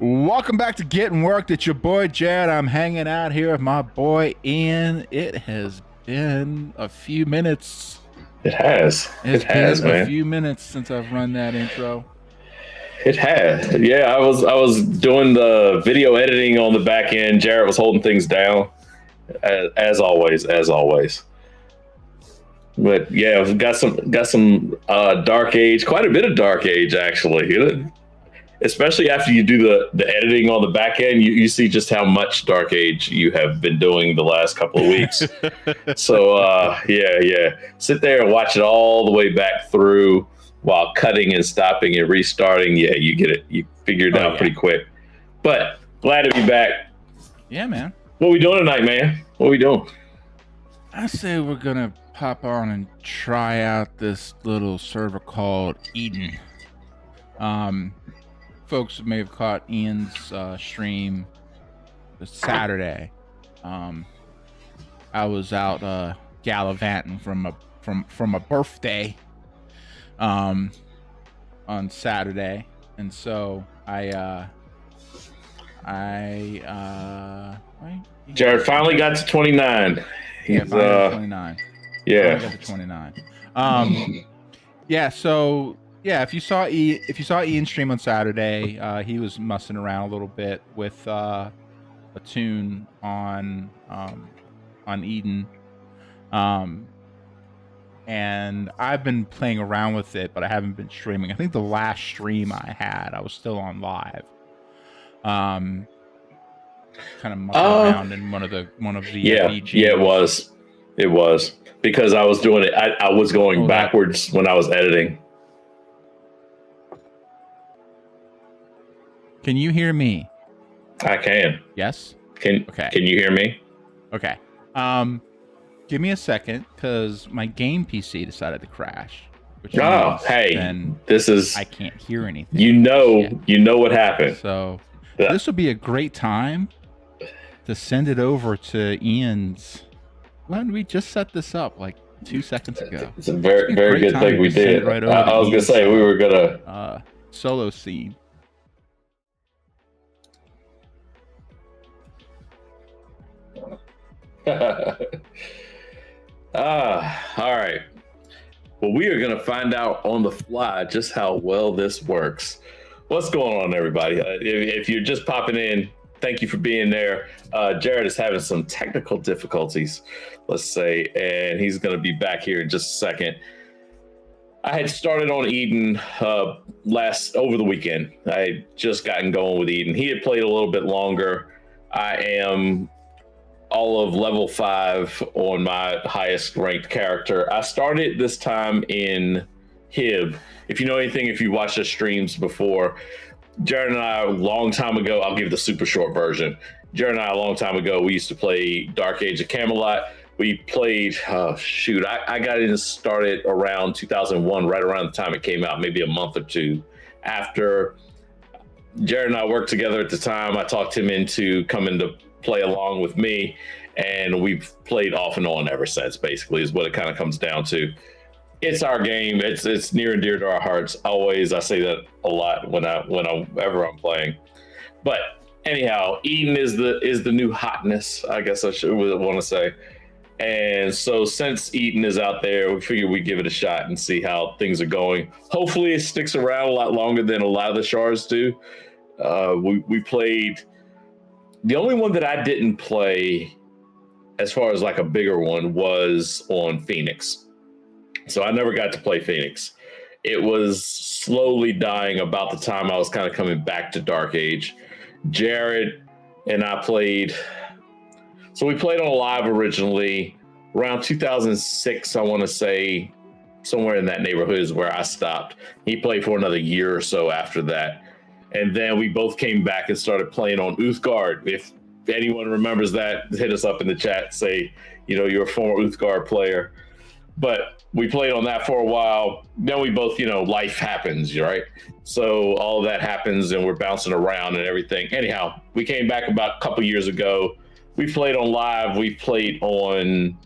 Welcome back to Getting Worked. It's your boy Jared. I'm hanging out here with my boy Ian. It has been a few minutes. It has. It's It has, been a man. few minutes since I've run that intro. It has. Yeah, I was doing the video editing on the back end. Jarrett was holding things down, as always, as always. But yeah, we've got some Dark Age, quite a bit of Dark Age actually. Especially after you do the editing on the back end, you see just how much Dark Age you have been doing the last couple of weeks. So yeah, sit there and watch it all the way back through while cutting and stopping and restarting. Yeah, you get it. You figure it out pretty quick. But glad to be back. Yeah, man. What we doing tonight, man? What we doing? I say we're gonna pop on and try out this little server called Eden. Folks may have caught Ian's stream this Saturday. I was out gallivanting from a birthday on Saturday, and so Jared finally got to 29. He's 29. Yeah, got to 29. Yeah. So yeah, if you saw Ian stream on Saturday, he was mussing around a little bit with a tune on Eden. And I've been playing around with it, but I haven't been streaming. I think the last stream I had, I was still on live. Kind of mucking around in one of the BGs. Yeah, it was because I was doing it. I was going backwards when I was editing. Can you hear me? I can. Yes. Can you hear me? Okay. Give me a second, because my game PC decided to crash. Which this is. I can't hear anything. You know what happened. So this would be a great time to send it over to Ian's. When we just set this up like 2 seconds ago. It's a very good thing we did. Right, I was gonna say we were gonna solo scene. All right. Well, we are going to find out on the fly just how well this works. What's going on, everybody? If you're just popping in, thank you for being there. Jared is having some technical difficulties, let's say, and he's going to be back here in just a second. I had started on Eden over the weekend. I had just gotten going with Eden. He had played a little bit longer. I am all of level 5 on my highest ranked character. I started this time in Hib. If you know anything, if you watched the streams before, Jared and I a long time ago, I'll give the super short version. Jared and I a long time ago, we used to play Dark Age of Camelot. We played, I got in started around 2001, right around the time it came out, maybe a month or two after. Jared and I worked together at the time. I talked him into coming to play along with me, and we've played off and on ever since, basically, is what it kind of comes down to. It's our game. It's near and dear to our hearts. Always, I say that a lot whenever I'm playing. But anyhow, Eden is the new hotness, I guess I should want to say. And so since Eden is out there, we figured we'd give it a shot and see how things are going. Hopefully it sticks around a lot longer than a lot of the shards do. We played. The only one that I didn't play, as far as like a bigger one, was on Phoenix. So I never got to play Phoenix. It was slowly dying about the time I was kind of coming back to Dark Age. Jared and I played. So we played on live originally around 2006, I want to say, somewhere in that neighborhood is where I stopped. He played for another year or so after that. And then we both came back and started playing on Uthgard. If anyone remembers that, hit us up in the chat, say, you're a former Uthgard player. But we played on that for a while. Then we both, life happens, right? So all of that happens and we're bouncing around and everything. Anyhow, we came back about a couple years ago. We played on live. We played on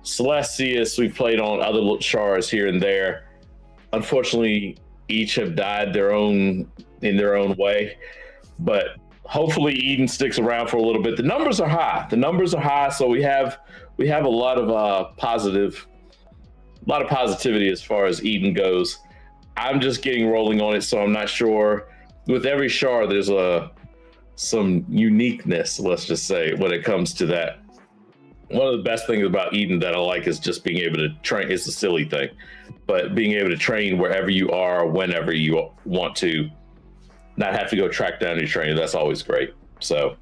Celestius. We played on other shards here and there. Unfortunately, each have died in their own way. but hopefully Eden sticks around for a little bit. The numbers are high. So we have a lot of positivity as far as Eden goes. I'm just getting rolling on it, so I'm not sure. With every shard, there's some uniqueness, let's just say, when it comes to that. One of the best things about Eden that I like is just being able to train. It's a silly thing, but being able to train wherever you are, whenever you want to, not have to go track down your trainer. That's always great. So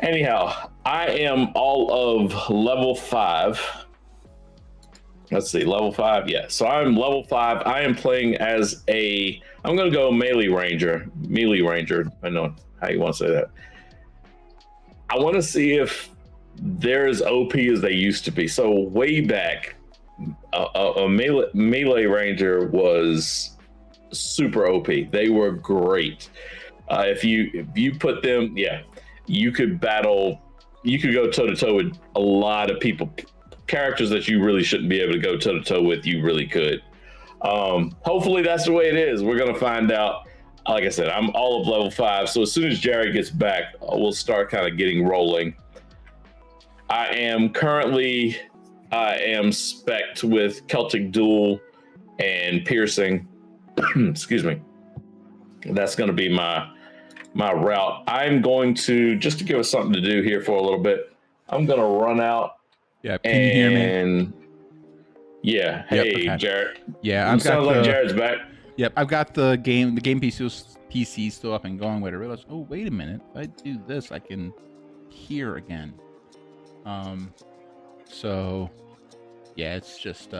anyhow, I am all of level 5. Let's see, level 5. Yeah, so I'm level 5. I am playing as I'm going to go melee ranger, depending on how you want to say that. I want to see if they're as OP as they used to be. So way back, a melee ranger was super OP. They were great. If you put them, you could battle. You could go toe to toe with a lot of characters that you really shouldn't be able to go toe to toe with. You really could. Hopefully that's the way it is. We're gonna find out. Like I said, I'm all of level 5. So as soon as Jared gets back, we'll start kind of getting rolling. I am spec'd with Celtic Duel and Piercing. Excuse me. That's going to be my route. I'm going to, just to give us something to do here for a little bit, I'm going to run out. Yeah, can you hear me? Yeah. Hey, okay. Jared. Yeah, sounds like Jared's back. Yep, I've got the game PC still up and going. But I realized, oh, wait a minute. If I do this, I can hear again. So yeah, it's just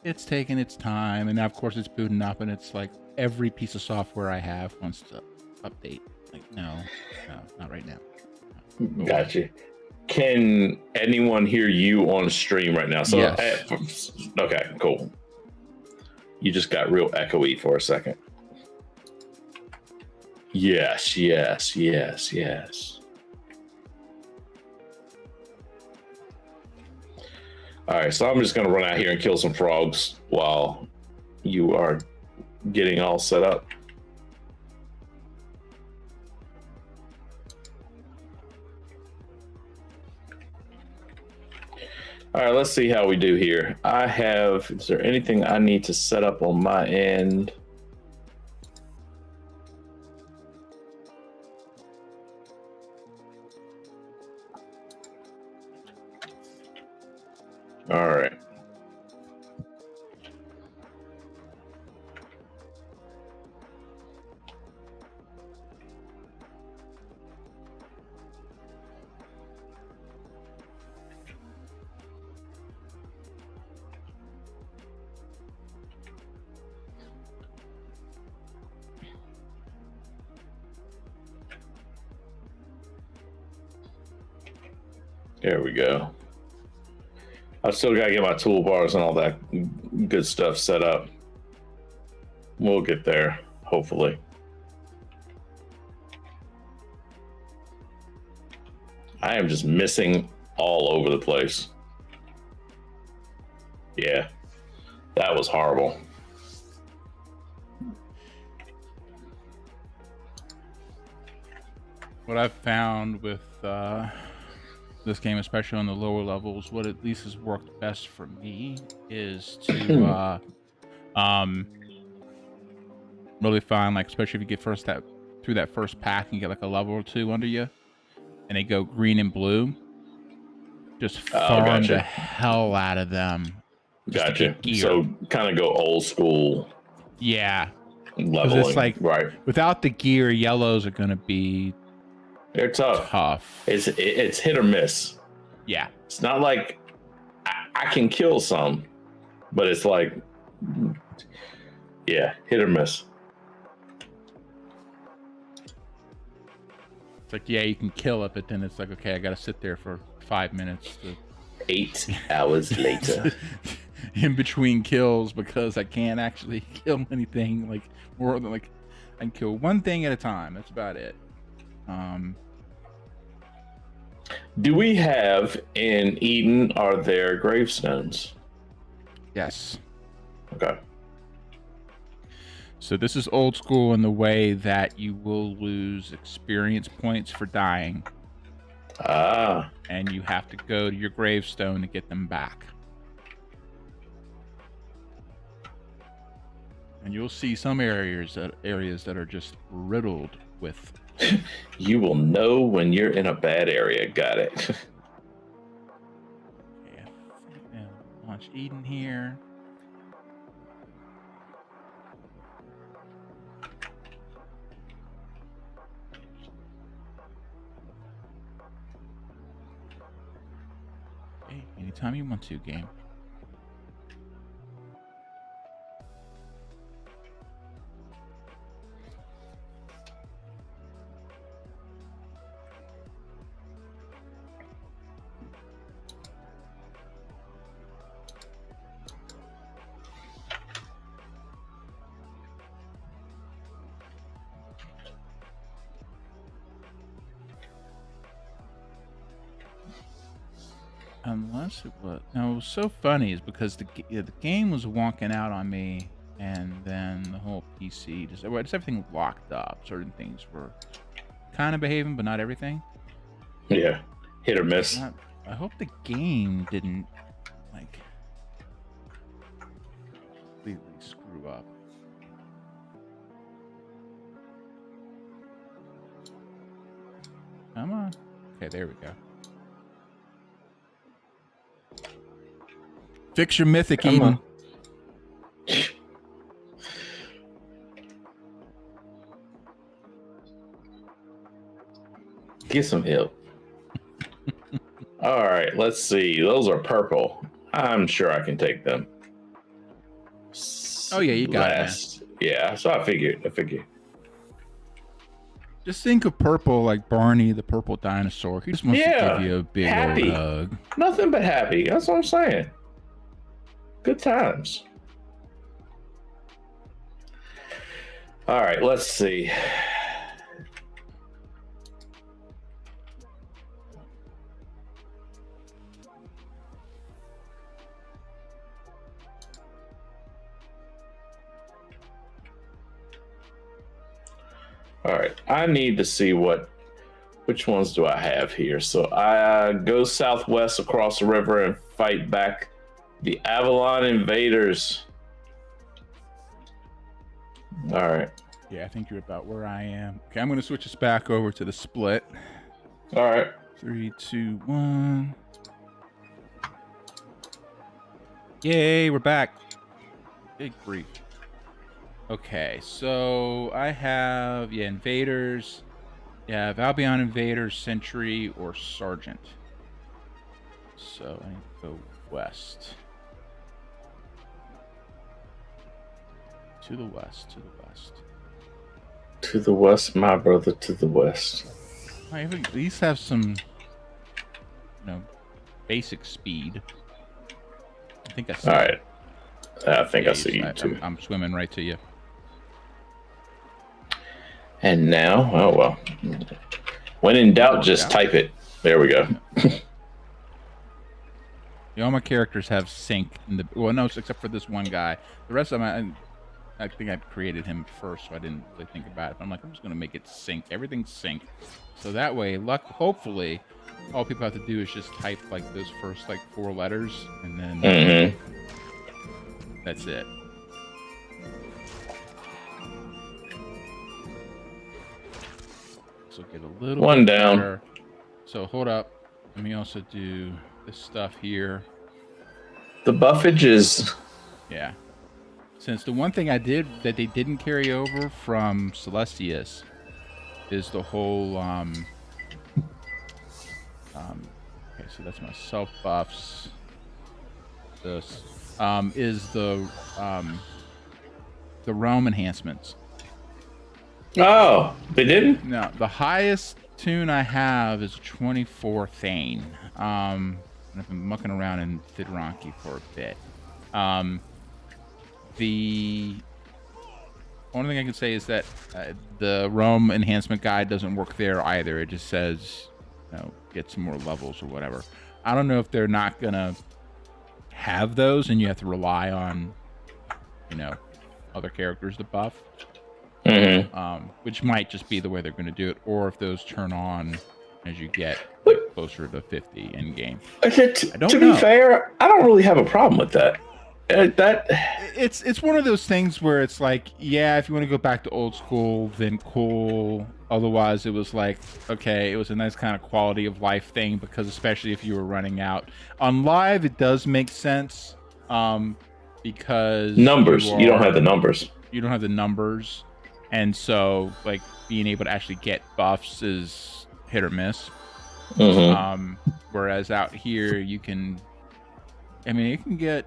it's taking its time, and now of course it's booting up, and it's like every piece of software I have wants to update. Like no, not right now. No. Gotcha. Can anyone hear you on stream right now? So yes. Okay, cool. You just got real echoey for a second. Yes. All right, so I'm just going to run out here and kill some frogs while you are getting all set up. All right, let's see how we do here. Is there anything I need to set up on my end? All right. There we go. I've still got to get my toolbars and all that good stuff set up. We'll get there, hopefully. I am just missing all over the place. Yeah, that was horrible. What I've found with this game, especially on the lower levels, what at least has worked best for me is to really find, like, especially if you get through that first pack and get like a level or two under you, and they go green and blue, just farm the hell out of them. Gotcha. So kind of go old school. Yeah. Leveling. It's like, right. Without the gear, yellows are going to be They're tough. It's hit or miss. Yeah. It's not like I can kill some, but it's like, yeah, hit or miss. It's like, yeah, you can kill it, but then it's like, okay, I got to sit there for 5 minutes. 8 hours later. In between kills, because I can't actually kill anything, like, more than, like, I can kill one thing at a time. That's about it. Do we have in Eden, are there gravestones? Yes. Okay. So this is old school in the way that you will lose experience points for dying. Ah. And you have to go to your gravestone to get them back. And you'll see some areas that are just riddled with. You will know when you're in a bad area. Got it. Yeah, launch Eden here. Hey, anytime you want to, game. Unless it was. No, it was so funny is because the game was wonking out on me, and then the whole PC just everything locked up. Certain things were kind of behaving, but not everything. Yeah, hit or miss. I hope the game didn't like completely screw up. Come on. Okay, there we go. Fix your mythic, Eden. Get some help. All right, let's see. Those are purple. I'm sure I can take them. Oh yeah, you got it, man. Yeah, so I figured. Just think of purple like Barney, the purple dinosaur. He just wants to give you a big old hug. Nothing but happy. That's what I'm saying. Good times. All right, let's see. All right, I need to see which ones do I have here. So I go southwest across the river and fight back the Avalon invaders. All right. Yeah, I think you're about where I am. Okay, I'm going to switch us back over to the split. All right. 3, 2, 1. Yay, we're back. Big grief. Okay, so I have, invaders. Yeah, Albion invaders, sentry, or sergeant. So I need to go west. To the west, to the west. To the west, my brother, to the west. I at least have some, basic speed. I think I see. All right. I think I see you too. I'm swimming right to you. And now, oh well. When in doubt, just type it. There we go. All my characters have sync in the no, except for this one guy. The rest of them, I think I created him first, so I didn't really think about it. But I'm like, I'm just gonna make it sync. Everything's sync, so that way, hopefully, all people have to do is just type like those first 4 letters, and then that's it. So get a little one bit down. better. So hold up. Let me also do this stuff here. The buffages. Yeah. Since the one thing I did that they didn't carry over from Celestius is the whole okay, so that's my self buffs. This is the realm enhancements. Oh, they didn't? No, the highest tune I have is 24 Thane. And I've been mucking around in Thidronki for a bit. The only thing I can say is that the realm enhancement guide doesn't work there either. It just says, get some more levels or whatever. I don't know if they're not gonna have those, and you have to rely on, other characters to buff. Which might just be the way they're going to do it, or if those turn on as you get closer to 50 in game. To be fair, I don't really have a problem with that. It's one of those things where it's like, yeah, if you want to go back to old school, then cool. Otherwise, it was like, okay, it was a nice kind of quality of life thing, because especially if you were running out on live, it does make sense, because numbers. You don't have the numbers. You don't have the numbers. And so, like, being able to actually get buffs is hit or miss. Whereas out here, you can, it can get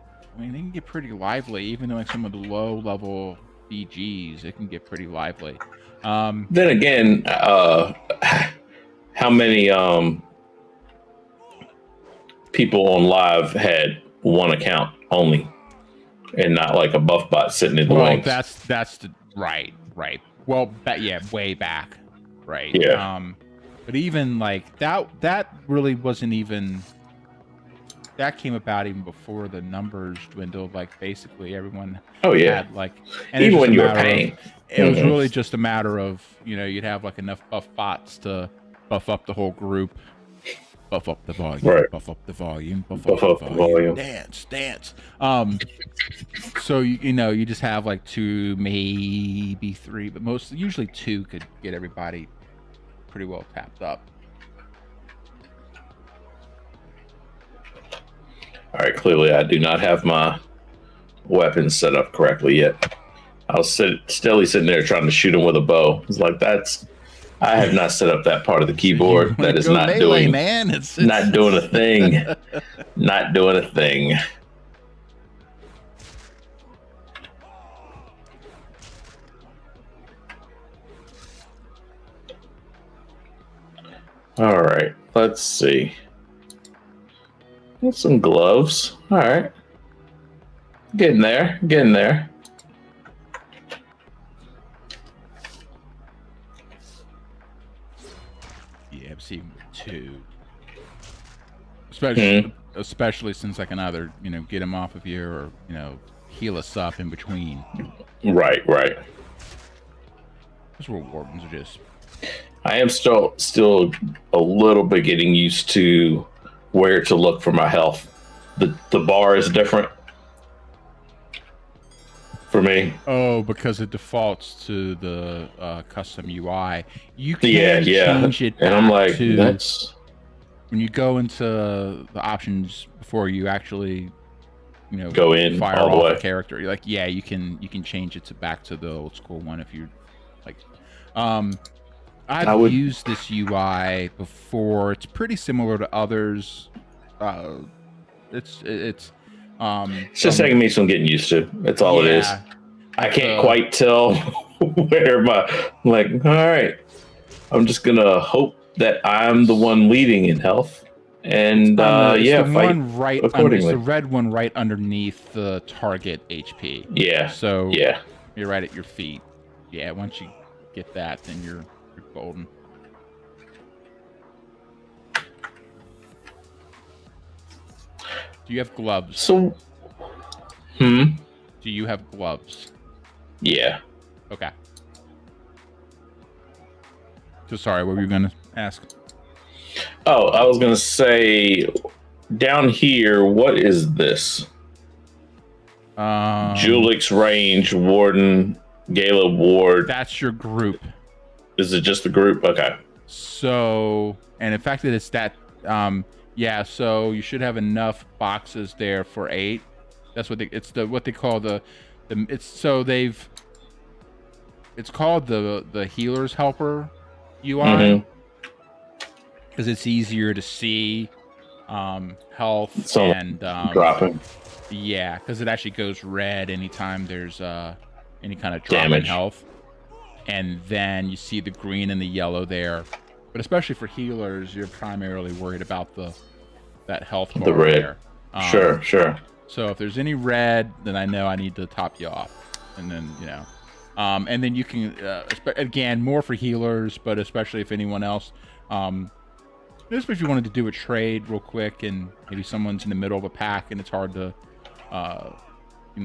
pretty lively, even though like some of the low level BGs, it can get pretty lively. Then again, how many people on live had one account only, and not like a buff bot sitting in the wings? That's right. Well, way back, right? Yeah. But even like that really wasn't even. That came about even before the numbers dwindled. Like basically everyone. Oh yeah. Had, like, even when you were paying, it was really just a matter of, you'd have like enough buff bots to buff up the whole group, buff up the volume, right. Buff up the volume, buff up the volume. Dance. So you just have like 2, maybe 3, but usually 2 could get everybody pretty well tapped up. All right, clearly I do not have my weapons set up correctly yet. I was steadily sitting there trying to shoot him with a bow. It's like, I have not set up that part of the keyboard. That is not melee, doing, man. It's not doing a thing. Not doing a thing. All right, let's see. Get some gloves. All right. Getting there. Yeah, I'm seeing 2. Especially since I can either, get him off of you or, heal us up in between. Right. Those wardens are just... I am still a little bit getting used to where to look for my health. The bar is different for me. Oh, because it defaults to the custom UI. You can't change it. And I'm like, that's when you go into the options before you actually, go in, fire all the off way. a character. You're like, yeah, you can change it back to the old school one if you like. I've used this UI before. It's pretty similar to others. It's just taking me some getting used to. That's all it is. I can't quite tell where all right, I'm just gonna hope that I'm the one leading in health, and fight accordingly. It's the red one right underneath the target HP. Yeah. So you're right at your feet. Yeah. Once you get that, then you're golden. Do you have gloves? So, Do you have gloves? Yeah. Okay. So sorry, what were you gonna ask? Oh, I was gonna say, down here, what is this? Julix Range, Warden, Gala Ward. That's your group. Is it just the group? Okay. So, and in fact that it's that, so you should have enough boxes there for 8. That's what what they call it's called the Healer's Helper UI, because it's easier to see health and dropping. Yeah, because it actually goes red anytime there's any kind of drop in health. And then you see the green and the yellow there. But especially for healers, you're primarily worried about that health bar. The red. There. Sure. So if there's any red, then I know I need to top you off. And then, and then you can, again, more for healers, but especially if anyone else, just if you wanted to do a trade real quick and maybe someone's in the middle of a pack and it's hard to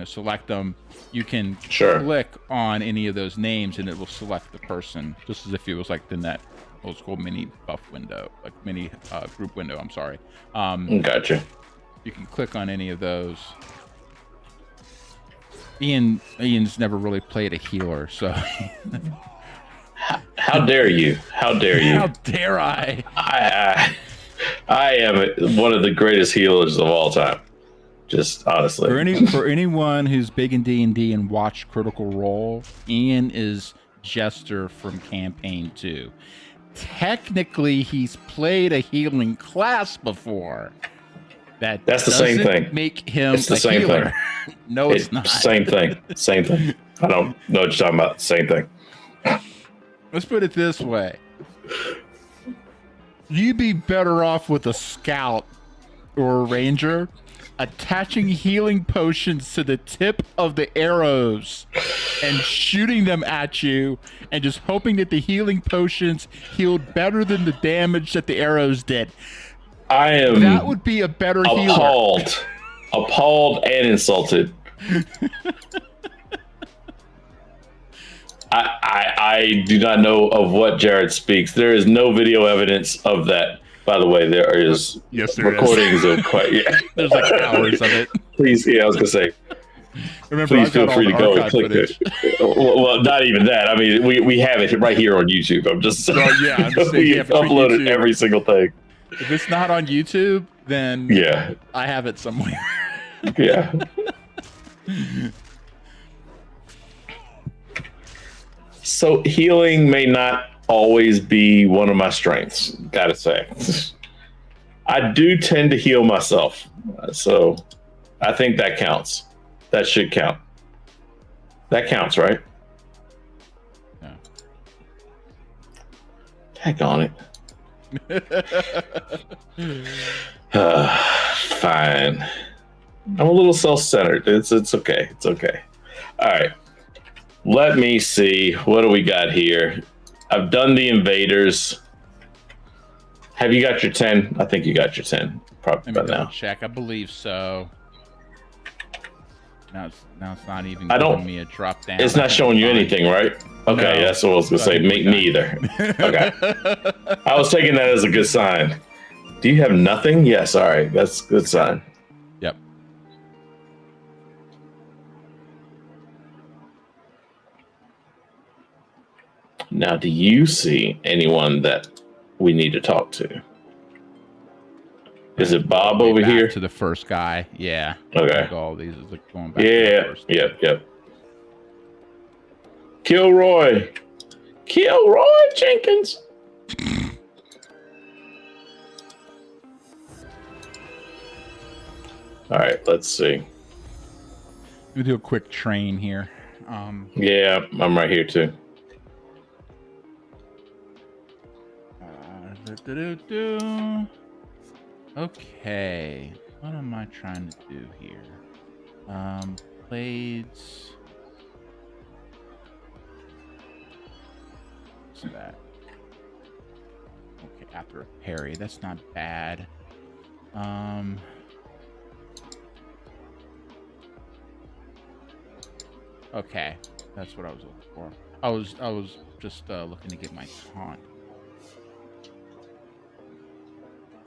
select them, you can Sure. click on any of those names and it will select the person, just as if it was like in that old school mini buff window, like mini group window. I'm sorry. Gotcha. You can click on any of those. Ian's never really played a healer, so. How dare you? How dare you? How dare I? I am one of the greatest healers of all time. Just honestly. For anyone who's big in D&D and watched Critical Role, Ian is Jester from Campaign 2. Technically, he's played a healing class before. That's the same thing. Make him it's the same healer. thing. No, it's not. Same thing. Same thing. I don't know what you're talking about. Same thing. Let's put it this way. You'd be better off with a scout or a ranger attaching healing potions to the tip of the arrows and shooting them at you and just hoping that the healing potions healed better than the damage that the arrows did. That would be a better healer. Appalled and insulted. I do not know of what Jared speaks. There is no video evidence of that. By the way, there is recordings of quite. Yeah. There's like hours of it. Please, I was gonna say. Remember, please feel free to go and click it. Well, not even that. I mean, we have it right here on YouTube. I'm just saying. I'm just saying we uploaded every single thing. If it's not on YouTube, then I have it somewhere. Yeah. So healing may not always be one of my strengths, gotta say. I do tend to heal myself, so I think that counts. That should count. That counts, right? Yeah. Heck on it. Fine. I'm a little self-centered. It's okay. It's okay. All right. Let me see. What do we got here? I've done the invaders. Have you got your 10? I think you got your 10. Probably by now. Check. I believe so. Now it's not even giving me a drop down. It's not showing you anything, right? Okay, that's what I was gonna say. Me either. Okay. I was taking that as a good sign. Do you have nothing? Yes. All right. That's a good sign. Yep. Now, do you see anyone that we need to talk to? Is it Bob over here? To the first guy. Yeah. Okay. Like all these is like going back. Yeah. To the first. Yep. Kilroy Jenkins. All right, let's see. We do a quick train here. Yeah, I'm right here too. Okay, what am I trying to do here? Blades. What's that? Okay, after a parry, that's not bad. Okay, that's what I was looking for. I was just looking to get my taunt.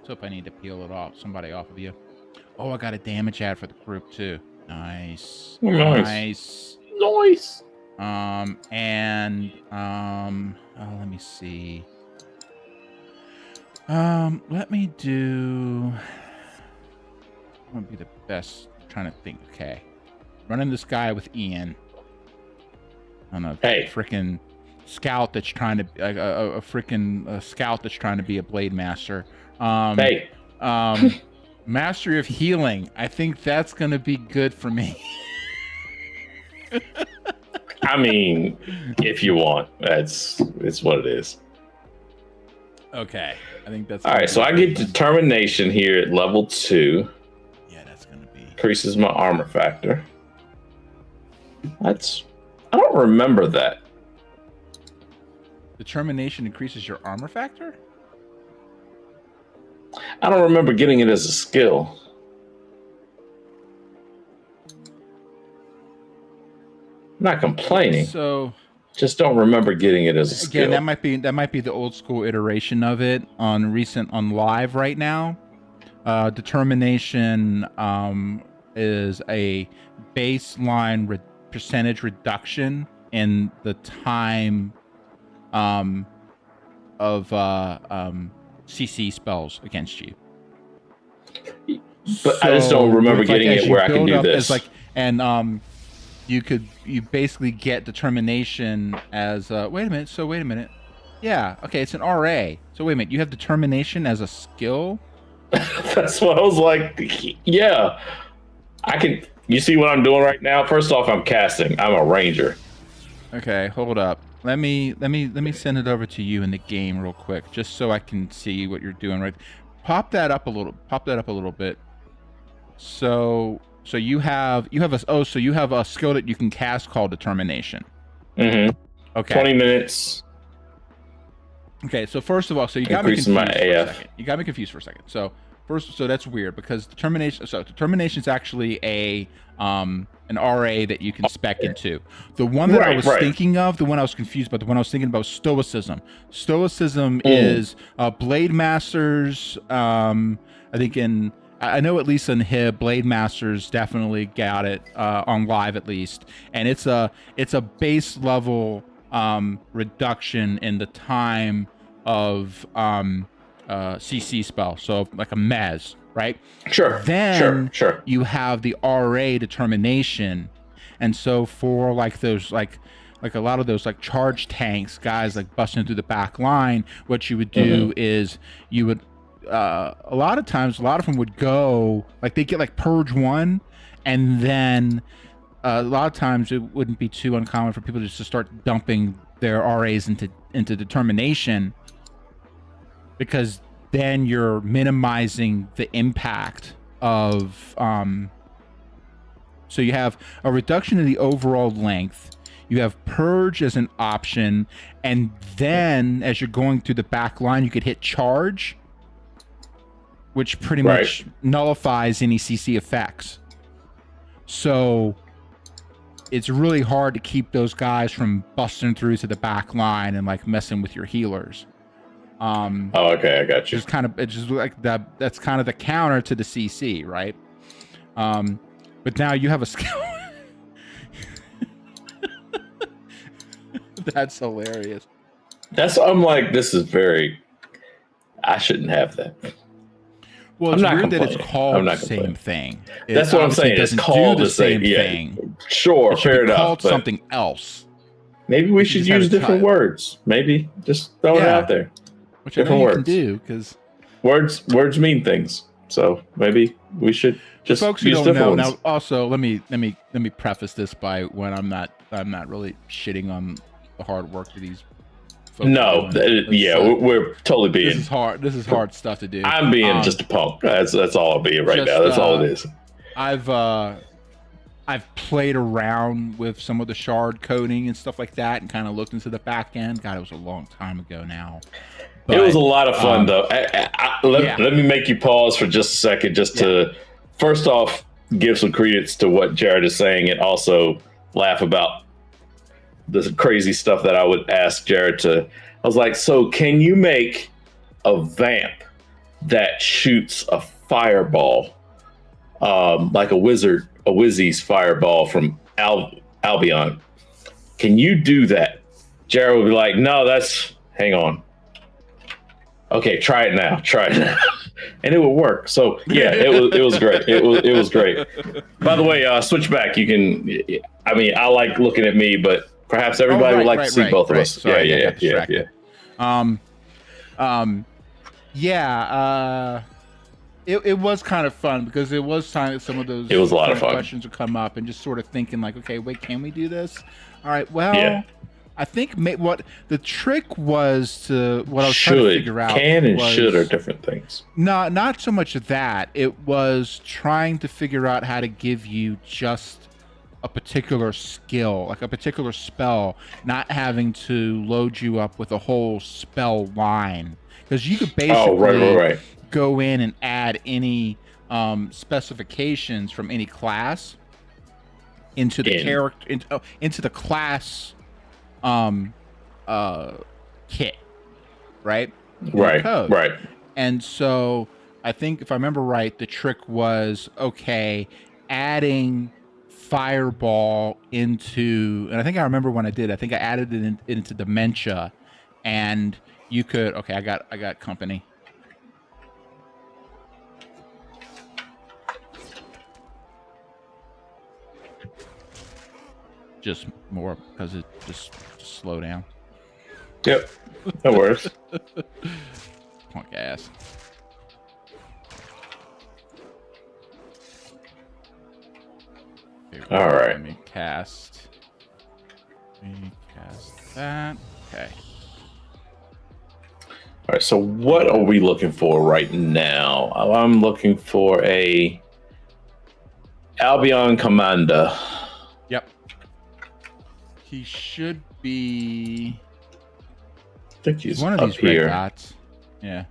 So if I need to peel it off, somebody off of you. Oh, I got a damage ad for the group too. Nice. Nice. Let me see. Let me do. I'm gonna be the best. I'm trying to think. Okay, running this guy with Ian. On a freaking scout that's trying to a freaking scout that's trying to be a blade master. Mastery of healing. I think that's gonna be good for me. I mean, if you want, it's what it is. Okay, I think that's all right. So I get determination here at level 2. Yeah, that's gonna be increases my armor factor. I don't remember that. Determination increases your armor factor? I don't remember getting it as a skill. not complaining. So just don't remember getting it as a skill. Again, that might be the old school iteration of it on live right now. Determination is a baseline percentage reduction in the time of CC spells against you. But I just don't remember getting it where I can do this. You basically get determination as wait a minute. Yeah, okay, it's an RA. So wait a minute, you have determination as a skill? That's what I was like. Yeah. I can. You see what I'm doing right now? First off, I'm casting. I'm a ranger. Okay, hold up. Let me send it over to you in the game real quick, just so I can see what you're doing. Right, pop that up a little bit. So you have a skill that you can cast called determination. Mm-hmm. Okay. 20 minutes. Okay, so first of all, so you got me confused for a second. You got me confused for a second. So that's weird because determination is actually an RA that you can spec into. The one that I was thinking of, the one I was confused about, the one I was thinking about was stoicism. Stoicism is Blade Masters. I know at least in HIB, Blade Masters definitely got it on live at least, and it's a base level reduction in the time of CC spell, so like a mez, right? Sure. Then sure. You have the RA determination, and so for like those like a lot of those like charge tanks guys like busting through the back line, what you would do is you would a lot of times a lot of them would go like they get like purge 1, and then a lot of times it wouldn't be too uncommon for people just to start dumping their RAs into determination, because then you're minimizing the impact of so you have a reduction in the overall length, you have purge as an option, and then as you're going through the back line you could hit charge, which pretty much nullifies any CC effects. So it's really hard to keep those guys from busting through to the back line and like messing with your healers. Okay, I got you. It's just like that. That's kind of the counter to the CC, right? But now you have a skill. That's hilarious. I'm like, this is very. I shouldn't have that. Well, it's weird that it's called the same thing. That's what I'm saying. It's called the same thing. Sure, fair enough. Called something else. Maybe we should use different words. Maybe just throw it out there. Which different words can do, because words mean things. So maybe we should just folks who don't know. Now, also let me preface this by when I'm not really shitting on the hard work that these. No, we're totally being. This is hard stuff to do. I'm being just a punk. That's all I'm being right now. That's all it is. I've played around with some of the shard coding and stuff like that, and kind of looked into the back end. God, it was a long time ago now. But, it was a lot of fun, though. Let me make you pause for just a second, just to first off give some credence to what Jared is saying, and also laugh about the crazy stuff that I would ask Jared to. I was like, so can you make a vamp that shoots a fireball, like a Wizzy's fireball from Albion? Can you do that? Jared would be like, no, hang on. Okay, try it now. And it would work. So yeah, it was great. It was great. By the way, Switchback, you can. I mean, I like looking at me, but perhaps everybody would like to see both of us. Sorry, yeah. It was kind of fun because it was time some of those. It was a lot of fun. Questions would come up and just sort of thinking like, okay, wait, can we do this? All right, well. I think what the trick was to what I was trying to figure out. Can and should are different things. No, not so much that. It was trying to figure out how to give you just a particular skill, like a particular spell, not having to load you up with a whole spell line. Because you could basically go in and add any specifications from any class. into the character, into the class, kit, right? Right. Code. Right. And so I think if I remember right, the trick was okay, adding fireball into, and I think I remember when I did. I think I added it into dementia, and you could. Okay, I got company. Just more because it just slow down. Yep, that works. Punk ass. Okay, all right. Let me cast that. Okay. All right. So what are we looking for right now? I'm looking for a Albion Commander. Yep. He should be. I think he's one of up these here. red dots. Yeah.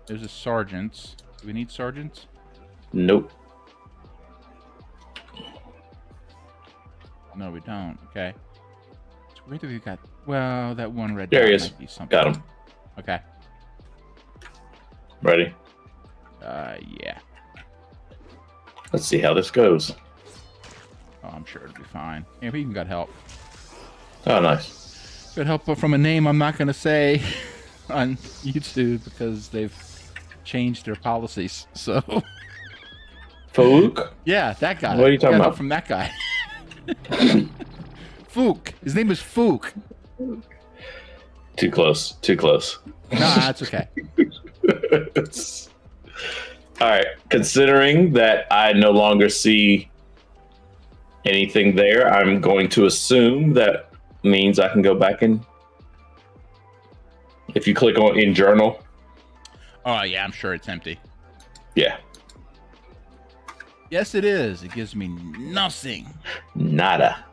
There's a sergeant. Do we need sergeants? Nope. No, we don't. Okay. So where do we got? Well, that one red There dot he is. might be something. Got him. Okay. Ready? Yeah. Let's see how this goes. Oh, I'm sure it'll be fine. Yeah, we even got help. Oh, nice. Good help from a name I'm not going to say on YouTube because they've changed their policies. So. Farouk? Yeah, that guy. What are you talking got about? help from that guy. Fook. His name is Fook. Too close. Too close. No, that's okay. All right. Considering that I no longer see anything there, I'm going to assume that means I can go back in. If you click on in journal. Oh, yeah, I'm sure it's empty. Yeah. Yes, it is. It gives me nothing. Nada.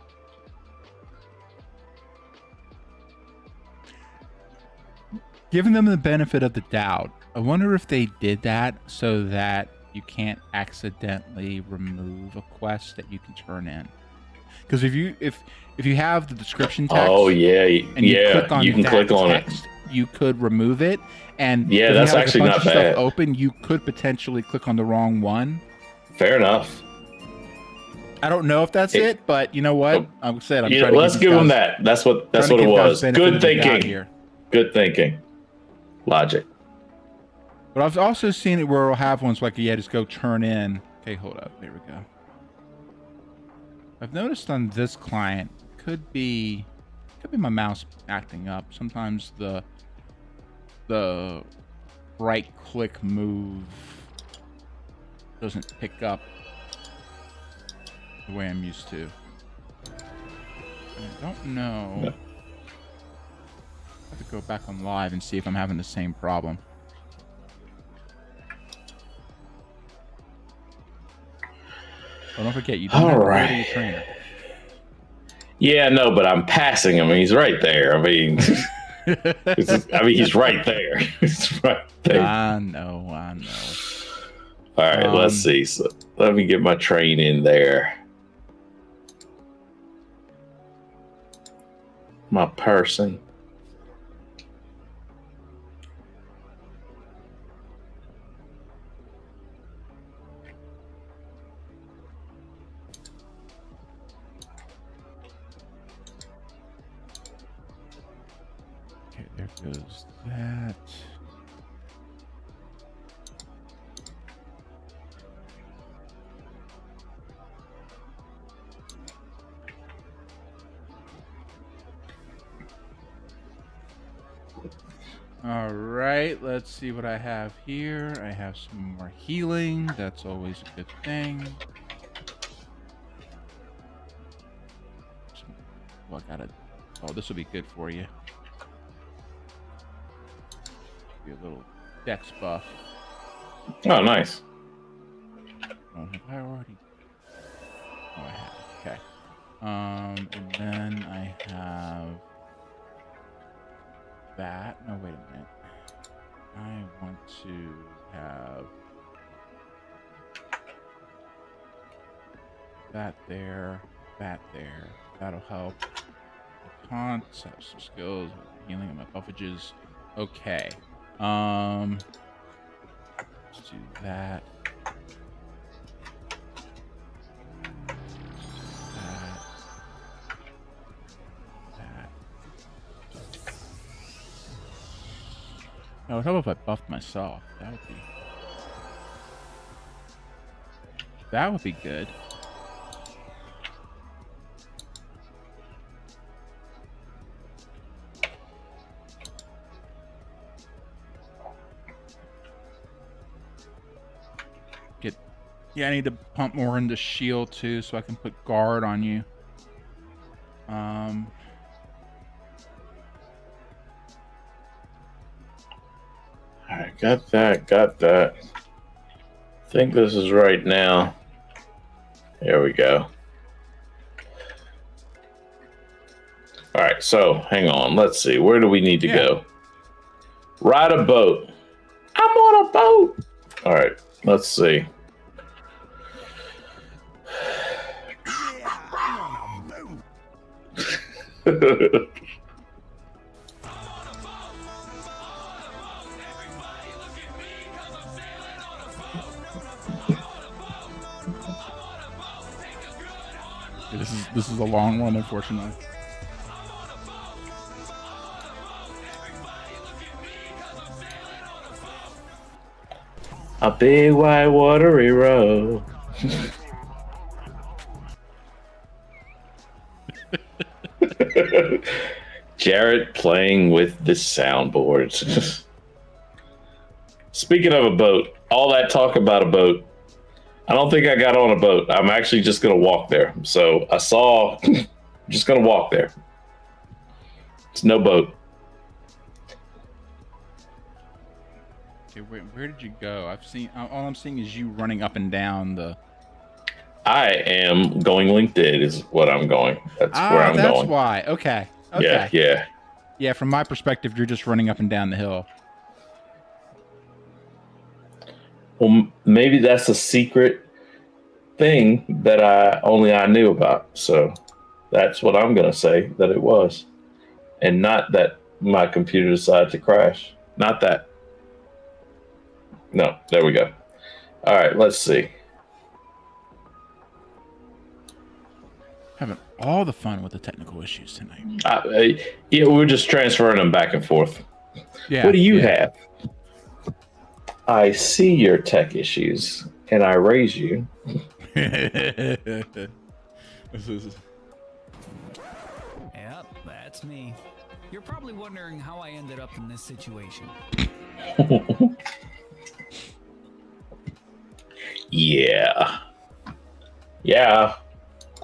Giving them the benefit of the doubt, I wonder if they did that so that you can't accidentally remove a quest that you can turn in. Because if you have the description text, oh yeah, and you can click on text, it, you could remove it. And yeah, if that's you have, actually like, a bunch not of bad. stuff open, you could potentially click on the wrong one. Fair enough. I don't know if that's it, but you know what? I'm trying to let's give them that. That's what it was. Good thinking. Here. Good thinking. Logic. But I've also seen it where we'll have ones like, yeah, just go turn in. Okay, hold up. There we go. I've noticed on this client, could be my mouse acting up. Sometimes the right click move doesn't pick up the way I'm used to. I don't know. No. I have to go back on live and see if I'm having the same problem. Oh, don't forget, you don't have to go to your trainer. Yeah, no, but I'm passing him. He's right there. I mean, he's right there. He's right there. I know. All right, let's see. So let me get my train in there. My person. Okay, there goes that. All right, let's see what I have here. I have some more healing. That's always a good thing. Well, I gotta. Oh, this will be good for you. Be a little dex buff. Oh, nice. Oh, have I already? Oh, I have. Okay. And then I have that. No, wait a minute. I want to have that there, that there. That'll help. Taunts, have some skills, healing of my buffages. Okay. Let's do that. Oh, how about if I buffed myself? That would be good. Yeah, I need to pump more into shield too, so I can put guard on you. All right, got that. I think this is right now. There we go. All right, so hang on. Let's see. Where do we need to go? Ride a boat. I'm on a boat. All right, let's see. This is a long one, unfortunately. A big white watery road. Jarrett playing with the soundboards. Speaking of a boat, all that talk about a boat, I don't think I got on a boat. I'm actually just going to walk there. So I saw, I'm just going to walk there. It's no boat. Okay, where did you go? All I'm seeing is you running up and down the... I am going LinkedIn is what I'm going. That's where I'm going. That's why. Okay. Yeah, from my perspective, you're just running up and down the hill. Well, maybe that's a secret thing that I knew about. So that's what I'm going to say that it was. And not that my computer decided to crash. Not that. No, there we go. All right, let's see. Having all the fun with the technical issues tonight. Yeah, we're just transferring them back and forth. Yeah. What do you have? I see your tech issues, and I raise you. Yep, that's me. You're probably wondering how I ended up in this situation. Yeah.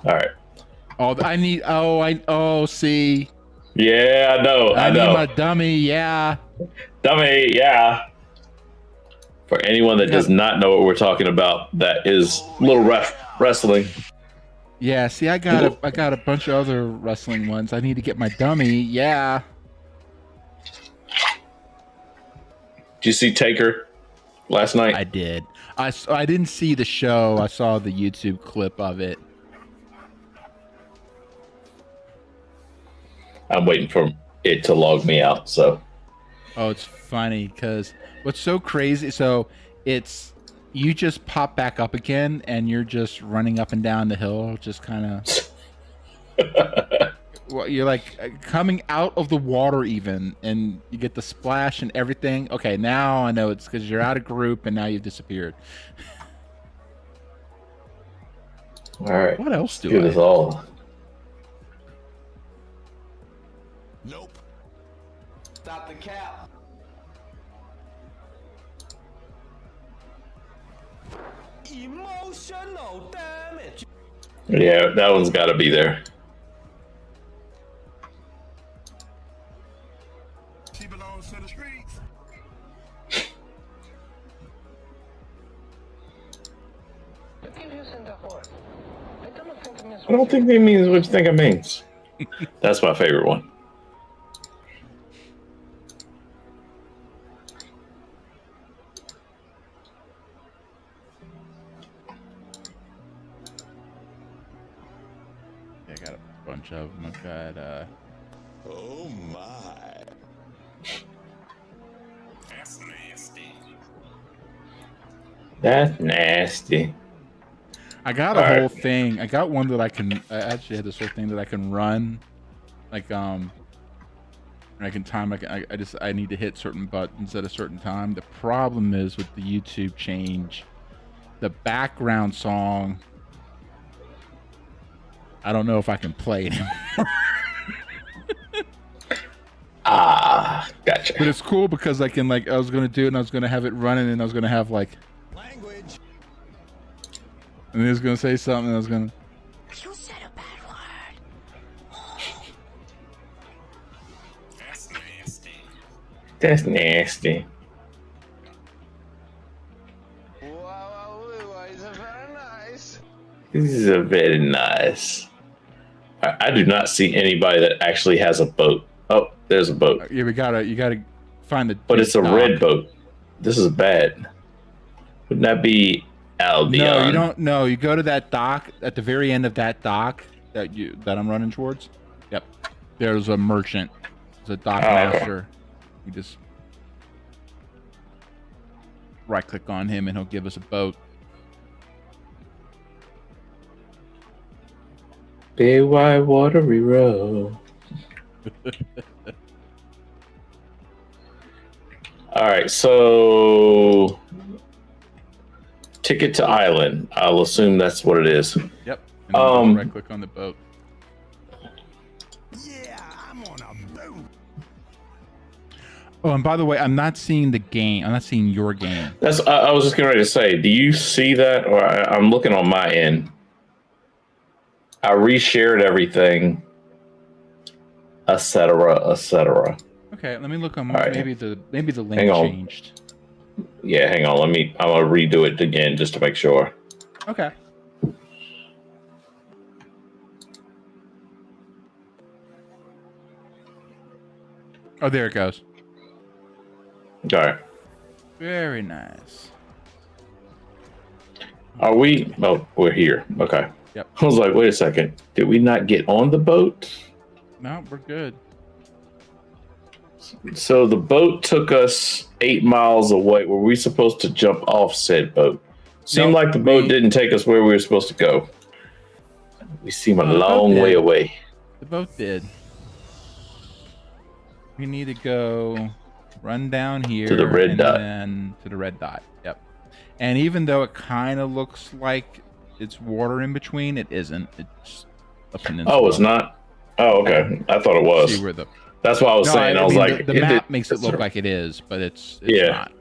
All right. See. Yeah, I know. I need my dummy. Yeah. Dummy. Yeah. For anyone that does not know what we're talking about, that is Little Ref Wrestling. Yeah. See, I got a bunch of other wrestling ones. I need to get my dummy. Yeah. Did you see Taker last night? I did. I didn't see the show. I saw the YouTube clip of it. I'm waiting for it to log me out. So. Oh, it's funny because what's so crazy? So it's you just pop back up again, and you're just running up and down the hill, just kind of. Well, you're like coming out of the water even, and you get the splash and everything. Okay, now I know it's because you're out of group, and now you've disappeared. All right. What else do Give us all. Nope. Stop the cap. Emotional damage. Yeah, that one's got to be there. She belongs to the streets. I don't think it means what you think it means. That's my favorite one. I got a bunch of them. I've got Oh my. That's nasty. That's nasty. I got a whole thing. I got one that I actually had this whole thing that I can run, like and I can time. I need to hit certain buttons at a certain time. The problem is with the YouTube change, the background song. I don't know if I can play it anymore. Gotcha. But it's cool because I can I was gonna do it and I was gonna have it running and I was gonna have Language. and he was gonna say something and I was gonna. You said a bad word. That's nasty. That's nasty. Wow, is very nice. This is a very nice. I do not see anybody that actually has a boat. Oh, there's a boat. Yeah, you gotta find the. But it's a dock. red boat. This is bad. Wouldn't that be Albion? No, you don't. No, you go to that dock at the very end of that dock that I'm running towards. Yep, there's a merchant. There's a dock master. You just right click on him and he'll give us a boat. Big wide watery road. All right, so ticket to island. I'll assume that's what it is. Yep. And then right click on the boat. Yeah, I'm on a boat. Oh, and by the way, I'm not seeing the game. I'm not seeing your game. That's. I was just getting ready to say. Do you see that? Or I'm looking on my end. I reshared everything, etc. Okay, let me look on All right. maybe the link Hang on. changed. Yeah, hang on. I'm gonna redo it again just to make sure. Okay. Oh, there it goes. All right. Very nice. Are we? Oh, we're here. Okay. Yep. I was like, wait a second. Did we not get on the boat? No, we're good. So the boat took us 8 miles away. Were we supposed to jump off said boat? Seemed Nope, like the boat didn't take us where we were supposed to go. We seem a the boat long way did. away. The boat did. We need to go run down here To the red and dot. then to the red dot. Yep. And even though it kind of looks like it's water in between, it isn't. It's a peninsula. Oh, it's not? Oh, okay. I thought it was. See where the That's what I was No, saying. I was mean, like, the map makes it look like it is, but it's Yeah. not.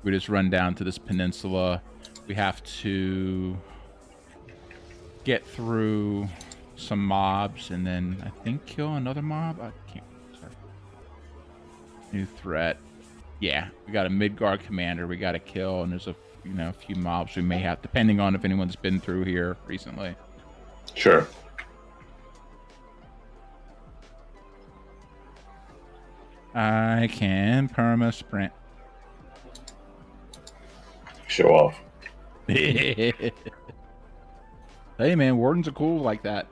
We just run down to this peninsula. We have to get through some mobs and then I think kill another mob. I can't. Sorry. New threat. Yeah, we got a Midgard commander we got to kill, and there's a few mobs we may have, depending on if anyone's been through here recently. Sure. I can perma sprint. Show off. Hey man, wardens are cool like that.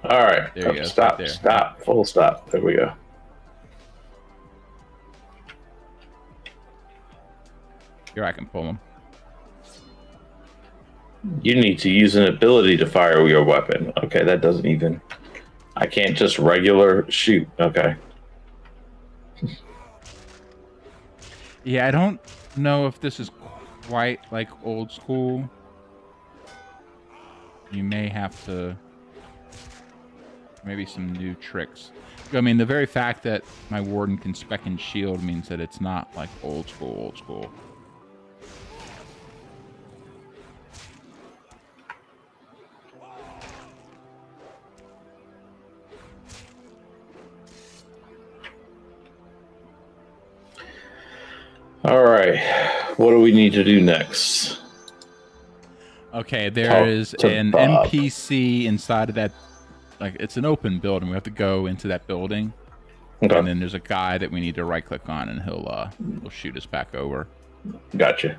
All right. There you go, Stop. right there. Stop. Full stop. There we go. Here, I can pull them. You need to use an ability to fire your weapon. Okay, that doesn't even... I can't just regular shoot. Okay. Yeah, I don't know if this is quite like old school. You may have to... maybe some new tricks. I mean, the very fact that my warden can spec and shield means that it's not like old school. All right. What do we need to do next? Okay, there Talk is to an Bob. NPC inside of that. Like, it's an open building. We have to go into that building. Okay. And then there's a guy that we need to right click on and he'll shoot us back over. Gotcha.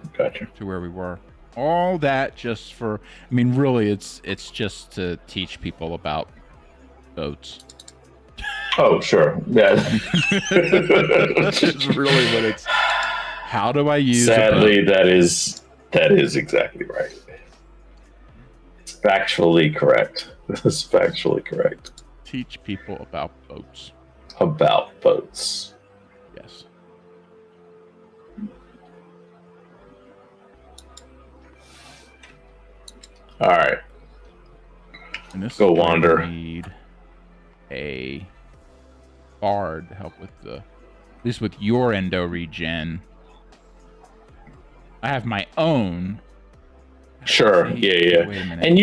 to where we were. All that just for, I mean, really, it's just to teach people about boats. Oh, sure. Yeah. That's really what it's. How do I use? Sadly, that is exactly right. It's factually correct. This is factually correct. Teach people about boats. About boats. Yes. All right. And this Go is where wander. we need a bard to help with at least with your endo regen. I have my own. Sure. See, Yeah. wait a minute. And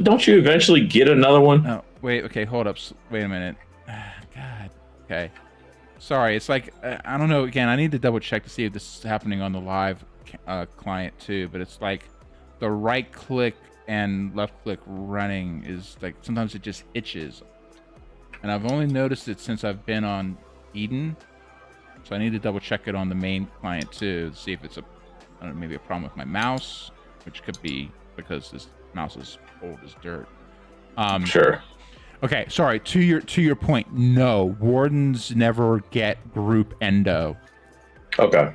don't you eventually get another one? Oh, wait. Okay, hold up. Wait a minute. God. Okay. Sorry. It's like I don't know. Again, I need to double check to see if this is happening on the live client too. But it's like the right click and left click running is like sometimes it just itches, and I've only noticed it since I've been on Eden. So I need to double check it on the main client too to see if it's I don't know, maybe a problem with my mouse, which could be because this mouse is old as dirt. Sure. Okay, sorry. To your point, no, wardens never get group endo. Okay.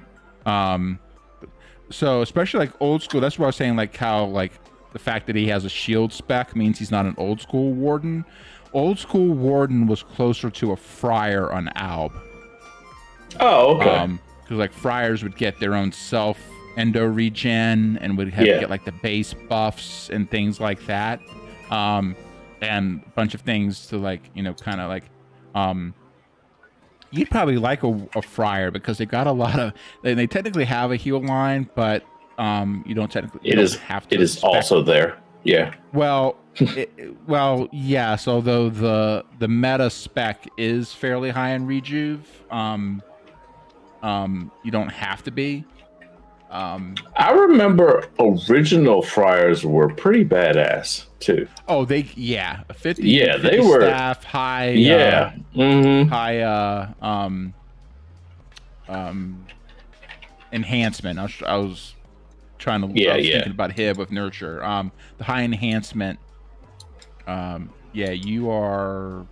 So especially like old school, that's what I was saying, like how like the fact that he has a shield spec means he's not an old school warden. Old school warden was closer to a friar on Alb. Oh, okay. Because like friars would get their own self endo regen and would have to get like the base buffs and things like that. And a bunch of things to like, you know, kind of like, you'd probably like a friar because they got a lot of, they technically have a heal line, but you don't technically, It is also there. Yeah. Well, yes, although the meta spec is fairly high in rejuve, you don't have to be. I remember original friars were pretty badass too. Oh, 50. Yeah, 50 they were staff high. High enhancement. I was trying to. I was thinking about Hib with nurture. The high enhancement. You are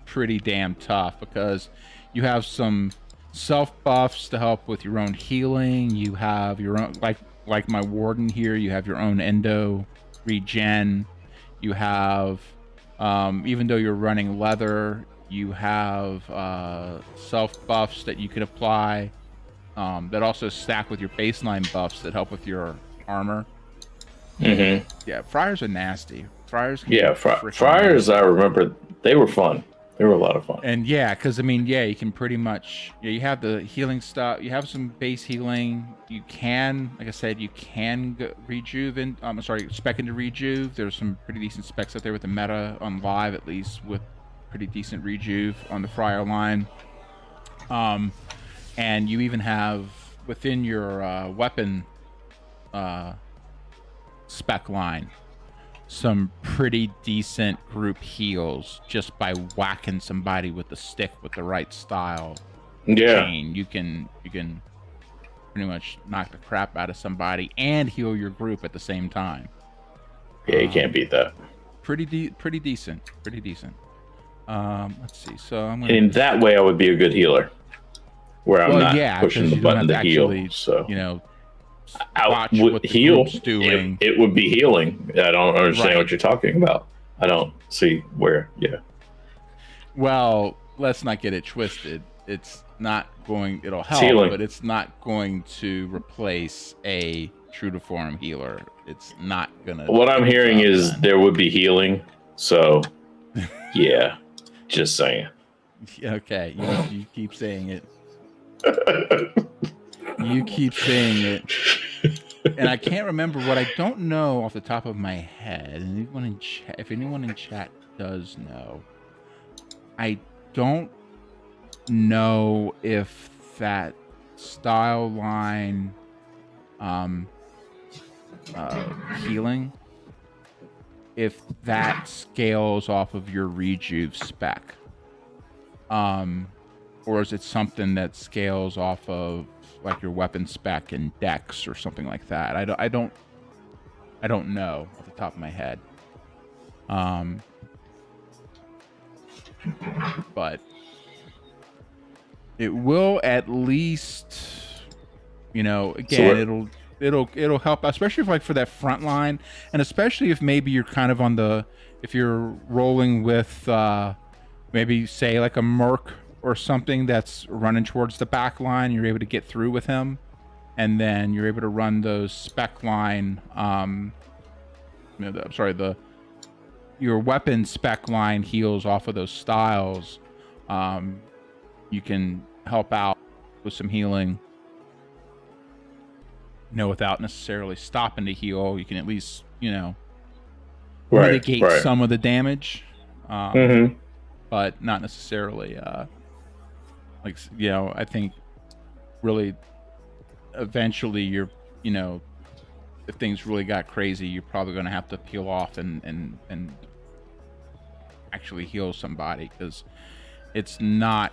pretty damn tough because you have some self buffs to help with your own healing. You have your own, like my warden here, you have your own endo regen. You have even though you're running leather, you have self buffs that you can apply that also stack with your baseline buffs that help with your armor. Yeah, friars are nasty. Friars can friars, I remember they were fun. They were a lot of fun. And yeah, because I mean, you can pretty much, you have the healing stuff. You have some base healing. You can, like I said, you can go rejuve and spec into rejuve. There's some pretty decent specs out there with the meta on live, at least with pretty decent rejuve on the friar line. And you even have within your weapon spec line some pretty decent group heals just by whacking somebody with the stick with the right style. Chain. You can pretty much knock the crap out of somebody and heal your group at the same time. Yeah, you can't beat that. Pretty decent. Let's see. So I'm gonna, in that way, I would be a good healer, where I'm not pushing the button to heal. So watch what the group's doing. It would be healing. I don't understand what you're talking about. I don't see where. Yeah. Well, let's not get it twisted. It's not going. It'll help, but it's not going to replace a true to form healer. It's not gonna. What I'm hearing is there would be healing. So, yeah, just saying. Okay, you keep saying it. You keep saying it, and I can't remember what I don't know off the top of my head. And if anyone in chat does know, I don't know if that style line, healing, if that scales off of your rejuve spec, or is it something that scales off of like your weapon spec and dex or something like that. I don't know off the top of my head. But it will at least, again, it'll help, especially if, like, for that front line, and especially if maybe you're kind of if you're rolling with maybe say like a merc or something that's running towards the back line, you're able to get through with him, and then you're able to run those spec line your weapon spec line heals off of those styles. You can help out with some healing, without necessarily stopping to heal. You can at least mitigate some of the damage, but not necessarily I think really eventually you're if things really got crazy, you're probably going to have to peel off and actually heal somebody, because it's not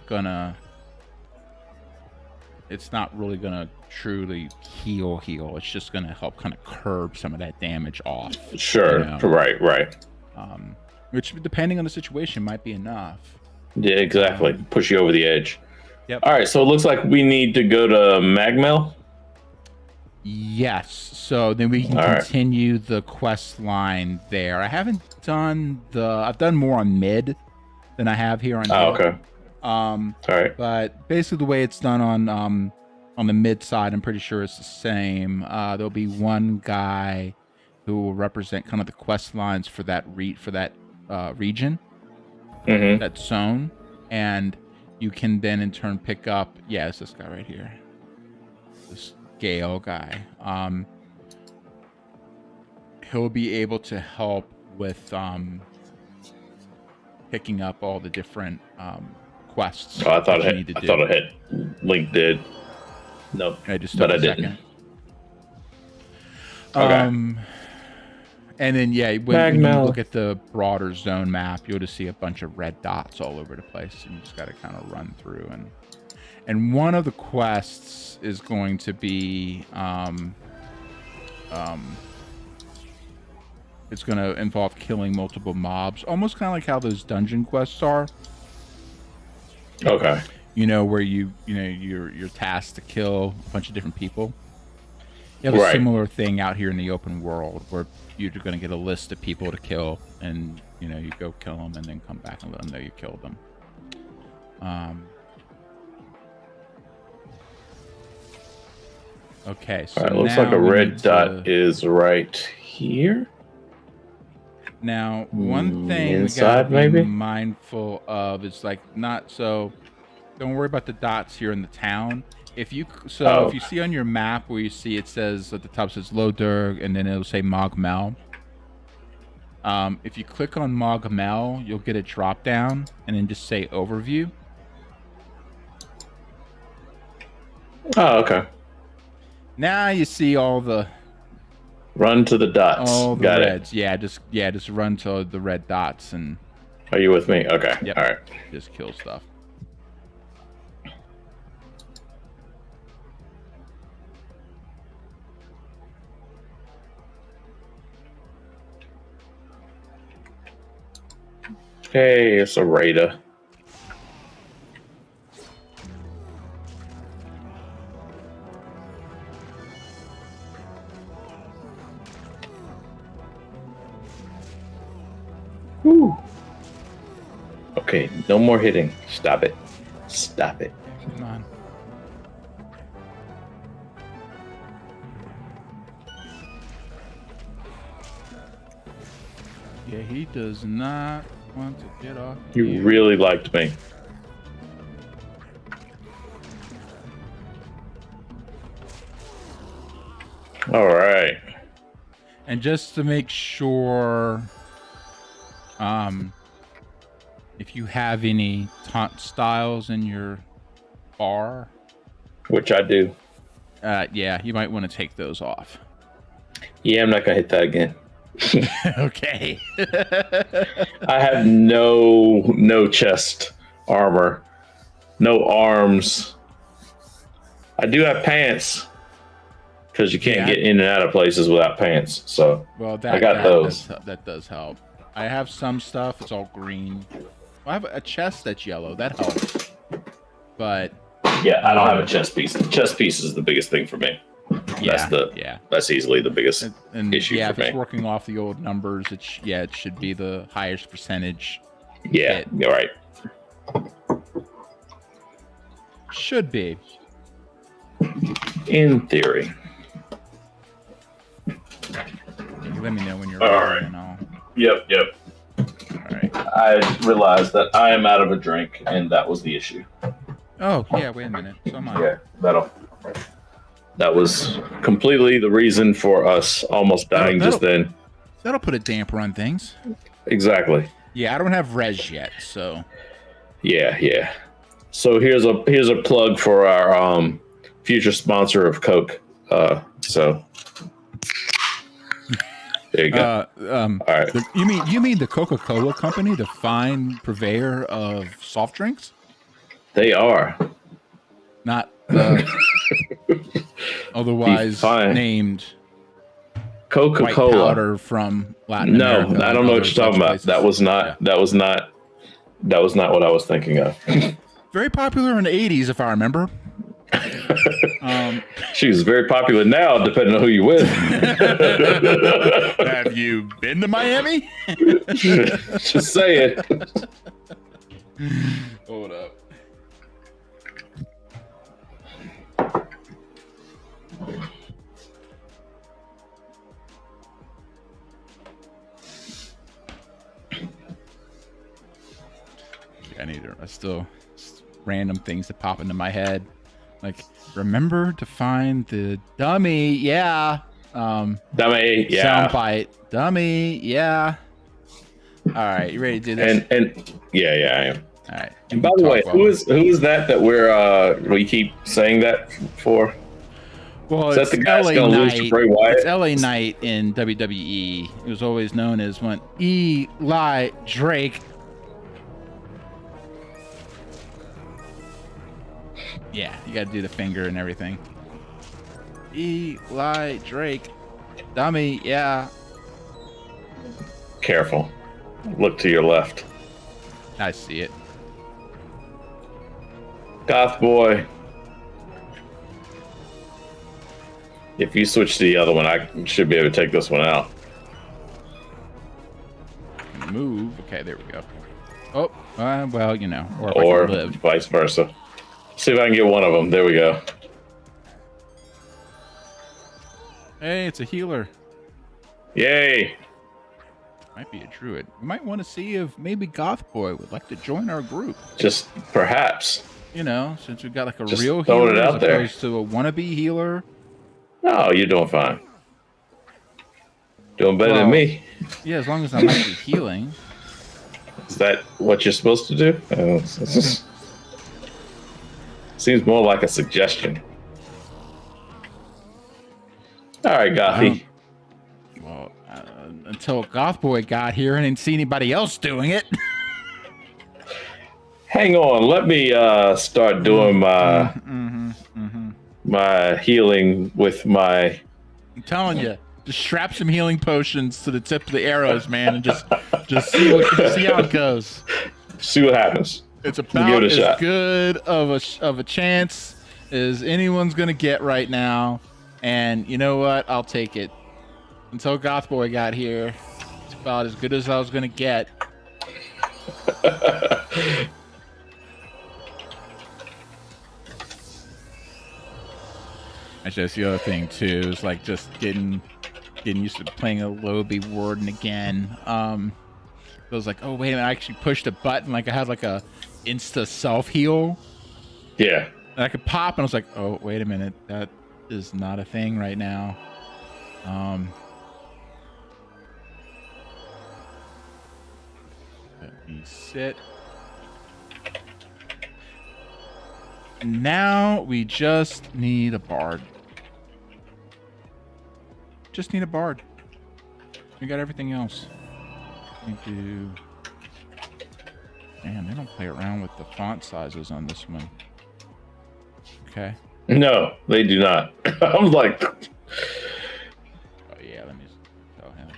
really gonna truly heal. It's just gonna help kind of curb some of that damage off. Sure. Right. Which, depending on the situation, might be enough. Yeah, exactly. Push you over the edge. Yep. All right, so it looks like we need to go to Magmel. Yes, so then we can continue the quest line there. I haven't done I've done more on mid than I have here on hill. Okay. All right. But basically the way it's done on the mid side, I'm pretty sure it's the same. There'll be one guy who will represent kind of the quest lines for that region, that zone, and you can then in turn pick up. Yeah, it's this guy right here. This Gale guy. He'll be able to help with picking up all the different quests. Oh, I thought it had Link did. No, but I didn't. Okay. And then when you look at the broader zone map, you'll just see a bunch of red dots all over the place, and you just got to kind of run through. And one of the quests is going to be it's going to involve killing multiple mobs, almost kind of like how those dungeon quests are. Okay. Where you're tasked to kill a bunch of different people. You have a similar thing out here in the open world, where you're going to get a list of people to kill, and you go kill them, and then come back and let them know you killed them. Okay, so it looks like a red dot is right here. Now, one thing inside, we gotta be maybe mindful of is not so. Don't worry about the dots here in the town. If you see on your map where you see it says at the top says Lodurg, and then it'll say Mogmel. If you click on Mogmel, you'll get a drop down, and then just say Overview. Oh, okay. Now you see all the run to the dots. All the Got reds. it. Just run to the red dots and. Are you with me? Okay. Yep. All right. Just kill stuff. Hey, it's a raider. Woo. Okay, no more hitting. Stop it. Stop it. Come on. Yeah, he does not want to get off. You really liked me. All right. And just to make sure, if you have any taunt styles in your bar, which I do, yeah, you might want to take those off. Yeah, I'm not gonna hit that again. Okay. I have no chest armor, no arms. I do have pants because you can't Yeah. get in and out of places without pants. So Well, I got those. That does help. I have some stuff. It's all green. I have a chest that's yellow. That helps. But Yeah, I don't have a chest piece. The chest piece is the biggest thing for me. yeah. That's easily the biggest And issue yeah, for if me. it's working off the old numbers, it should be the highest percentage. Yeah, hit. you're right. Should be. In theory. Let me know when you're All ready. right. And I'll... Yep. All right. I realized that I am out of a drink, and that was the issue. Oh yeah. Wait a minute. So am I. Yeah, that was completely the reason for us almost dying just then. That'll put a damper on things. Exactly. Yeah, I don't have res yet, so Yeah. So here's a plug for our future sponsor of Coke. So there you go. All right. You mean the Coca-Cola company, the fine purveyor of soft drinks? They are. Not otherwise Fine. named white Coca-Cola. powder from Latin No, America. I don't know what you're talking about. Places. That was not. Yeah. That was not what I was thinking of. Very popular in the 80s, if I remember. She was very popular now, depending on who you with. Have you been to Miami? Just saying. Hold up. I still random things that pop into my head. Like, remember to find the dummy. Yeah. Dummy. Yeah. Soundbite. Dummy. Yeah. All right. You ready to do this? And yeah, I am. All right. And by the way, who is that we keep saying that for? Well, Is that it's the guy that's LA gonna lose to Knight. Bray Wyatt? It's LA Knight in WWE. It was always known as when Eli Drake. Yeah, you got to do the finger and everything. Eli Drake, dummy. Yeah, Careful. Look to your left. I see it. Goth boy. If you switch to the other one, I should be able to take this one out. Move. Okay, there we go. Oh, well, you know, or, if Or I can live. vice versa. See if I can get one of them. There we go. Hey, it's a healer. Yay. Might be a druid. We might want to see if maybe Goth Boy would like to join our group. Just perhaps. You know, since we've got like a Just real throwing healer it as out there. opposed to a wannabe healer. No, you're doing fine. Doing better Well, than me. Yeah, as long as I'm actually healing. Is that what you're supposed to do? Seems more like a suggestion. All right, Gothy. Well, until Goth Boy got here and didn't see anybody else doing it. Hang on. Let me start doing my my healing with my. I'm telling you, just strap some healing potions to the tip of the arrows, man, and just see how it goes. See what happens. It's Give about it a as shot. good of a chance as anyone's gonna get right now, and you know what? I'll take it. Until Goth Boy got here, it's about as good as I was gonna get. Actually, that's the other thing too. Is like just getting used to playing a Lobby Warden again. It was like, oh wait a minute, I actually pushed a button, like I had like a insta self heal. Yeah. And I could pop, and I was like, oh wait a minute, that is not a thing right now. Let me sit. Now we just need a bard. Just need a bard. We got everything else. We do. Man, they don't play around with the font sizes on this one. Okay. No, they do not. I'm like, Oh yeah, let me tell him.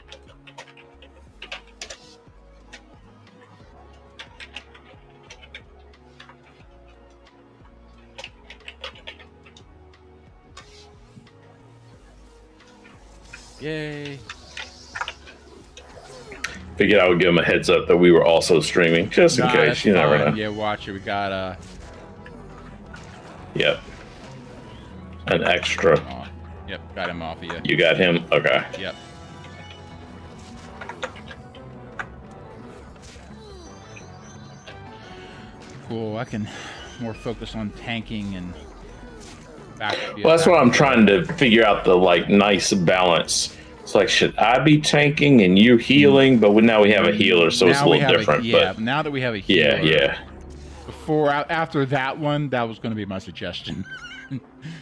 Yay. figured I would give them a heads up that we were also streaming, just in Nah, case. that's You never fine. know. Yeah, watch it. We got Yep. An extra. oh, yep, got him off of you. You got him? Okay. Yep. Cool. I can more focus on tanking and back. Well, that's what I'm trying to figure out, the like nice balance. It's like, should I be tanking and you healing? But now we have a healer, so it's a little different. Yeah, But now that we have a healer. yeah. After that one, that was going to be my suggestion.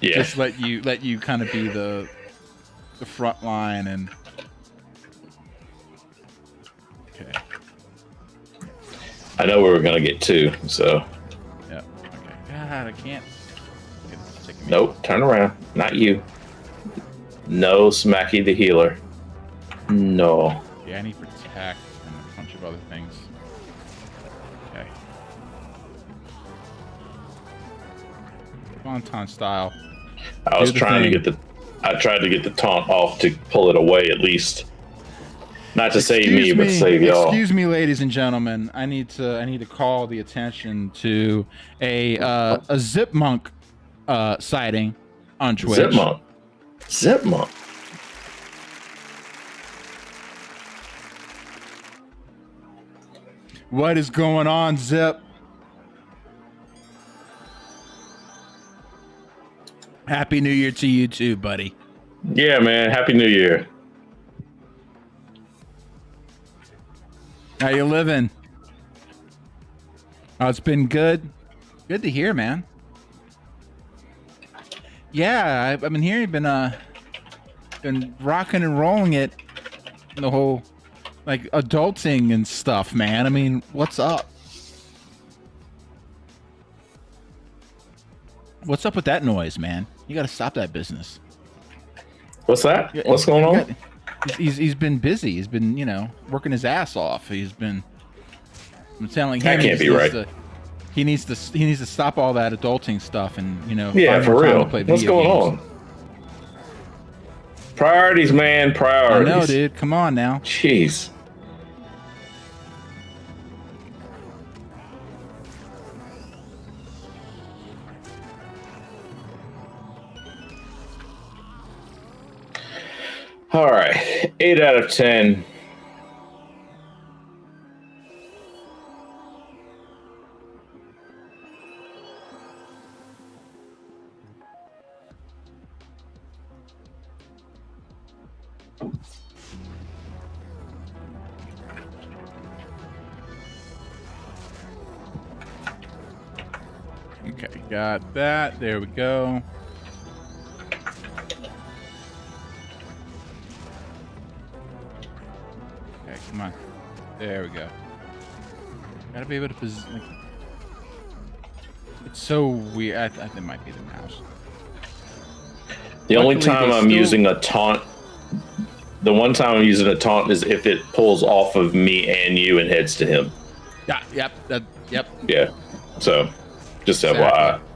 Yeah. Just let you kind of be the front line and. Okay. I know we were gonna get two, so Yeah. Okay. God, I can't. It's taking me- nope. Turn around. Not you. No, Smacky the healer. No. Yeah, I need protect and a bunch of other things. Okay. Wonton style. I was Do the trying to thing. get the. I tried to get the taunt off to pull it away at least. Not to save me, but to save y'all. Excuse me, ladies and gentlemen. I need to call the attention to a Zipmunk sighting on Twitch. Zipmunk. Zipmunk. What is going on, Zip? Happy New Year to you too, buddy. Yeah, man. Happy New Year. How you living? Oh, it's been good. Good to hear, man. Yeah, I've been hearing you've been rocking and rolling it, the whole like adulting and stuff, man. I mean, what's up? What's up with that noise, man? You got to stop that business. What's that? What's going on? He's been busy. He's been, working his ass off. I'm telling him That can't be right. He needs to stop all that adulting stuff and Yeah, find for more time real. to play What's video going games. on? Priorities, man. I Priorities. know, dude. Come on now. Jeez. All right. 8 out of 10. Okay, got that. There we go. Okay, come on. There we go. Gotta be able to position. It's so weird. I think it might be the mouse. The only Luckily, time they I'm still- using a taunt, the one time I'm using a taunt is if it pulls off of me and you and heads to him. Yeah. Yep. Yeah. So, just FYI. Exactly.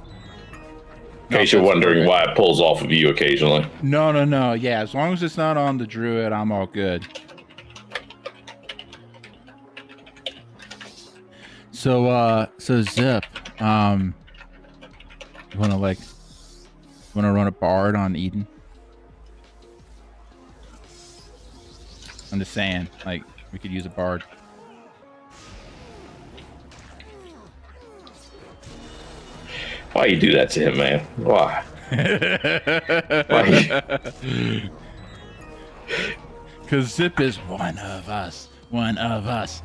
In case you're wondering why it pulls off of you occasionally. No. Yeah, as long as it's not on the druid, I'm all good. So Zip, you wanna run a bard on Eden? I'm just saying, like, we could use a bard. Why you do that to him, man? Why? Why? Cause Zip is one of us. One of us.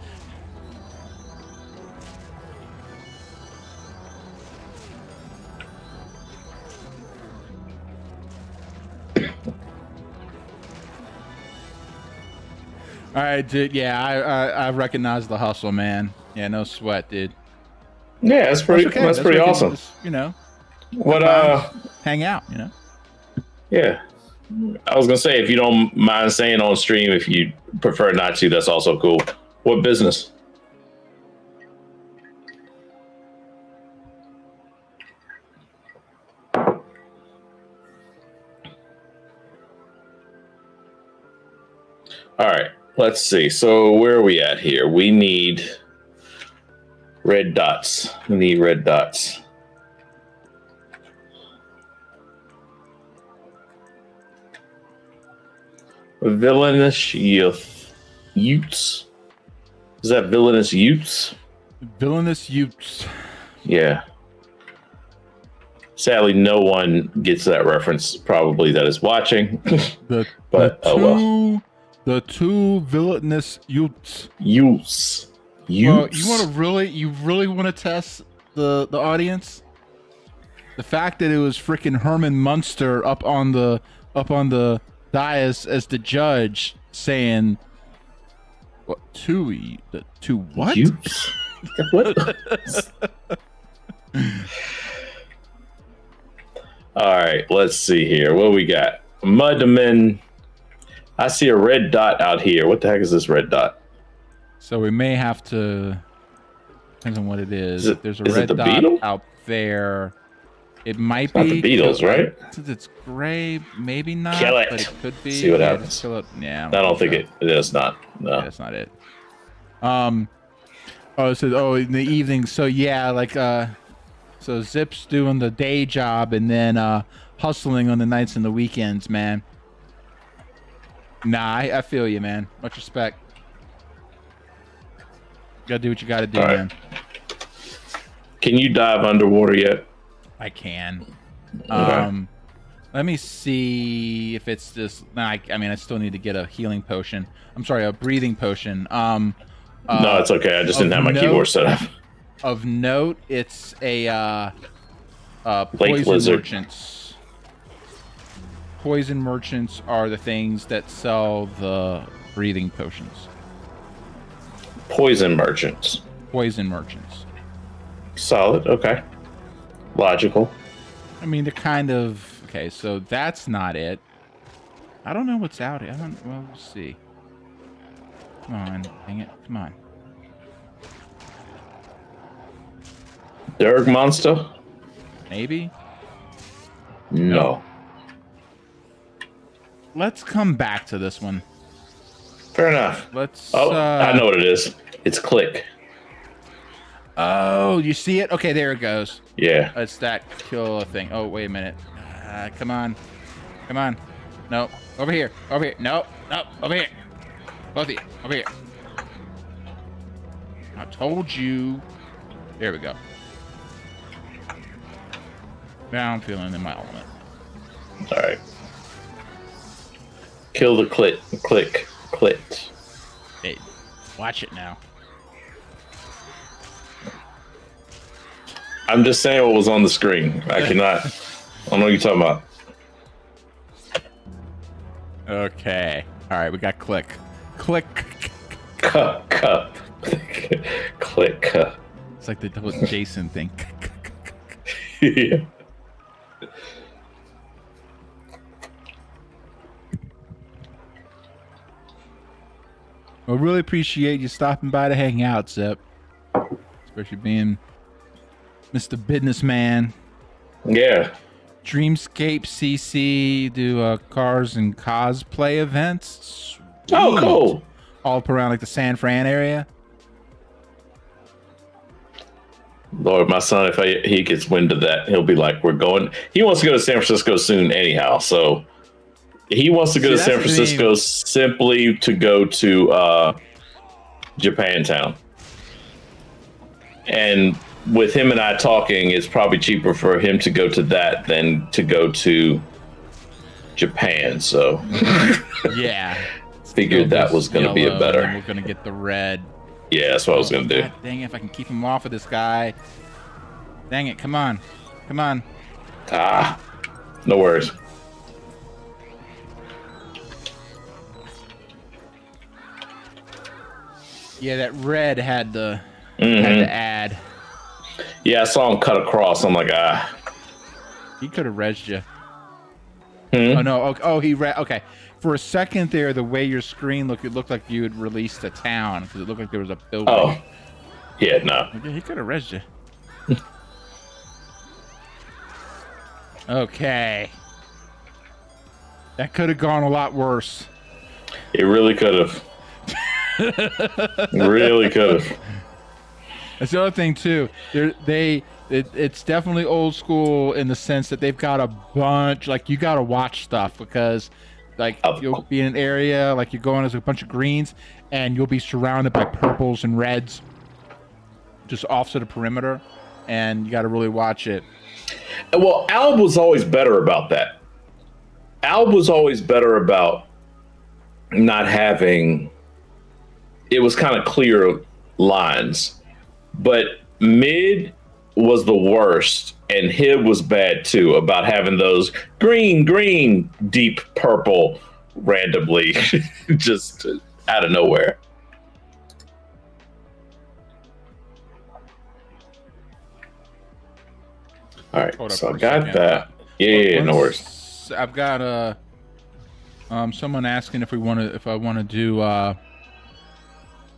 All right, dude. Yeah, I recognize the hustle, man. Yeah, no sweat, dude. Yeah, that's pretty. okay. That's pretty what awesome. You What? Hang out, you know. Yeah. I was gonna say, if you don't mind saying on stream, if you prefer not to, that's also cool. What business? All right, let's see. So where are we at here? We need red dots. We need red dots. Villainous youth. Utes? Is that villainous youths? Villainous Utes. Yeah. Sadly, no one gets that reference, probably, that is watching. But, oh well. The two villainous Utes. Utes. Well, you really want to test the audience? The fact that it was freaking Herman Munster up on the dais as the judge saying, "What two what?" Utes? What? All right, let's see here. What we got? Mudman. I see a red dot out here. What the heck is this red dot? So we may have to. Depends on what it is. There's a is red it the dot beetle? out there. It might Not be the Beatles, right? Since it's gray, maybe not. Kill it. But it could be. See what Yeah, happens. just kill it. Yeah, I don't think it is not. No. Yeah, that's not it. Oh, it says, oh, in the evening. So yeah, like so Zip's doing the day job and then hustling on the nights and the weekends, man. Nah, I feel you, man. Much respect. You gotta do what you gotta do, All right. man. Can you dive underwater yet? I can. Okay. Let me see if it's this. Nah, I mean, I still need to get a healing potion. I'm sorry, a breathing potion. No, it's okay. I just didn't have my note- keyboard set up. Of note, it's a Lake poison lizard. merchants. Poison merchants are the things that sell the breathing potions. Poison merchants. Poison merchants. Solid. Okay. Logical. I mean, they're kind of okay. So that's not it. I don't know what's out here. Well, we'll see. Come on, dang it! Come on. Derg monster? Maybe. No. Let's come back to this one. Fair enough. Let's. Oh, I know what it is. It's click. Oh, you see it? Okay, there it goes. Yeah. It's that kill thing. Oh, wait a minute. Come on. Come on. No. Over here. Over here. No. No. Over here. Both of you. Over here. I told you. There we go. Now I'm feeling in my element. All right. Kill the clit. Click. Clit. Hey, watch it now. I'm just saying what was on the screen. I cannot. I don't know what you're talking about. Okay. All right, we got click. Click. Cup. Click. It's like the whole Jason thing. Yeah. I really appreciate you stopping by to hang out, Zip. Especially being Mr. Businessman. Yeah. Dreamscape CC do cars and cosplay events. Oh, Sweet. cool. All up around like the San Fran area. Lord, my son, if he gets wind of that, he'll be like, we're going. He wants to go to San Francisco soon anyhow. So he wants to go to San Francisco simply to go to Japantown. And with him and I talking, it's probably cheaper for him to go to that than to go to Japan. So Yeah. figured that was going to be a better. And we're going to get the red. Yeah, that's what I was going to do. God dang it, if I can keep him off of this guy. Dang it, come on. Come on. Ah, no worries. Yeah, that red had to Mm-hmm. add. Yeah, I saw him cut across. I'm like, ah. He could have rezzed you. Hmm? Oh no! Oh, he read. Okay, for a second there, the way your screen looked, it looked like you had released a town because it looked like there was a building. Oh, yeah, no. Yeah, he could have rezzed you. Okay. That could have gone a lot worse. It really could have. Really could have. That's the other thing too. It's definitely old school in the sense that they've got a bunch. Like you got to watch stuff because, like, you'll be in an area like you're going as a bunch of greens, and you'll be surrounded by purples and reds, just off to the perimeter, and you got to really watch it. Well, Alb was always better about that. Alb was always better about not having. It was kind of clear lines, but mid was the worst, and Hib was bad too about having those green, deep purple randomly just out of nowhere. All right, so I got that. Yeah, no worries. I've got someone asking if I want to do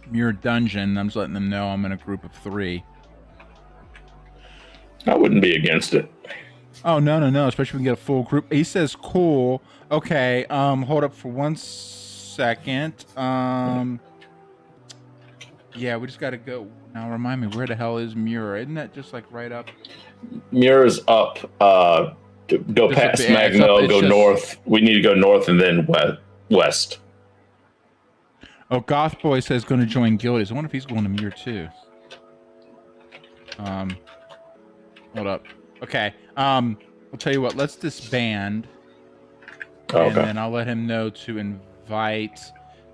Muir Dungeon. I'm just letting them know I'm in a group of 3. I wouldn't be against it. Oh no, especially if we can get a full group. He says cool. Okay, hold up for 1 second. Yeah, we just gotta go. Now remind me, where the hell is Muir? Isn't that just like right up? Muir is up. Go past Magnell, go north. We need to go north and then west. Oh, Goth Boy says going to join Guildies. I wonder if he's going to Muir too. Hold up. Okay. I'll tell you what. Let's disband. Okay. And then I'll let him know to invite.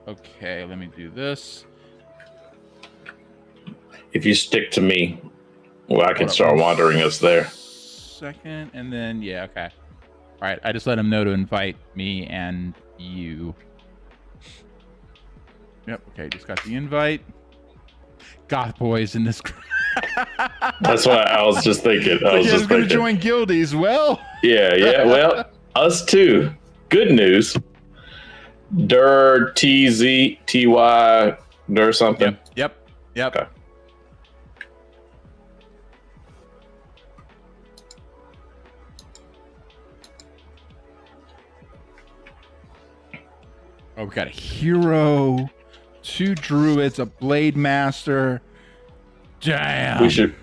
Okay, let me do this. If you stick to me, well, I can start wandering us there. Second, and then yeah, okay. All right, I just let him know to invite me and you. Yep. Okay, just got the invite. Goth Boys in this. That's what I was just thinking. I was just going to thinking. join Guildies. Well. Yeah. Well, us too. Good news. Der TZTY Der something. Yep. Okay. Oh, we got a hero, 2 druids, a blade master. Damn.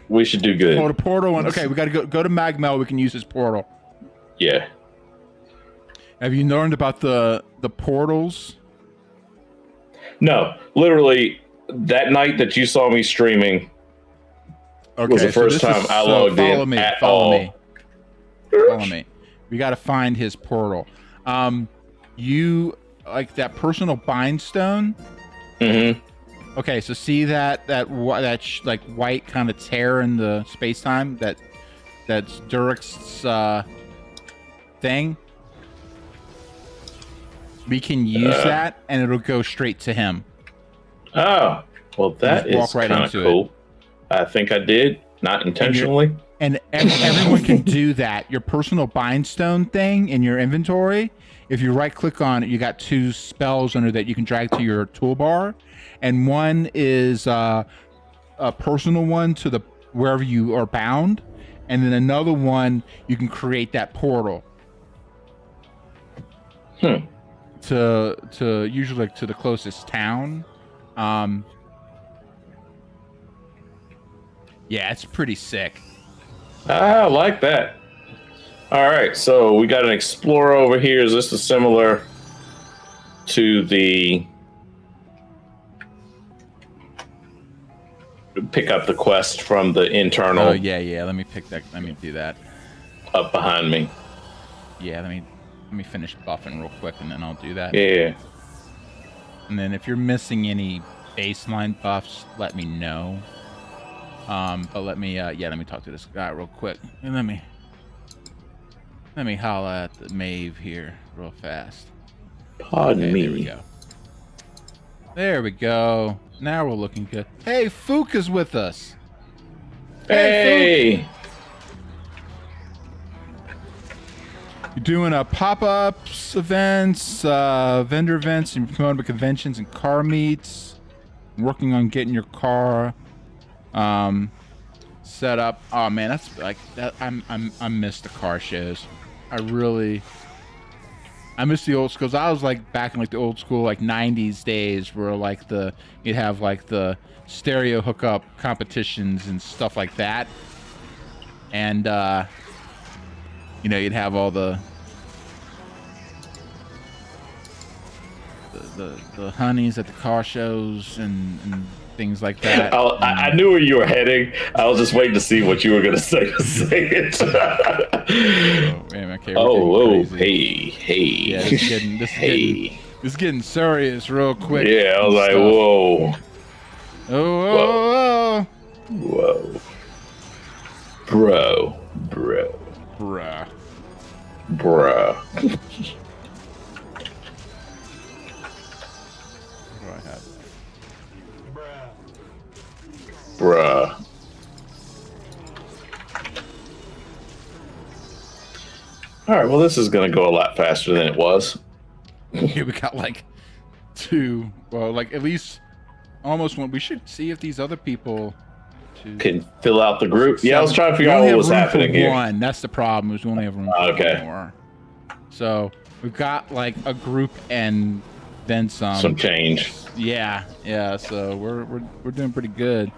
We should do good. Oh, the portal one. Okay, we got to go to Magmel. We can use his portal. Yeah. Have you learned about the portals? No, literally that night that you saw me streaming was the first time I logged in at all. Follow me. We got to find his portal. You like that personal bind stone? Mm-hmm. Okay, so see that like white kind of tear in the space time that's Durek's thing. We can use that, and it'll go straight to him. Oh, well, that is right kind of cool. I think I did, not intentionally. And everyone can do that. Your personal bind stone thing in your inventory. If you right click on it, you got 2 spells under that you can drag to your toolbar, and one is a personal one to the wherever you are bound, and then another one you can create that portal. To usually like to the closest town. Yeah, it's pretty sick. I like that. All right, so we got an explorer over here. Is this similar to the pick up the quest from the internal? Oh yeah. Let me pick that. Let me do that. Up behind me. Yeah, let me finish buffing real quick, and then I'll do that. Yeah. And then if you're missing any baseline buffs, let me know. But let me talk to this guy real quick, and let me holla at the Maeve here real fast. Pardon me. There we go. There we go. Now we're looking good. Hey, Fook is with us. Hey. You're doing pop-ups events, vendor events, and promoting conventions and car meets. Working on getting your car set up. Oh man, that's like that. I miss the car shows. I miss the old schools. I was like back in like the old school like 90s days where like you'd have like the stereo hookup competitions and stuff like that. And you know, you'd have all the honeys at the car shows and things like that. I knew where you were heading. I was just waiting to see what you were going to say to say it. Oh, man, okay, hey. Yeah, this is getting serious real quick. Yeah, I was like, whoa. Oh. Whoa. Bro. Bruh. Bruh. All right, well, this is going to go a lot faster than it was. Yeah, we got like at least almost one. We should see if these other people can fill out the group. Yeah, I was trying to figure out what was happening here. One, that's the problem. Is we only have room for one more. So we've got like a group and then some. Some change. Yeah. So we're doing pretty good.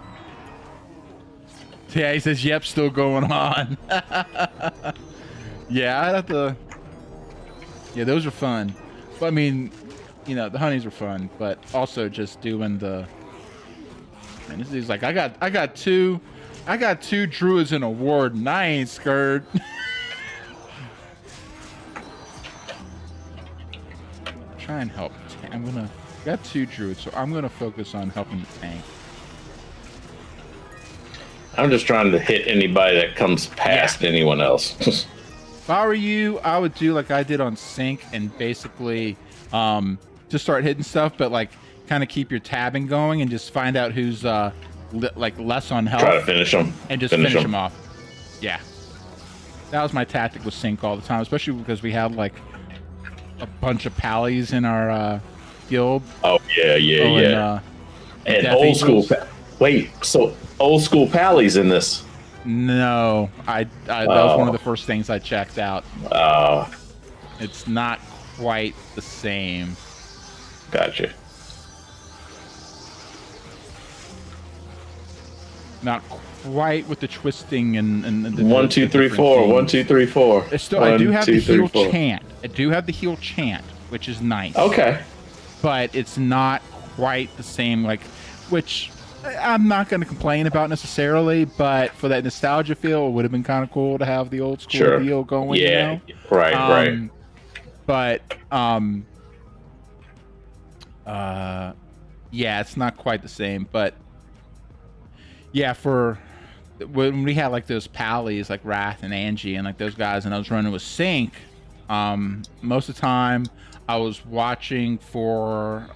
Yeah, he says, "Yep, still going on." Yeah, I'd have to. Yeah, those are fun. But I mean, you know, the honeys are fun, but also just doing the. And this is like, I got two druids in a ward, and I ain't scared. Try and help. I got 2 druids, so I'm gonna focus on helping the tank. I'm just trying to hit anybody that comes past anyone else. If I were you, I would do like I did on Sync and basically just start hitting stuff, but like kind of keep your tabbing going and just find out who's like less on health. Try to finish them. And just finish them off. Yeah. That was my tactic with Sync all the time, especially because we had like a bunch of pallies in our guild. Oh, yeah. And old school. Wait, so old school pallies in this? No, that was one of the first things I checked out. It's not quite the same. Gotcha. Not quite with the twisting and the 1, 2, 3, 4. 1, 2, 3, 4. I do have the heal chant. I do have the heal chant, which is nice. Okay. But it's not quite the same, like, which I'm not going to complain about necessarily, but for that nostalgia feel, it would have been kind of cool to have the old school deal going. Yeah, you know? right. But yeah, it's not quite the same. But yeah, for when we had like those pallies like Wrath and Angie and like those guys, and I was running with Sync, most of the time I was watching for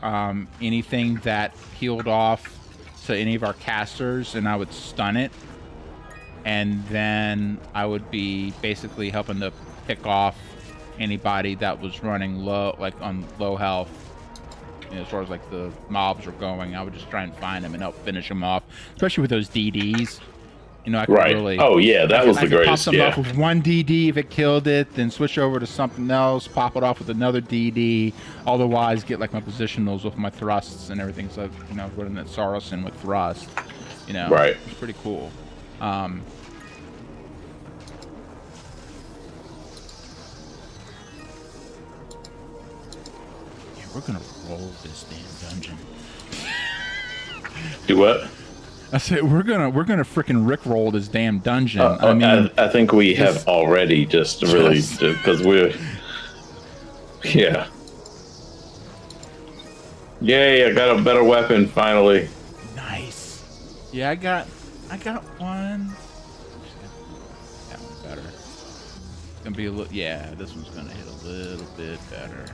anything that healed off to any of our casters, and I would stun it, and then I would be basically helping to pick off anybody that was running low, like on low health. You know, as far as like the mobs were going, I would just try and find them and help finish them off, especially with those DDs. You know, I could really. Oh yeah, that was the greatest. Pop them off with one DD if it killed it, then switch over to something else, pop it off with another DD. Otherwise, get like my positionals with my thrusts and everything. So you know, running that Saracen with thrust. You know, right? It's pretty cool. We're gonna roll this damn dungeon. Do what? I said we're gonna freaking rickroll this damn dungeon. I mean, I think we have already just really because we're yeah. Yay! I got a better weapon finally. Nice. Yeah, I got one. That one's better. It's gonna be a little. Yeah, this one's gonna hit a little bit better.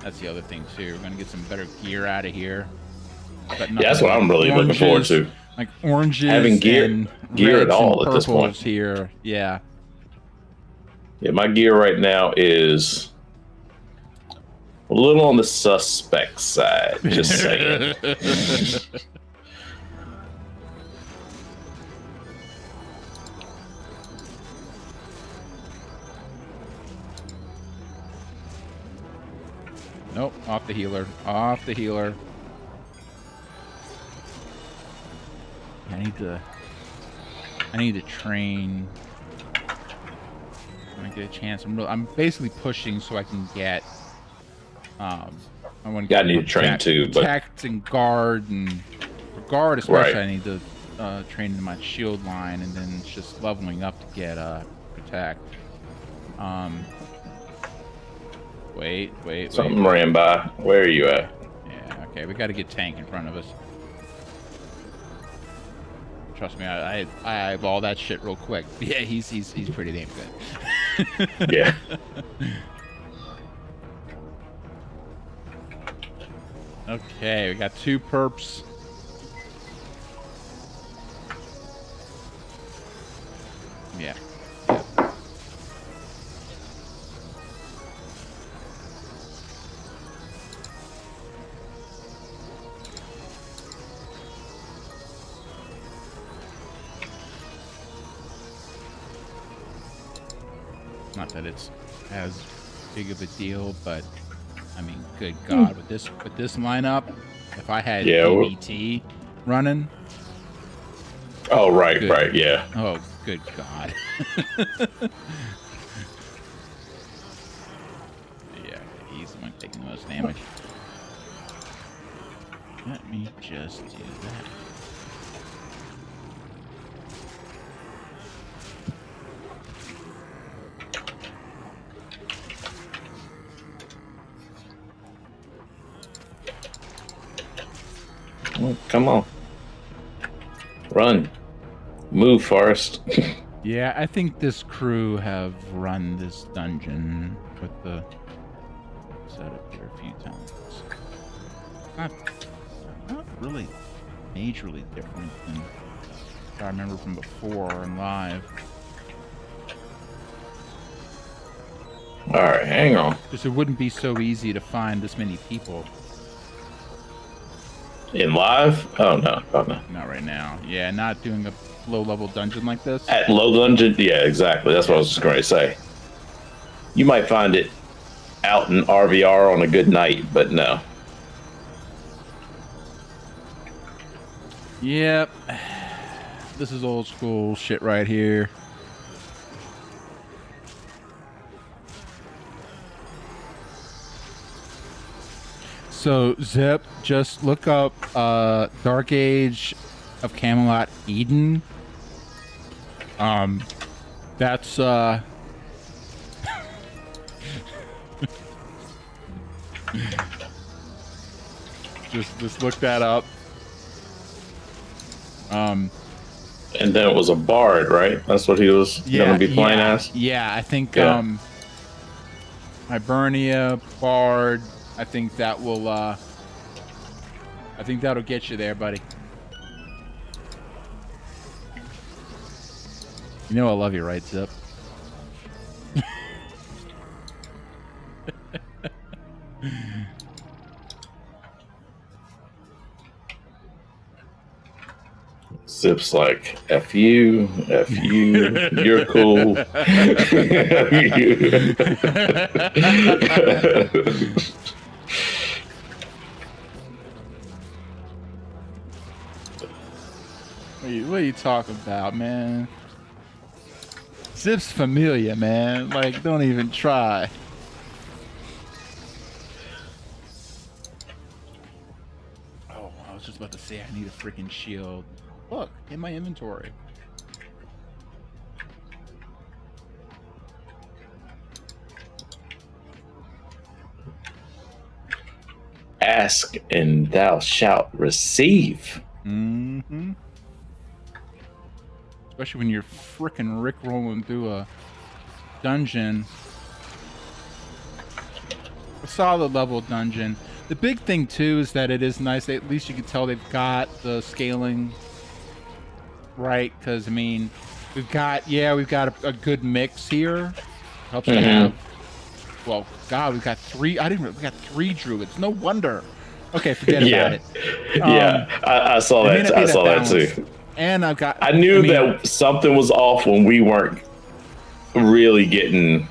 That's the other thing too. We're gonna get some better gear out of here. Yeah, that's what I'm really looking forward to. Like oranges, having gear and at all at this point. Here, yeah. Yeah, my gear right now is a little on the suspect side. Just saying. Nope, off the healer. Off the healer. I need to train. When I get a chance, I'm basically pushing so I can get. I want to. I need to train too, but protect and guard, and for guard especially, Right. I need to train in my shield line, and then it's just leveling up to get protect. Wait. something ran by. Where are you at? Yeah, okay, we got to get tank in front of us. Trust me, I have all that shit real quick. Yeah, he's pretty damn good. Yeah. Okay, we got 2 perps. Yeah. Not that it's as big of a deal, but I mean, good God, with this lineup, if I had Yeah, EBT running, Oh, right, Good. right, yeah. oh good God. Yeah, he's the one taking the most damage. Let me just do that. Well, come on. Run. Move, Forrest. Yeah, I think this crew have run this dungeon with the setup here a few times. Not really majorly different than I remember from before in live. Alright, hang on. Just it wouldn't be so easy to find this many people. In live? Oh, no. Oh, no. Not right now. Yeah, not doing a low-level dungeon like this. At low dungeon? Yeah, exactly. That's what I was just going to say. You might find it out in RVR on a good night, but no. Yep. This is old school shit right here. So, Zip, just look up Dark Age of Camelot Eden. That's just look that up. And then it was a bard, right? That's what he was going to be playing as? Yeah, I think Yeah. Hibernia, Bard, I think that will I think that'll get you there, buddy. You know I love you, right, Zip? Zip's like, F you, you're cool. What are you talking about, man? Zip's familiar, man. Like, don't even try. Oh, I was just about to say I need a freaking shield. Look, in my inventory. Ask and thou shalt receive. Mm-hmm. Especially when you're frickin' rickrolling through a dungeon. A solid level dungeon. The big thing too is that it is nice. At least you can tell they've got the scaling right. Because I mean, we've got a good mix here. Helps to have. Well, God, we got 3. We got 3 druids. No wonder. Okay, forget about it. I saw that. I saw that too. And I knew that something was off when we weren't really getting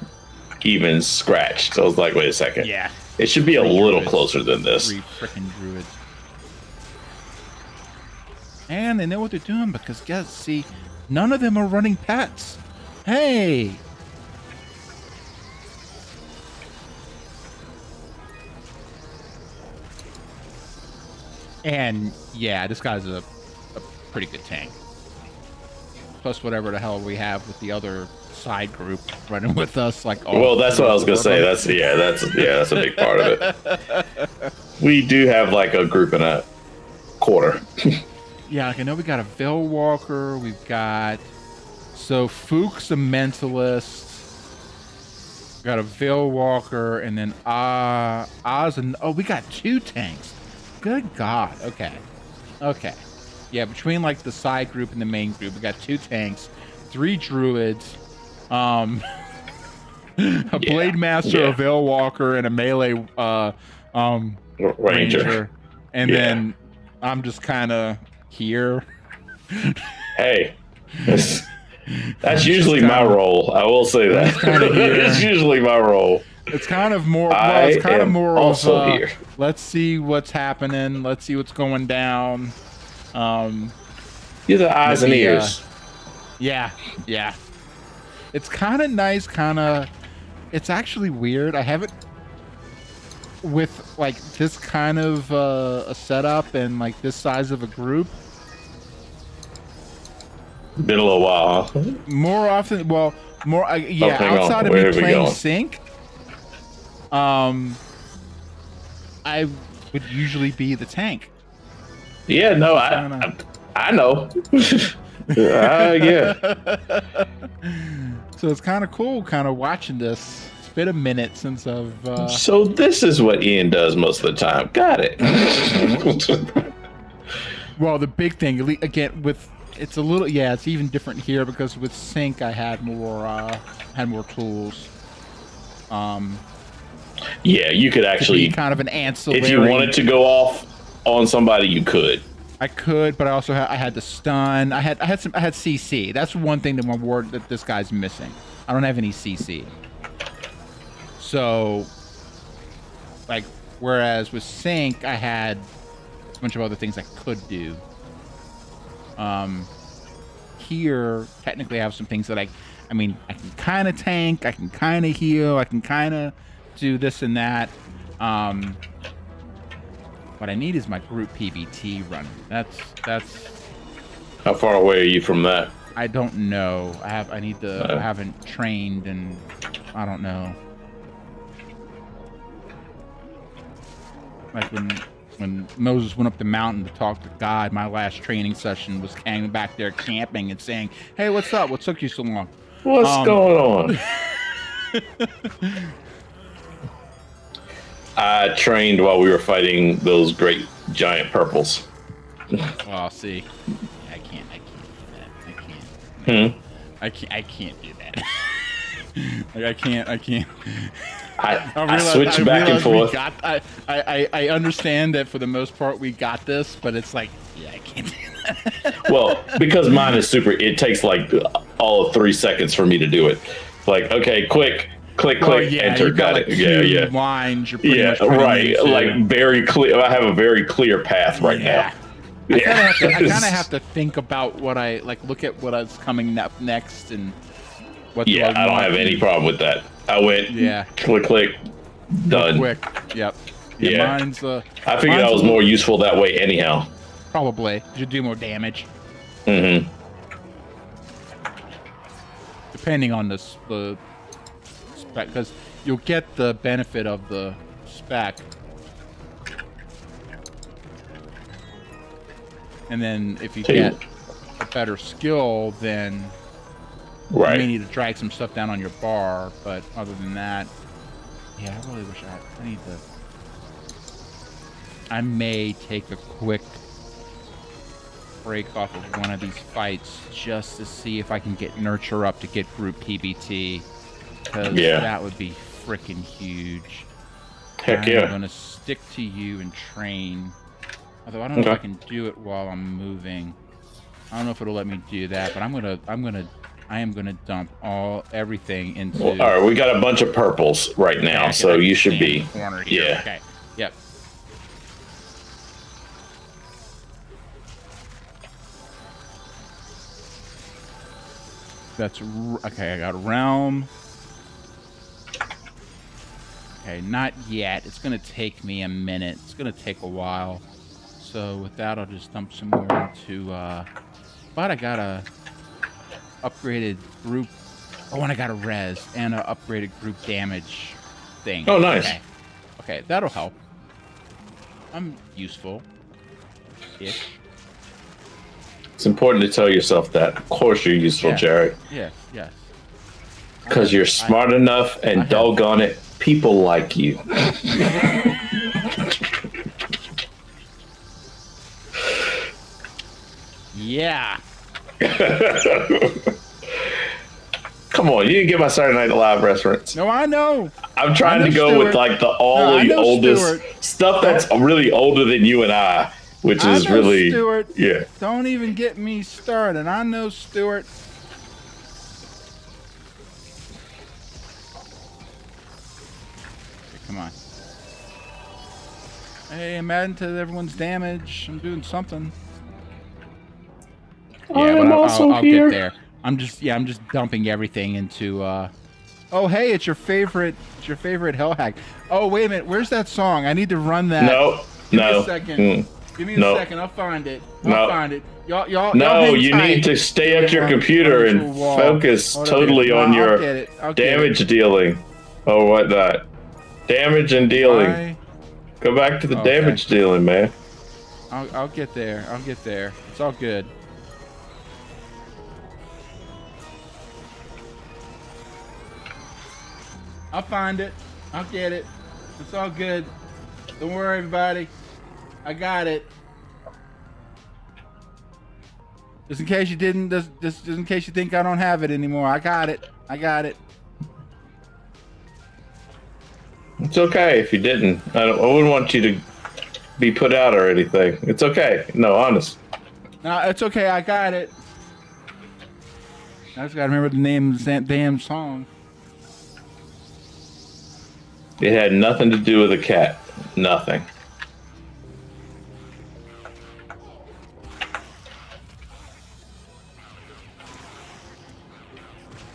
even scratched. So I was like, wait a second. Yeah. It should be a little closer than this. 3 freaking druids. And they know what they're doing because, guys, see, none of them are running pets. Hey. And yeah, this guy's a pretty good tank. Plus whatever the hell we have with the other side group running with us, like all. Well, that's what I was gonna say. That's a big part of it. We do have like a group and a quarter. Yeah, like I know we got a Veil Walker. We've got Fook's a mentalist. We got a Veil Walker, and then Oz, and we got 2 tanks. Good God. Okay. Yeah, between like the side group and the main group, we got 2 tanks, 3 druids, a Blade Master, a Veil Walker, and a melee ranger. And then I'm just kind of here. Hey, that's usually my role. I will say that. It's usually my role. It's kind of more. Well, it's kind of more also of here. Let's see what's happening. Let's see what's going down. You're the eyes and ears. Yeah. It's kind of nice. It's actually weird. I haven't with like this kind of a setup and like this size of a group. Been a little while, huh? More often, outside of me playing sync. I would usually be the tank. Yeah, no, I know. Yeah. So it's kind of cool, kind of watching this. It's been a minute since I've. So this is what Ian does most of the time. Got it. Well, the big thing again with it's a little it's even different here because with sync I had more tools. Yeah, you could actually kind of an ancillary. If you wanted to go off on somebody, you could. I could, but I also had the stun. I had CC. That's one thing that this guy's missing. I don't have any CC. So, like, whereas with sync, I had a bunch of other things I could do. Here, technically, I have some things that I can kind of tank. I can kind of heal. I can kind of do this and that. What I need is my group PBT running. That's. How far away are you from that? I don't know. I haven't trained, and I don't know. Like when Moses went up the mountain to talk to God, my last training session was hanging back there camping and saying, "Hey, what's up? What took you so long? What's going on?" I trained while we were fighting those great giant purples. Well, see, I can't do that. I can't do that. Like, I can't. I switch back and forth. I understand that for the most part we got this, but it's like, I can't do that. Well, because mine is super, it takes like all of 3 seconds for me to do it. Like, okay, click, enter, got it. Yeah. Lines you're pretty much right. into. Like very clear. I have a very clear path right now. I kind of have to think about what I look at what's coming up next and what. Yeah, I don't have any problem with that. I went. Yeah. Click. Done. Quick. Yep. Yeah. Mine's. I figured that was more useful that way, anyhow. Probably. You do more damage. Mm-hmm. Depending on the spec, because you'll get the benefit of the spec. And then if you get a better skill, then you may need to drag some stuff down on your bar. But other than that, yeah, I really wish I need to. I may take a quick break off of one of these fights just to see if I can get Nurture up to get group PBT. Because Yeah. that would be freaking huge. Heck I'm yeah. gonna stick to you and train. Although I don't know if I can do it while I'm moving. I don't know if it'll let me do that, but I am gonna dump everything into. Well, all right, we got a bunch of purples right now, Okay, so I you can should stand be. in the corner here. Yeah. Okay. Yep. Okay. I got realm. Okay, not yet. It's gonna take me a minute. It's gonna take a while. So with that, I'll just dump some more into. But I got a upgraded group. Oh, and I got a res and a upgraded group damage thing. Oh, nice. Okay, that'll help. I'm useful. Ish. It's important to tell yourself that. Of course, you're useful, Yeah. Jared, Yes. Yes. because you're smart enough, and have- doggone it, people like you. Yeah. Come on, you didn't get my Saturday Night Live reference. No, I know. I'm trying I to know go Stuart. with like No, all I the know oldest Stuart. stuff that's really older than you and I, which I is know really Stuart. yeah. Don't even get me started. I know Stuart. Okay, come on. Hey, I'm adding to everyone's damage. I'm doing something. Yeah, but I'll get there. I'm just dumping everything into oh hey, it's your favorite hell hack. Oh wait a minute, where's that song? I need to run that. No, Give no. me a second. Mm. Give me a No. second, I'll find it. No. I'll find it. Y'all No, hang you tight. need to stay at your Run- computer run and to a wall. focus Hold totally No, on I'll your get it. I'll get damage it. dealing. Oh, what that? Damage and dealing. Why? Go back to the Okay. damage dealing, man. I'll get there. I'll get there. It's all good. I'll find it. I'll get it. It's all good. Don't worry, everybody. I got it. Just in case you didn't, just in case you think I don't have it anymore, I got it. I got it. It's okay if you didn't. I wouldn't want you to be put out or anything. It's okay. No, honest. No, it's okay. I got it. I just gotta remember the name of the damn song. It had nothing to do with a cat. Nothing.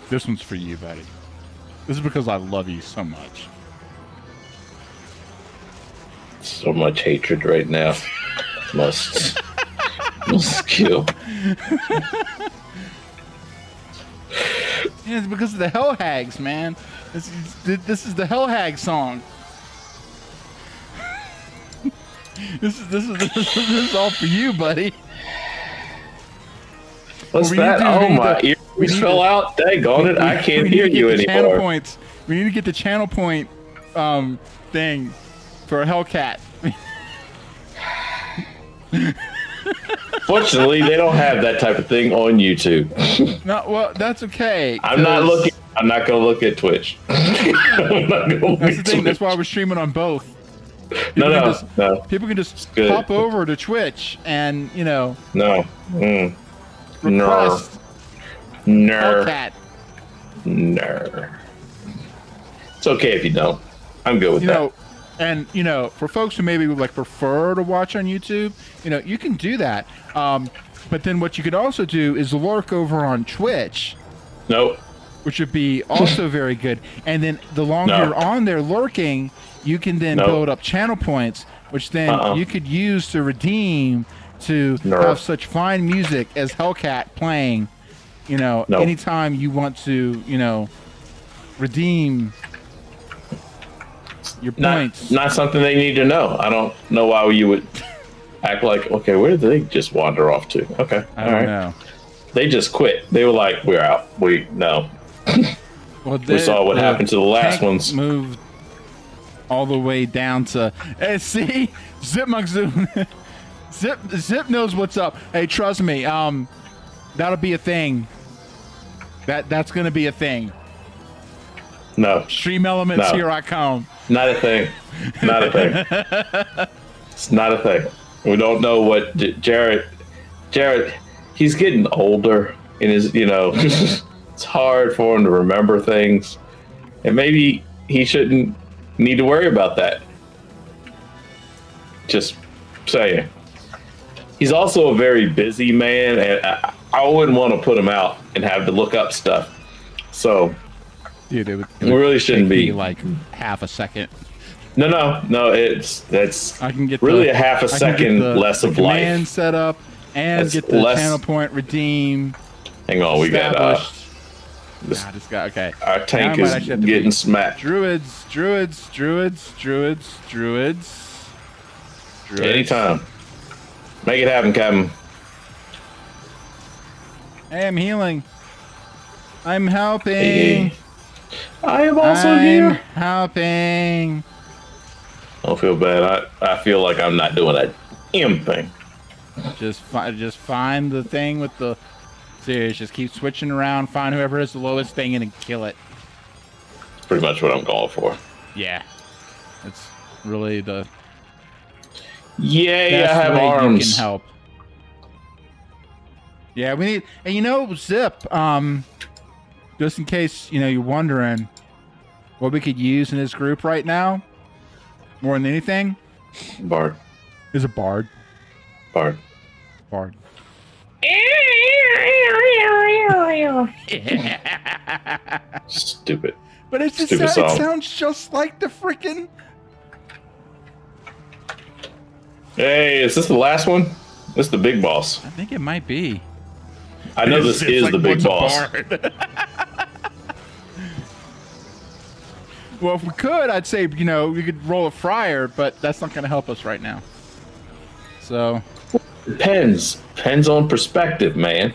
This one's for you, buddy. This is because I love you so much. So much hatred right now. Must kill. Yeah, it's because of the Hell Hags, man. This is the Hell Hag song. This is all for you, buddy. What's We need that? to- Oh, we need my to- we ears need fell to- out. Daggone it. I We can't need hear to get you the channel anymore. points. We need to get the channel point thing for a Hellcat. Fortunately, they don't have that type of thing on YouTube. No, well, that's okay. I'm not 'cause looking. I'm not going to look at Twitch. I'm not gonna look That's the at thing. That's Twitch. why we're streaming on both. No. People can just good. pop over to Twitch and No. request Ner. Hellcat. Ner. It's okay if you don't. I'm good with that. And for folks who maybe would like prefer to watch on YouTube, you can do that. But then what you could also do is lurk over on Twitch, Nope. which would be also very good. And then the longer No. you're on there lurking, you can then No. build up channel points, which then you could use to redeem to No. have such fine music as Hellcat playing. No. Anytime you want to, redeem your points. Not something they need to know. I don't know why you would act like, okay, where did they just wander off to? Okay. I all don't right. know. They just quit. They were like, we're out. No. Well, We saw what happened to the last tank ones. Moved all the way down to. Hey, see, Zipmunk Zoom. Zip knows what's up. Hey, trust me. That'll be a thing. That's gonna be a thing. No. Stream elements, No. here I come. Not a thing. Not a thing. It's not a thing. We don't know what Jared, he's getting older and is, it's hard for him to remember things. And maybe he shouldn't need to worry about that. Just saying. He's also a very busy man, and I wouldn't want to put him out and have to look up stuff. So, Dude, it really shouldn't take me be like half a second. No. That's I can get really the, a half a I can get second the less of command life. set up and That's get the less- channel point redeem. Hang on, we got established. this, Nah, just got okay. our tank Now I might is actually have to getting be- smacked. Druids. Anytime. Make it happen, Captain. Hey, I'm healing. I'm helping. Hey. I am also I'm here. helping. Don't feel bad. I feel like I'm not doing a damn thing. Just find the thing with the. Serious. Just keep switching around. Find whoever has the lowest thing and then kill it. That's pretty much what I'm going for. Yeah. It's really the Yay, I best have way you arms. can help. Yeah, we need, and Zip, just in case, you're wondering what we could use in this group right now, more than anything, Bard. is a bard. Bard. Bard. Stupid. But it just Stupid it song. sounds just like the freaking. Hey, is this the last one? This is the big boss. I think it might be. I know this It's is like, the big what's a boss. bard? Well, if we could, I'd say, we could roll a friar, but that's not going to help us right now. So, Depends on perspective, man.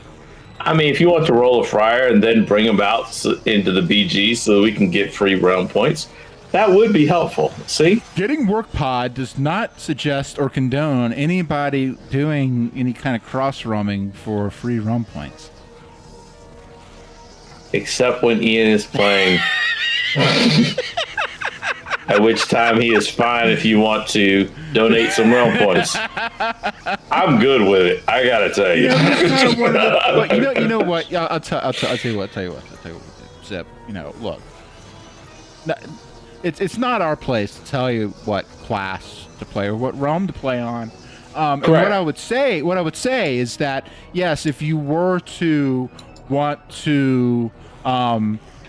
I mean, if you want to roll a friar and then bring him out into the BG so we can get free realm points, that would be helpful. See? getting work pod does not suggest or condone anybody doing any kind of cross roaming for free realm points. Except when Ian is playing. At which time he is fine if you want to donate some realm points. I'm good with it. I gotta tell you. But you know what? Yeah, I'll tell you what. Zip. Look. It's not our place to tell you what class to play or what realm to play on. And Correct. what I would say is that yes, if you were to want to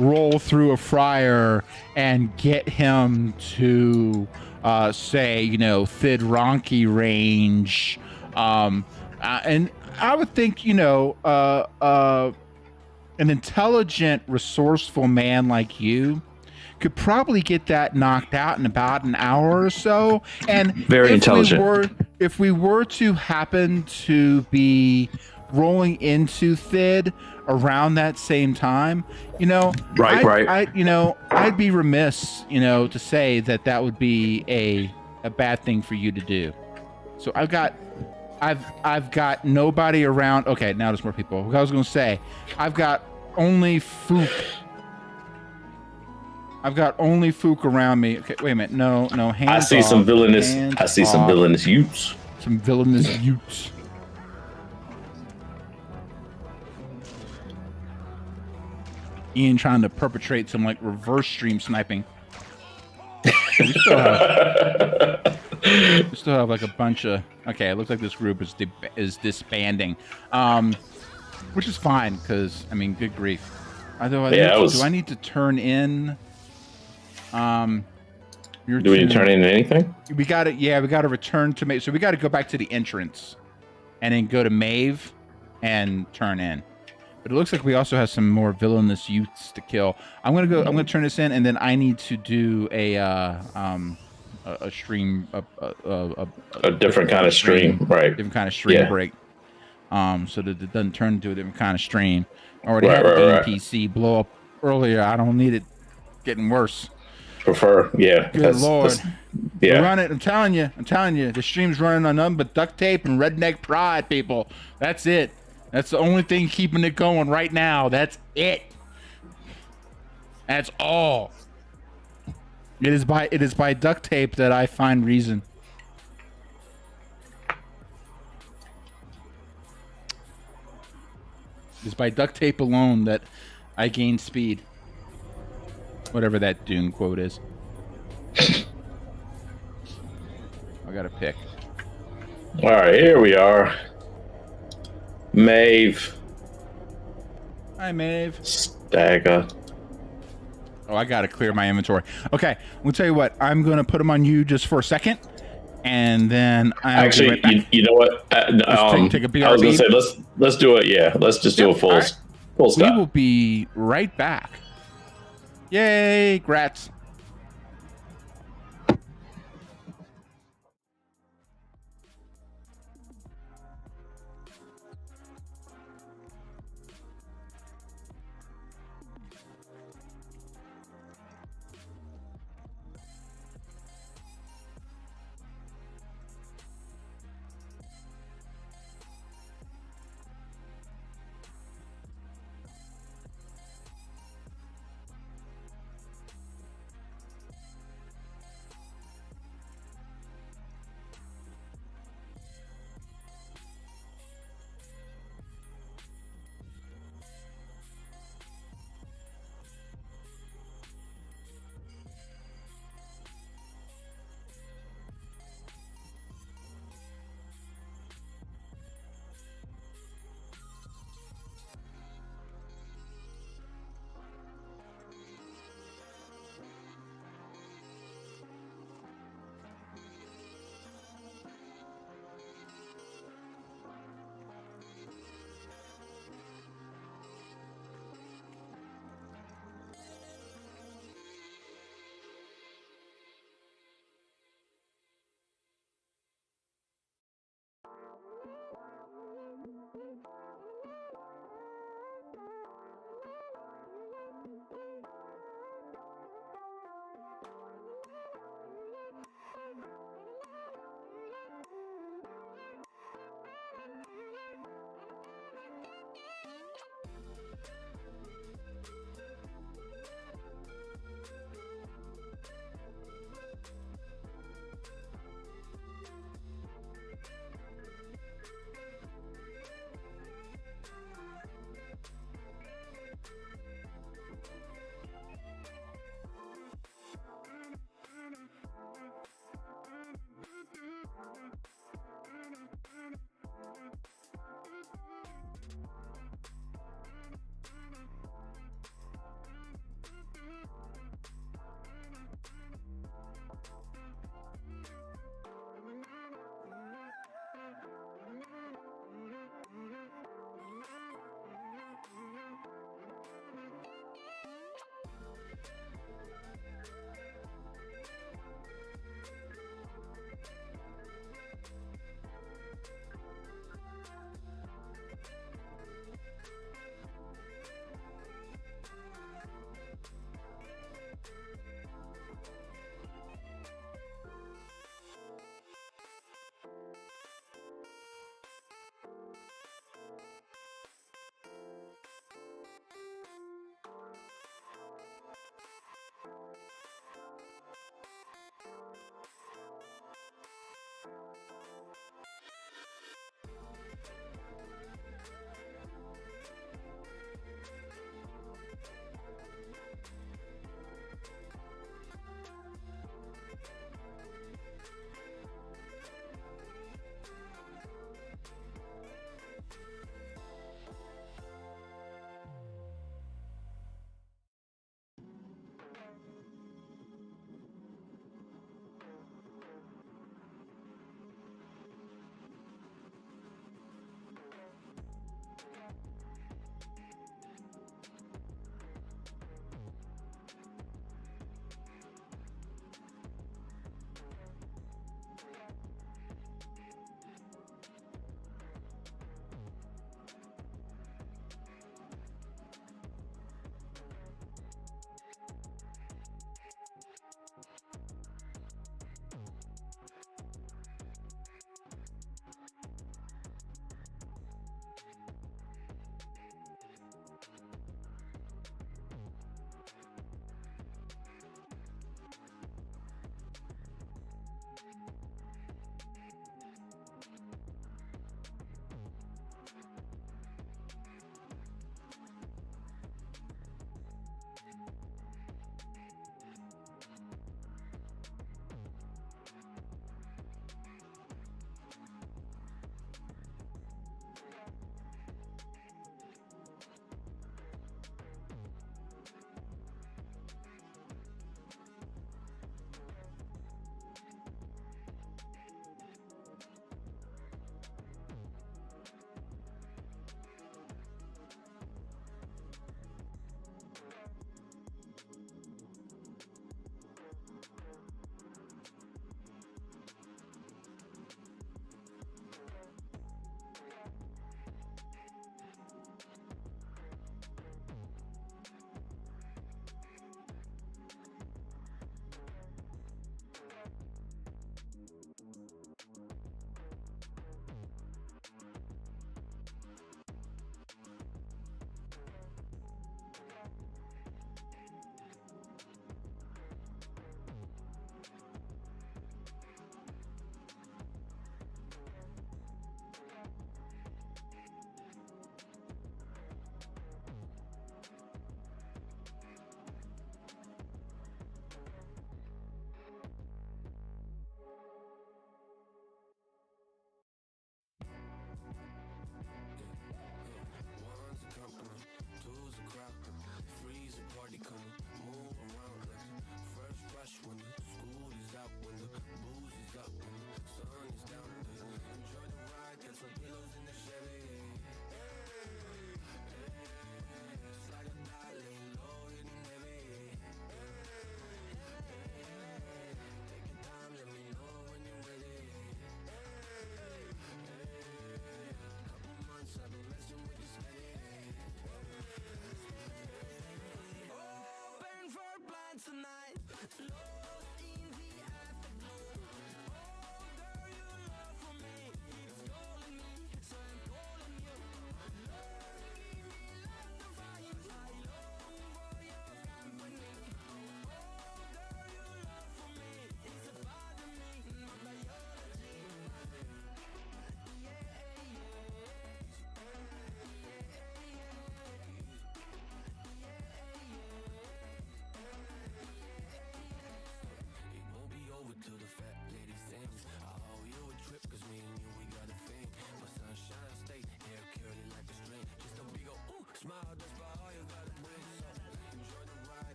roll through a friar and get him to say Thidronki range, and I would think an intelligent, resourceful man like you could probably get that knocked out in about an hour or so. And Very intelligent. If we were to happen to be rolling into Thid around that same time, Right. I'd be remiss, to say that would be a bad thing for you to do. So I've got nobody around. Okay, now there's more people. I was going to say, I've got only Fook. I've got only Fook around me. Okay, wait a minute. No, hands I see off, some villainous. hands I see some off. villainous youths. Some villainous youths. Ian trying to perpetrate some reverse stream sniping. We still have a bunch of. Okay, it looks like this group is disbanding, which is fine because good grief. Do I need to turn in? Do we need to turn in anything? We got it. Yeah, we got to return to Maeve. So we got to go back to the entrance, and then go to Maeve, and turn in. But it looks like we also have some more villainous youths to kill. I'm gonna turn this in, and then I need to do a stream, A different kind of stream, right? different kind of stream Yeah. break. So that it doesn't turn into a different kind of stream. I already Right, had the right, right. PC blow up earlier. I don't need it getting worse. Prefer, yeah. Good Lord. Yeah. Run it. I'm telling you. The stream's running on nothing but duct tape and redneck pride, people. That's it. That's the only thing keeping it going right now. That's it. That's all. It is by duct tape that I find reason. It is by duct tape alone that I gain speed. Whatever that Dune quote is. I gotta pick. All right, here we are. Maeve. Hi, Maeve. Stagger. Oh, I gotta clear my inventory. Okay, I'm gonna tell you what. I'm gonna put them on you just for a second, and then I'll Actually, be right back. you know what? Take a BRB. I was gonna say let's do it. Yeah, let's just do a full all right. full We stop. will be right back. Yay, grats.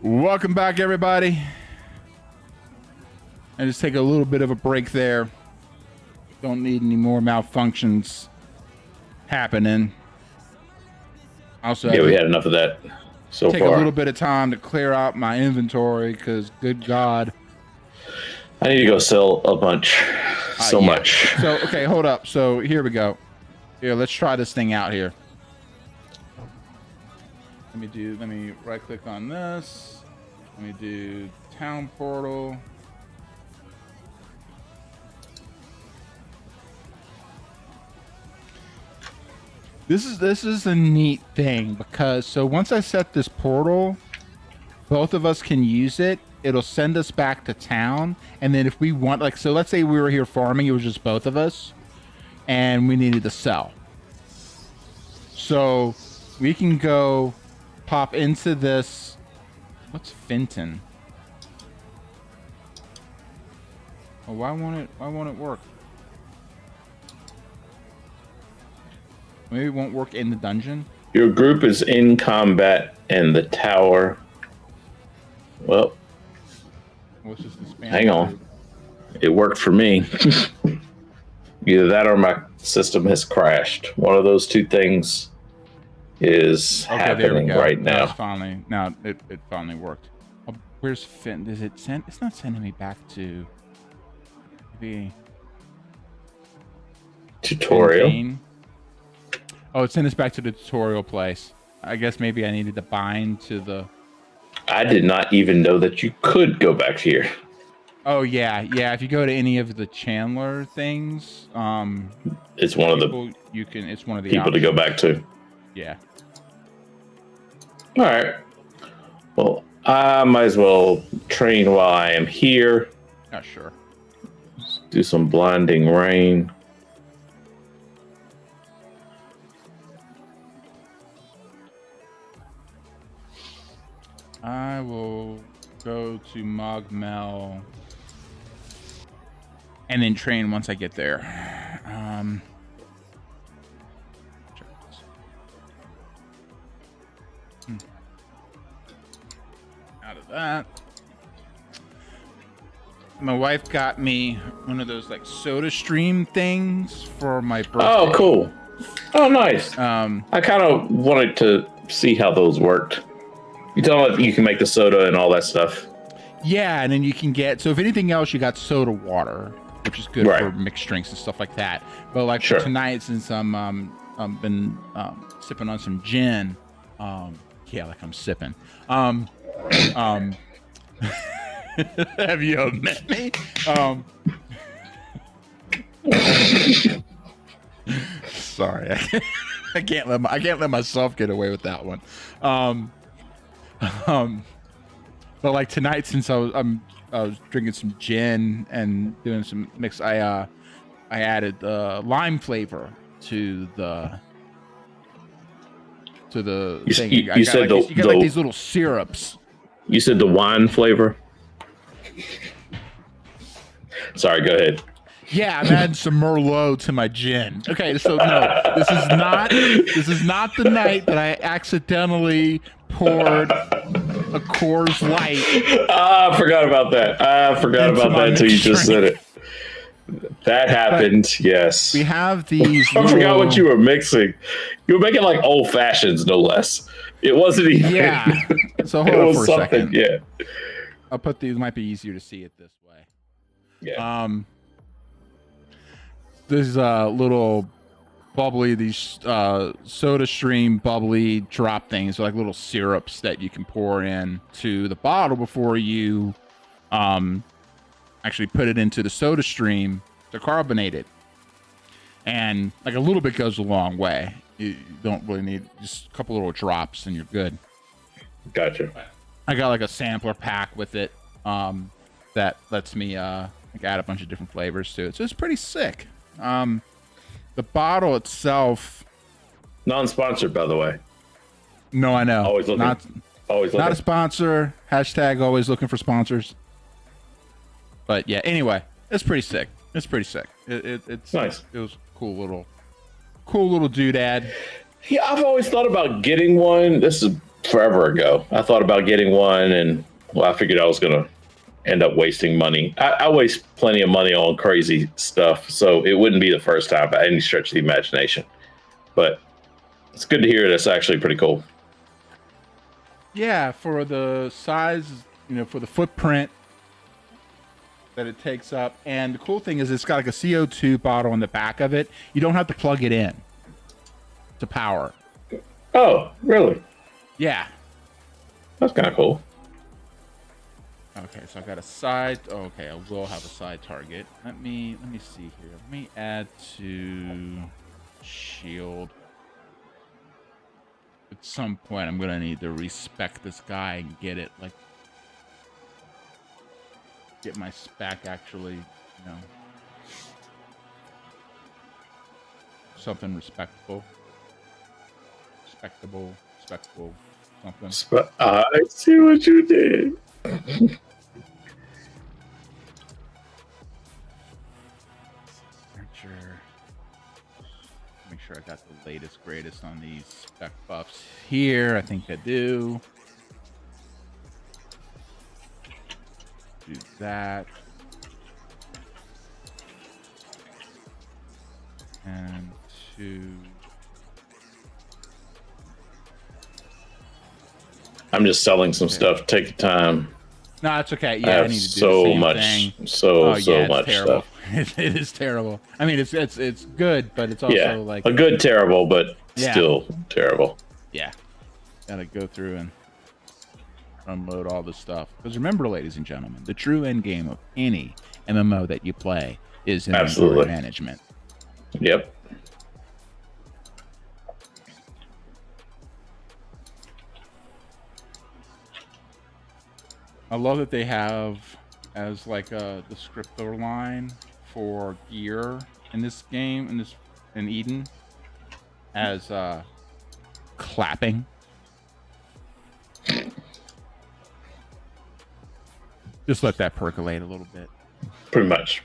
Welcome back, everybody. And just take a little bit of a break there. Don't need any more malfunctions happening. Also, Yeah, we had enough of that so take far. a little bit of time to clear out my inventory because, good God. I need to go sell a bunch. So Yeah. much. So, okay, hold up. So, here we go. Here, let's try this thing out here. Let me right click on this. Let me do town portal. This is a neat thing because so once I set this portal, both of us can use it. It'll send us back to town, and then if we want, like, so let's say we were here farming, it was just both of us, and we needed to sell. So we can go pop into this. What's Fenton? Oh, why won't it work? Maybe it won't work in the dungeon. Your group is in combat and the tower. Well, What's just the hang on. It worked for me. Either that or my system has crashed. One of those two things is happening right now. It finally worked. Oh, where's Finn? Does it send? It's not sending me back to the Tutorial. Finn. Oh, it sent us back to the tutorial place. I guess maybe I needed to bind to the. I did not even know that you could go back here. Oh yeah. If you go to any of the Chandler things, It's one of the It's one of the people to go back to. Yeah. All right. Well, I might as well train while I am here. Yeah, sure. Do some blinding rain. I will go to Mogmel and then train once I get there. Check this. Out of that. My wife got me one of those like soda stream things for my birthday. Oh, cool. Oh, nice. Um, I kind of wanted to see how those worked. You tell me you can make the soda and all that stuff. Yeah, and then you can get, so if anything else, you got soda water, which is good for mixed drinks and stuff like that. But like for tonight, since I'm been sipping on some gin, yeah, like I'm sipping. Have you met me? Sorry, I can't let myself get away with that one. But like tonight, since I was drinking some gin and doing some mix, I added lime flavor to the thing. You said like, you got like these little syrups. You said the wine flavor. Sorry, go ahead. Yeah, I'm adding some Merlot to my gin. Okay, so no, this is not the night that I accidentally poured a Coors Light. I forgot about that. I forgot about that until you just said it. That happened, but yes. We have these. I forgot what you were mixing. You were making like old fashions, no less. It wasn't even. Yeah. So hold on for a second. Yeah. I'll put these. Might be easier to see it this way. Yeah. There's little bubbly, these soda stream bubbly drop things, like little syrups that you can pour in to the bottle before you actually put it into the soda stream to carbonate it. And like a little bit goes a long way. You don't really need just a couple little drops and you're good. Gotcha. I got like a sampler pack with it that lets me like add a bunch of different flavors to it. So it's pretty sick. The bottle itself, non-sponsored, by the way. No, I know. Always looking. Always looking. Not a sponsor. Hashtag always looking for sponsors. But yeah, anyway, it's pretty sick. It's pretty sick. It's nice. It was cool little doodad. Yeah, I've always thought about getting one. This is forever ago. I thought about getting one, and well, I figured I was gonna end up wasting money. I waste plenty of money on crazy stuff, so it wouldn't be the first time by any stretch of the imagination. But it's good to hear that's actually pretty cool. Yeah, for the size, for the footprint that it takes up. And the cool thing is it's got like a CO2 bottle on the back of it. You don't have to plug it in to power. Oh, really? Yeah. That's kind of cool. Okay, so I got a side. Okay, I will have a side target. Let me see here. Let me add to shield. At some point, I'm gonna need to respec this guy and get it get my spec actually, something respectable, something. I see what you did. Make sure I got the latest, greatest on these spec buffs here. I think I do. Do that. And I'm just selling some stuff. Take your time. No, it's okay. Yeah, I have need to do so the same much, thing. so much terrible. stuff. It is terrible. I mean, it's good, but it's also like a good terrible, but still terrible. Yeah, gotta go through and unload all this stuff. Because remember, ladies and gentlemen, the true end game of any MMO that you play is inventory management. Yep. I love that they have as like a descriptor line for gear in this game, in Eden, as clapping. Just let that percolate a little bit. Pretty much.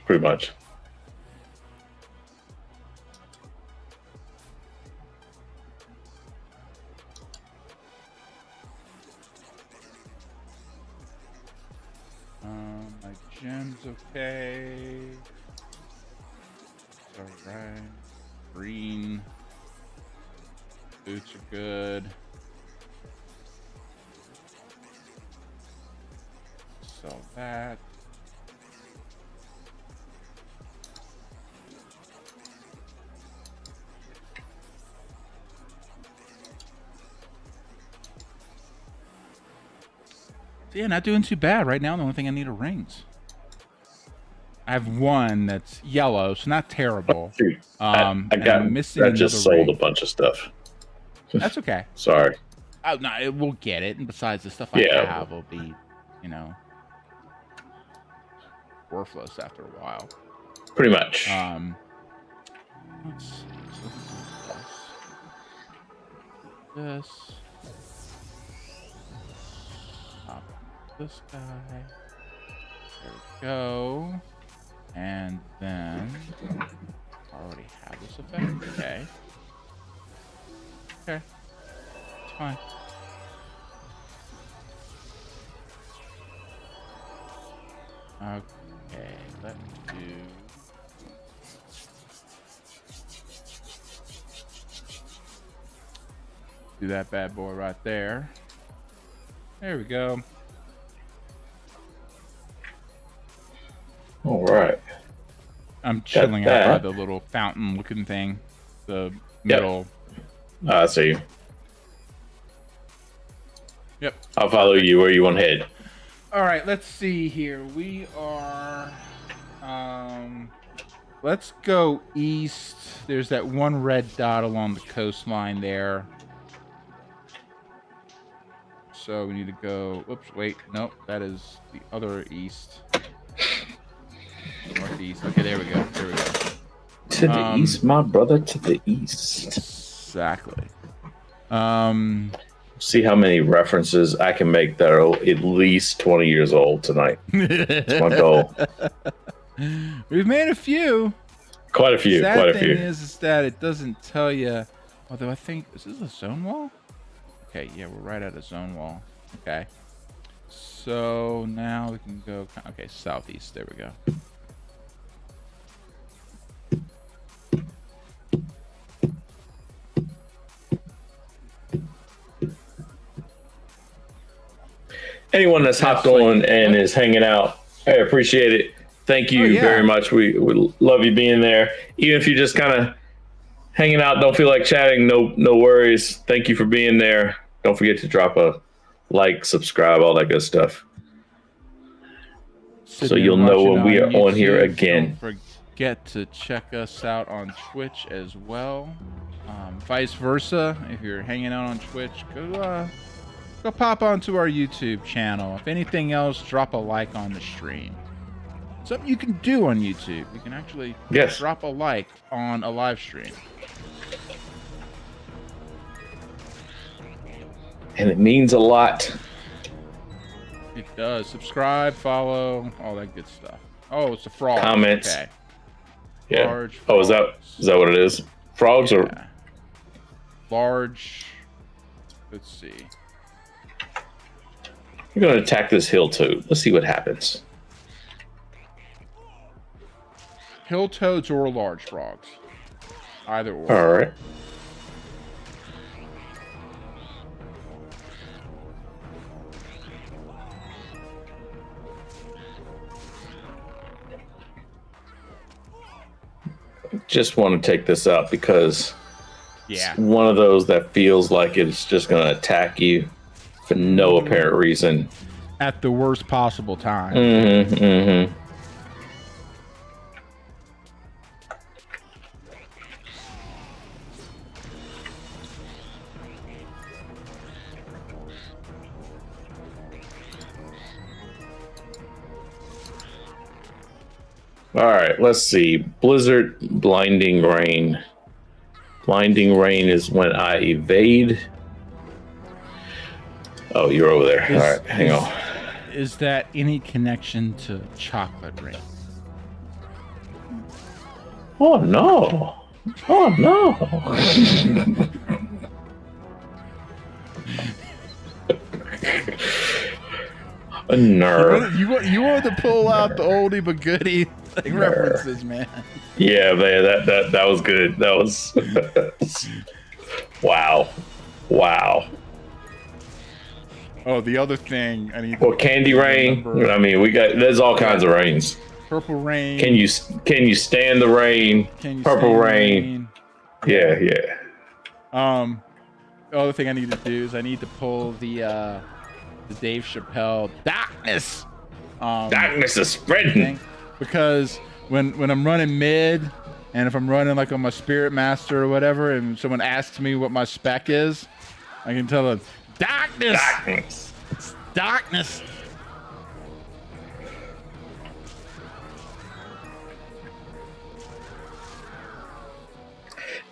My gem's okay. It's alright. Green. Boots are good. Sell that. So yeah, not doing too bad right now. The only thing I need are rings. I have one that's yellow, so not terrible. I just sold a bunch of stuff. That's okay. Sorry. Oh no, we'll get it. And besides, the stuff I have will be, worthless after a while. Pretty much. Let's this. This guy. There we go. And then I already have this effect. Okay. It's fine. Okay, let's do that bad boy right there. There we go. All right. I'm chilling out by the little fountain looking thing. The middle. I see. Yep. I'll follow you where you want to head. All right, let's see here. We are let's go east. There's that one red dot along the coastline there. So we need to go, whoops, wait, nope, that is the other east. Northeast. Okay, there we go. To the east, my brother, to the east. Exactly. See how many references I can make that are at least 20 years old tonight. That's my goal. We've made a few. Quite a few. Sad thing is that it doesn't tell you. Although I think, is this a zone wall? Okay, yeah, we're right at a zone wall. Okay. So now we can go, okay, southeast. There we go. Anyone that's hopped on and is hanging out, I appreciate it. Thank you very much. We love you being there. Even if you're just kind of hanging out, don't feel like chatting, no worries. Thank you for being there. Don't forget to drop a like, subscribe, all that good stuff. So you'll know when we are on here again. Don't forget to check us out on Twitch as well. Vice versa, if you're hanging out on Twitch, go pop onto our YouTube channel. If anything else, drop a like on the stream. Something you can do on YouTube. You can actually drop a like on a live stream. And it means a lot. It does. Subscribe, follow, all that good stuff. Oh, it's a frog. Comments. Okay. Yeah. Large oh, is that what it is? Frogs or large? Let's see. We're going to attack this hill toad. Let's see what happens. Hill toads or large frogs. Either or. All right. Just want to take this out because it's one of those that feels like it's just going to attack you for no apparent reason. At the worst possible time. Mm-hmm, mm-hmm. All right, let's see. Blizzard, blinding rain. Blinding rain is when I evade. Oh, you're over there. All right, hang on. Is that any connection to chocolate rain? Oh, no. Oh, no. A nerve. You want to pull out the oldie but goodie references, man. Yeah, man, that was good. That was wow. Oh, the other thing I need. Well, candy rain. I mean, there's all kinds of rains. Purple rain. Can you stand the rain? Purple rain. Yeah. The other thing I need to do is I need to pull the Dave Chappelle darkness. Darkness is spreading. Because when I'm running mid, and if I'm running like on my Spirit Master or whatever, and someone asks me what my spec is, I can tell them darkness. It's darkness.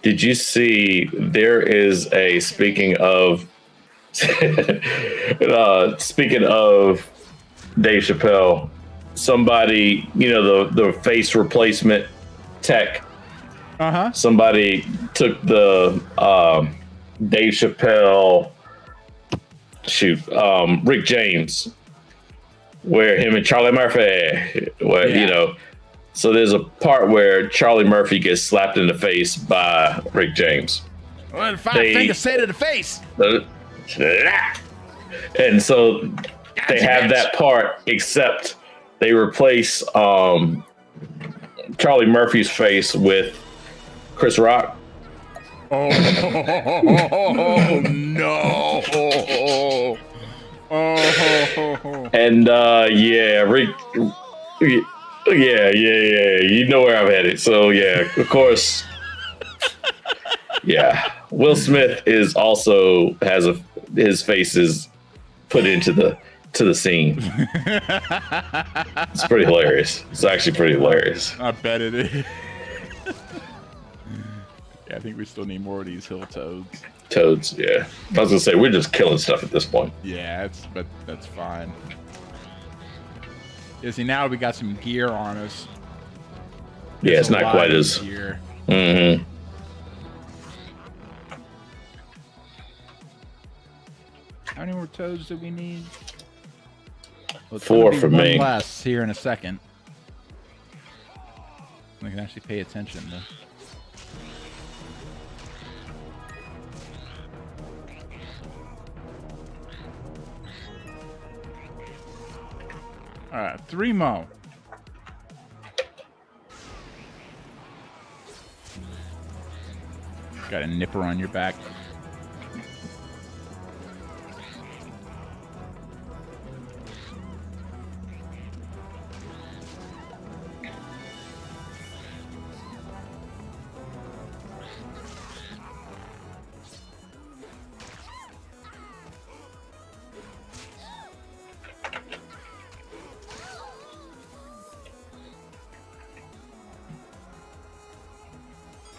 Did you see there is a speaking of Dave Chappelle, somebody, the face replacement tech. Somebody took the Dave Chappelle Rick James, where him and Charlie Murphy, so there's a part where Charlie Murphy gets slapped in the face by Rick James. Well, five fingers say to the face. And so they have that part, except they replace Charlie Murphy's face with Chris Rock. Oh no! And Rick. Yeah. You know where I'm headed. So yeah, of course. Yeah, Will Smith is also his face is put into the scene. It's pretty hilarious. It's actually pretty hilarious. I bet it is. Yeah, I think we still need more of these hill toads. Toads, yeah. I was gonna say we're just killing stuff at this point. Yeah, but that's fine. Yeah, see, now we got some gear on us. Yeah, it's not quite as gear. Mm-hmm. more toads that we need? Well, it's 4 gonna be for one me. less here in a second. We can actually pay attention though. All right, 3 more. Got a nipper on your back.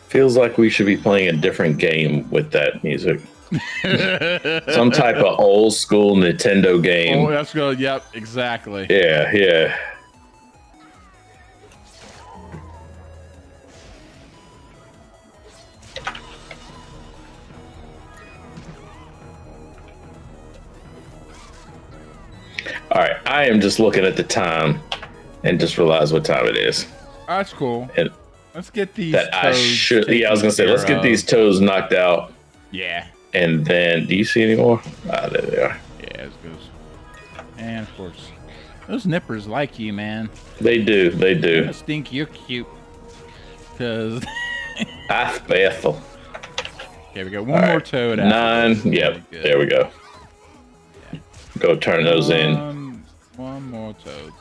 Feels like we should be playing a different game with that music. Some type of old school Nintendo game. Oh, that's good. Yep, exactly. Yeah, yeah. All right, I am just looking at the time and just realized what time it is. That's cool. And Let's get these. that I toads should, yeah, I was gonna say, taken let's care get of. these toes knocked out, Yeah. and then, do you see any more? Ah, there they are. Yeah, it goes. And of course, those nippers like you, man. They do, they I do. just think you're cute. Cause Ah, Bethel. okay, we got one more right, toad. 9. Yep, Good. there we go. Go turn those in. One more toad.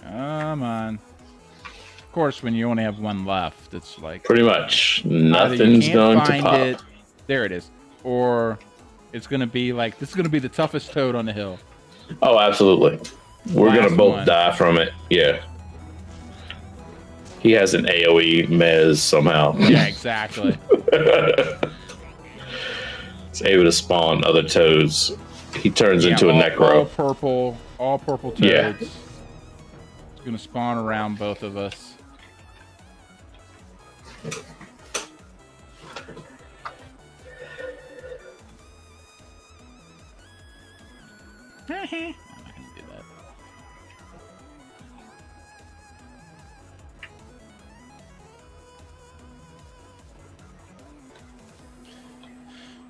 Come on. Of course, when you only have one left, it's like Pretty much either you nothing's can't going to find pop. it. There it is. Or it's gonna be like this is gonna be the toughest toad on the hill. Oh, absolutely. We're Last gonna both one. die from it. Yeah. He has an AoE mez somehow. Yeah, exactly. He's able to spawn other toads. He turns Yeah, into a all necro. all purple toads. Yeah. It's gonna spawn around both of us. I'm not gonna do that.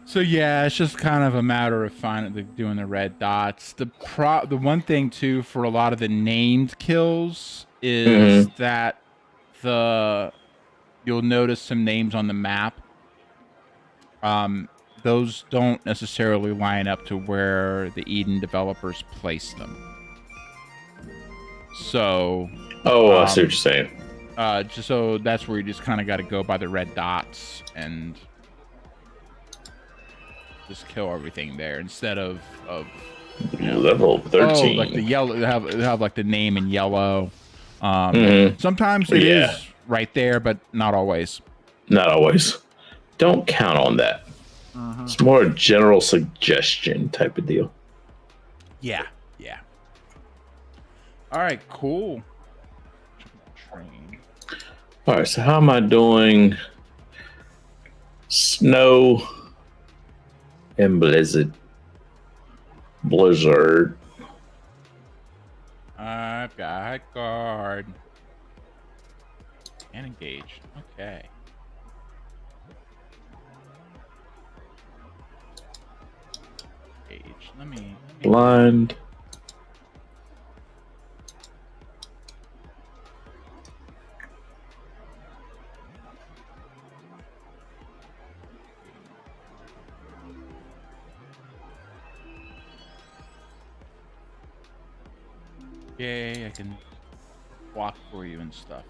So yeah, it's just kind of a matter of doing the red dots. The one thing too for a lot of the named kills is that you'll notice some names on the map. Those don't necessarily line up to where the Eden developers place them. So Oh, I see what you're saying. just so that's where you just kind of got to go by the red dots and just kill everything there instead of Level 13. like the yellow have like the name in yellow. Sometimes it is right there, but not always. Not always. Don't count on that. It's more a general suggestion type of deal. Yeah. All right, cool. Train. All right, so how am I doing? Snow and blizzard. I've got guard. And engage. Okay. Engage. Let me Blind. Yay, I can walk for you and stuff.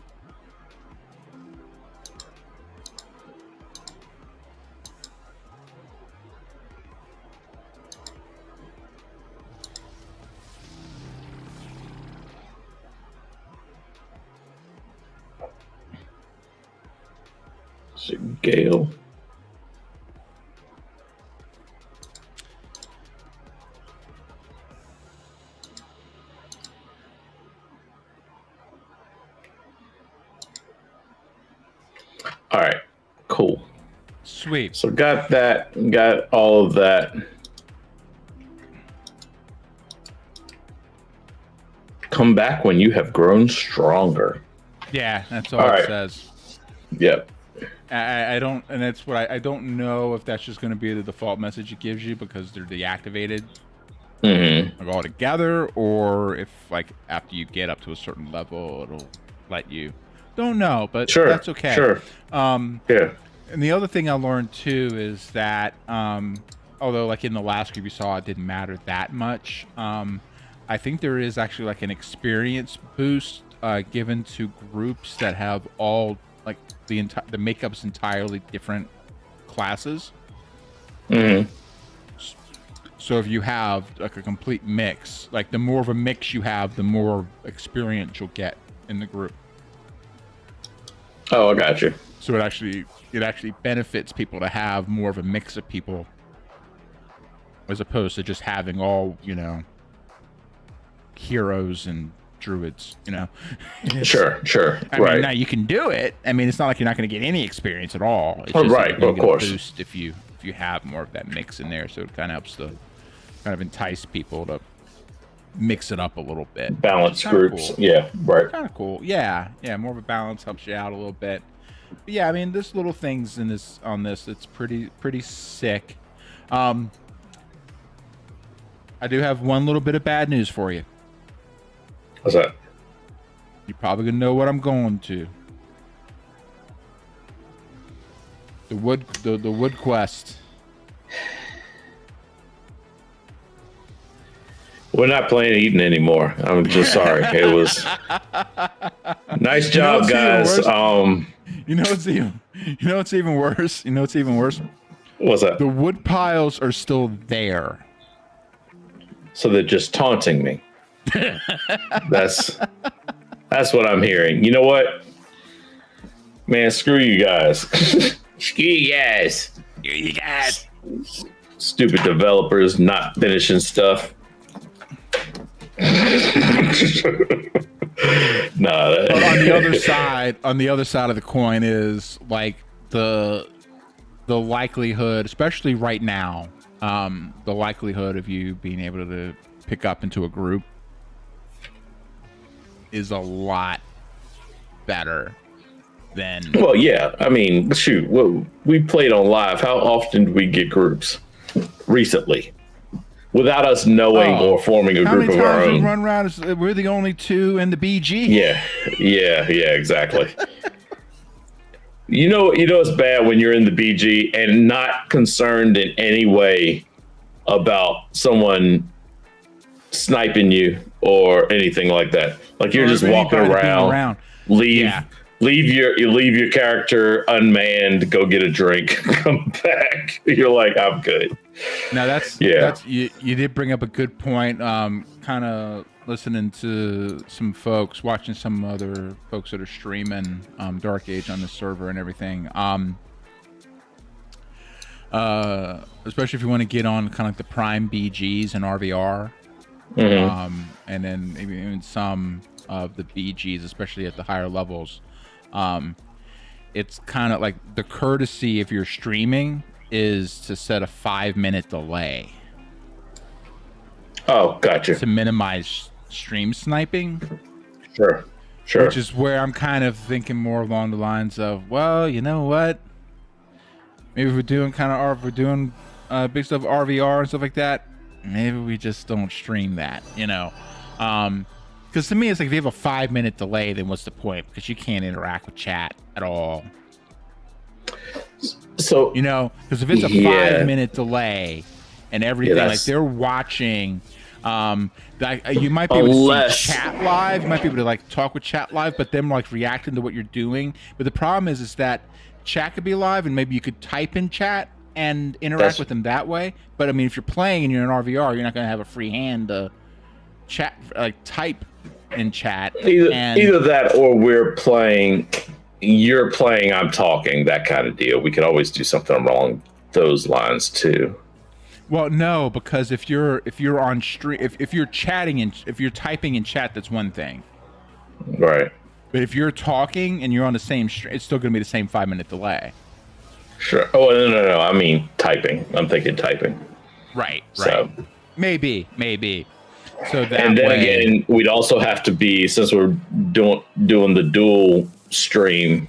Gale. All right, cool. Sweet. So got that. Got all of that. Come back when you have grown stronger. Yeah, that's all All it right. says. Yep. I don't, and that's what I don't know if that's just going to be the default message it gives you because they're deactivated Mm-hmm. like, altogether, or if like after you get up to a certain level, it'll let you. Don't know, but Sure. that's okay. Sure. Yeah. And the other thing I learned too is that, although like in the last group you saw, it didn't matter that much. I think there is actually like an experience boost given to groups that have all like the makeup's entirely different classes. Mm-hmm. So if you have like a complete mix, like the more of a mix you have, the more experience you'll get in the group. Oh, I got you. So it actually benefits people to have more of a mix of people as opposed to just having all, heroes and druids, Sure. I mean, now you can do it. I mean, it's not like you're not going to get any experience at all. It's Oh, just right, that you're of gonna get course. a boost if you have more of that mix in there. So it kind of helps to kind of entice people to mix it up a little bit. Balance Kinda groups. cool. Yeah. Right. Kind of cool. Yeah. More of a balance helps you out a little bit. But yeah, I mean, there's little things on this. It's pretty sick. I do have one little bit of bad news for you. What's that? You're probably gonna know what I'm going to. The wood quest. We're not playing Eden anymore. I'm just sorry. It was nice job, guys. You know what's even worse? You know what's even worse? What's that? The wood piles are still there. So they're just taunting me. That's what I'm hearing. You know what? Man, screw you guys. Screw you guys. Screw you guys. Stupid developers not finishing stuff. Nah. But on the other side of the coin is like the likelihood, especially right now, the likelihood of you being able to pick up into a group is a lot better than. Well, yeah. I mean, shoot. Well, we played on live. How often do we get groups recently? Without us knowing or forming a group of our How many times we own. run around? We're the only two in the BG. Yeah, exactly. You know it's bad when you're in the BG and not concerned in any way about someone sniping you or anything like that. Like you're just walking around. Leave your character unmanned, go get a drink, come back. You're like, I'm good. Now that's you did bring up a good point. Kind of listening to some folks, watching some other folks that are streaming Dark Age on the server and everything. Especially if you want to get on kind of like the prime BGs and RVR, and then maybe even some of the BGs, especially at the higher levels. It's kind of like the courtesy if you're streaming is to set a 5-minute delay. Oh, gotcha. To minimize stream sniping. Sure. Which is where I'm kind of thinking more along the lines of, well, you know what? Maybe if we're doing big stuff RVR and stuff like that, maybe we just don't stream that, Because to me, it's like if you have a 5-minute delay, then what's the point? Because you can't interact with chat at all. So because if it's a 5-minute delay and everything, like they're watching, you might be able to see chat live. You might be able to like talk with chat live, but them like reacting to what you're doing. But the problem is that chat could be live, and maybe you could type in chat and interact with them that way. But I mean, if you're playing and you're in RVR, you're not going to have a free hand to chat, like type in chat. Either that or we're playing, you're playing, I'm talking, that kind of deal. We could always do something along those lines too. Well, no, because if you're on stream, if you're chatting and if you're typing in chat, that's one thing. Right. But if you're talking and you're on the same stream, it's still going to be the same 5-minute delay. Sure. Oh, no. I mean typing. I'm thinking typing. Right. So Maybe. So that and then way, again, we'd also have to be, since we're doing the dual stream,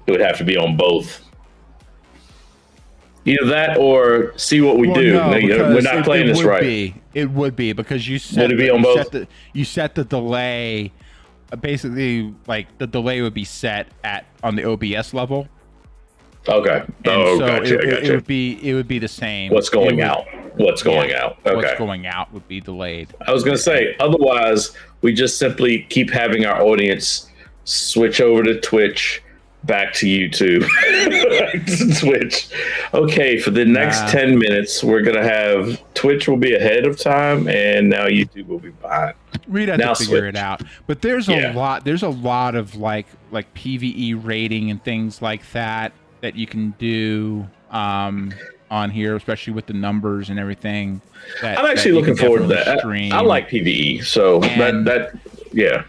it would have to be on both. Either that or see what we do. No, We're not playing this right. It would be because you Would it be on both? You set the delay. Basically, like the delay would be set on the OBS level. Okay. And so gotcha. Gotcha. It would be the same. What's going out? What's going out? Okay. What's going out would be delayed. I was going to say, otherwise, we just simply keep having our audience switch over to Twitch, back to YouTube, Twitch. Okay, for the next 10 minutes, we're going to have Twitch will be ahead of time, and now YouTube will be behind. We'd have to figure it out. But there's a lot of like PvE rating and things like that you can do on here, especially with the numbers and everything. I'm actually looking forward to that. I like PvE, so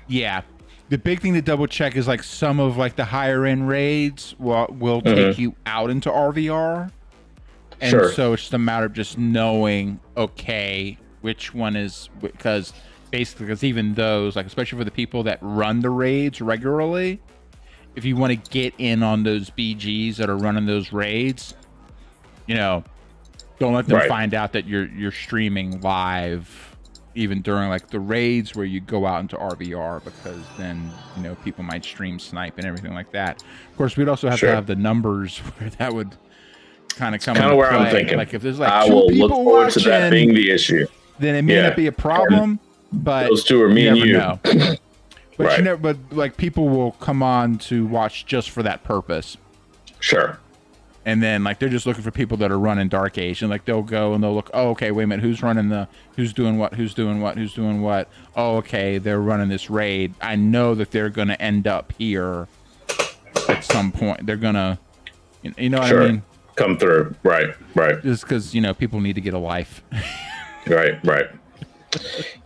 yeah. The big thing to double check is like some of like the higher end raids will take you out into RVR, and so it's just a matter of just knowing which one is, because even those, like especially for the people that run the raids regularly, if you want to get in on those BGs that are running those raids, don't let them find out that you're streaming live even during like the raids where you go out into RVR, because then people might stream snipe and everything like that. Of course, we'd also have to have the numbers where that would kind of come into where play. I'm thinking. Like if there's like I two will people look forward watching, to that being the issue. Then it may not be a problem, but those two are me and you. Know. But but like people will come on to watch just for that purpose. Sure. And then like they're just looking for people that are running Dark Age, and like they'll go and they'll look, oh, okay, wait a minute, who's doing what? Oh, okay, they're running this raid. I know that they're gonna end up here at some point. They're gonna what I mean? Come through. Right. Just because people need to get a life. Right.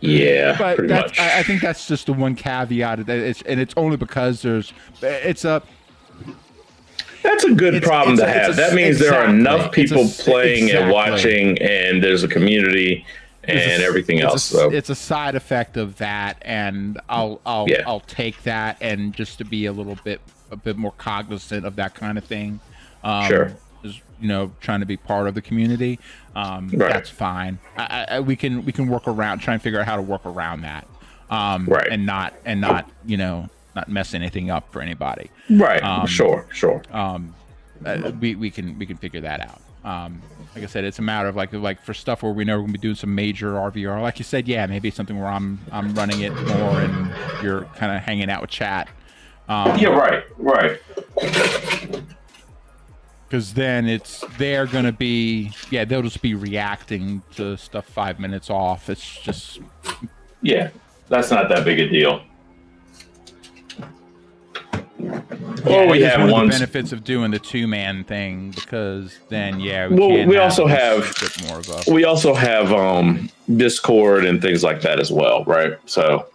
Yeah, but pretty much. I think that's just the one caveat. It's only because that's a good problem to have. That means there are enough people playing and watching, and there's a community and everything else. So it's a side effect of that, and I'll take that, and just to be a bit more cognizant of that kind of thing. Is trying to be part of the community. That's fine. We can work around, try and figure out how to work around that. And not not mess anything up for anybody. Right. Sure. We can figure that out. Like I said, it's a matter of like for stuff where we know we're gonna be doing some major RVR. Like you said, maybe it's something where I'm running it more and you're kind of hanging out with chat. Right. Because then they're gonna be they'll just be reacting to stuff 5 minutes off. It's just that's not that big a deal. We have one of the benefits of doing the 2-man thing, because then we also have Discord and things like that as well, right? So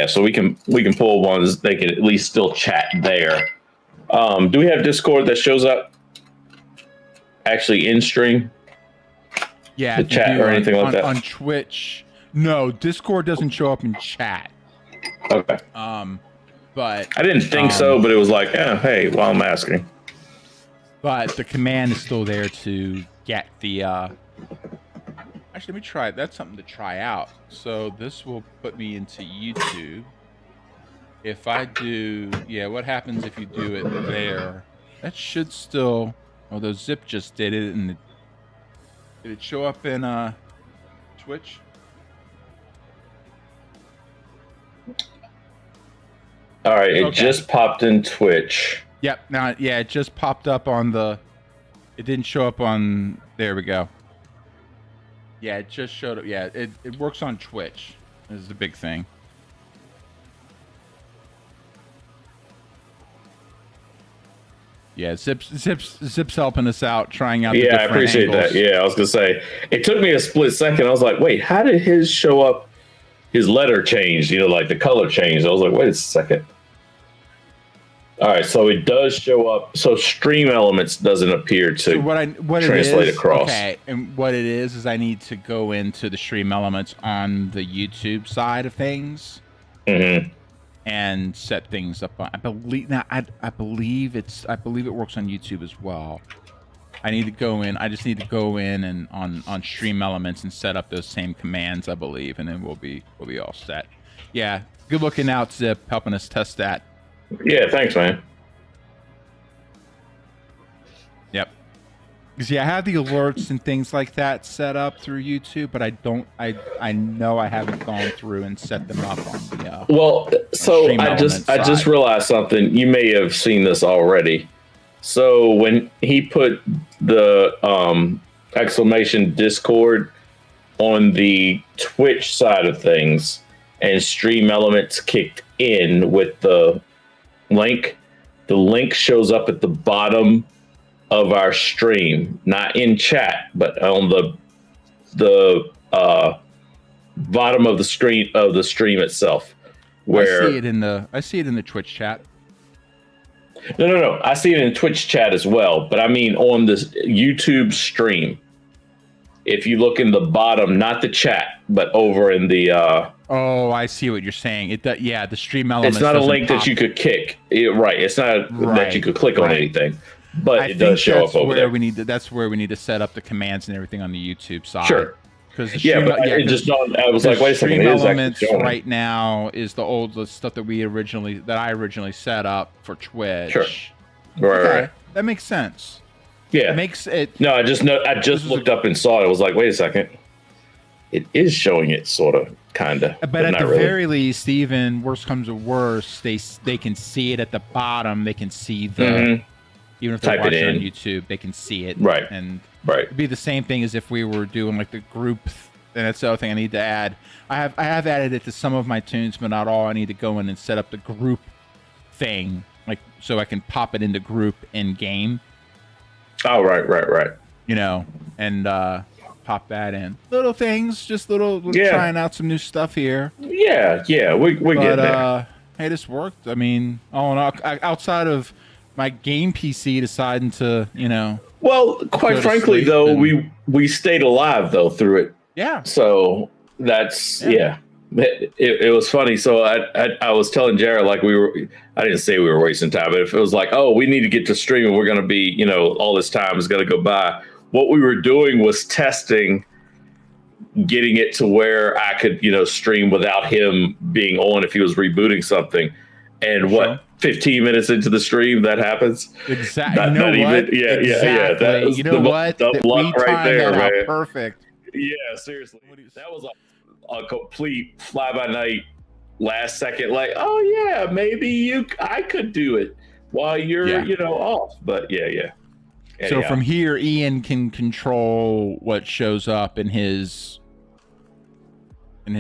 so we can pull ones. They can at least still chat there. Do we have Discord that shows up actually in stream? The chat or anything like that? On Twitch, no, Discord doesn't show up in chat. Okay. But I didn't think so, but it was like, hey, while I'm asking. But the command is still there to get the actually, let me try it. That's something to try out. So this will put me into YouTube. If I do, what happens if you do it there? That should still, although Zip just did it, and did it show up in Twitch? All right, it just popped in Twitch. Yep. Now, it just popped up on the. It didn't show up on. There we go. Yeah, it just showed up. Yeah, it works on Twitch. This is the big thing. Yeah, Zip's helping us out, trying out. I appreciate that. Yeah, I was gonna say it took me a split second. I was like, wait, how did his show up? His letter changed, like the color changed. I was like, wait a second. All right, so it does show up. So Stream Elements doesn't appear to So what translate it is, across. Okay, and what it is I need to go into the Stream Elements on the YouTube side of things and set things up. I believe now. I believe it works on YouTube as well. I need to go in. I just need to go in and on Stream Elements and set up those same commands, I believe, and then we'll be all set. Yeah, good looking out, Zip, helping us test that. Yeah, thanks, man. Yep. Because I have the alerts and things like that set up through YouTube, but I don't. I know I haven't gone through and set them up on the. Well, so Stream I just Elements side. realized something. You may have seen this already. So when he put the exclamation Discord on the Twitch side of things, and Stream Elements kicked in with the link shows up at the bottom of our stream, not in chat, but on the bottom of the screen of the stream itself. Where I see it in the Twitch chat. No. I see it in Twitch chat as well, but I mean on the YouTube stream. If you look in the bottom, not the chat, but over in the Oh, I see what you're saying. Yeah, the Stream Elements. it's not a link pop. that you could kick. Right. It's not that you could click on anything, but it does show up over there. That's where we need to set up the commands and everything on the YouTube side. Sure. Because it just dawned. I was like, wait a second. Stream It is Elements actually showing. right now is the stuff that I originally set up for Twitch. Sure. Right. That makes sense. Yeah. It makes it. No, I just looked up and saw it. I was like, wait a second. It is showing it, sort of, kind of. But at not the really. very least, even worst comes to worst, they can see it at the bottom. They can see the even if they're Type it watching on in. YouTube, they can see it. Right. And Right. it'd be the same thing as if we were doing like the group. And that's the other thing I need to add. I have added it to some of my tunes, but not all. I need to go in and set up the group thing, like so I can pop it into group in game. Oh, right. You know, and pop that in. Little things, just little trying out some new stuff here. Yeah, we get there. Hey, this worked. I mean, all in all, outside of my game PC deciding to, Well, quite frankly, sleep though, and- we stayed alive though through it. yeah. So that's It was funny. So I was telling Jared like I didn't say we were wasting time, but if it was like, oh, we need to get to stream and we're going to be, all this time is going to go by. What we were doing was testing, getting it to where I could, stream without him being on if he was rebooting something. And Sure. 15 minutes into the stream, that happens. Exactly. Not even. Yeah. Exactly. That's You know what? the We luck right timed there, that out man. perfect. Yeah, seriously. That was a complete fly by night last second, like, oh yeah, maybe I could do it while you're, off. But yeah. So Anyhow. from here, Ian can control what shows up in his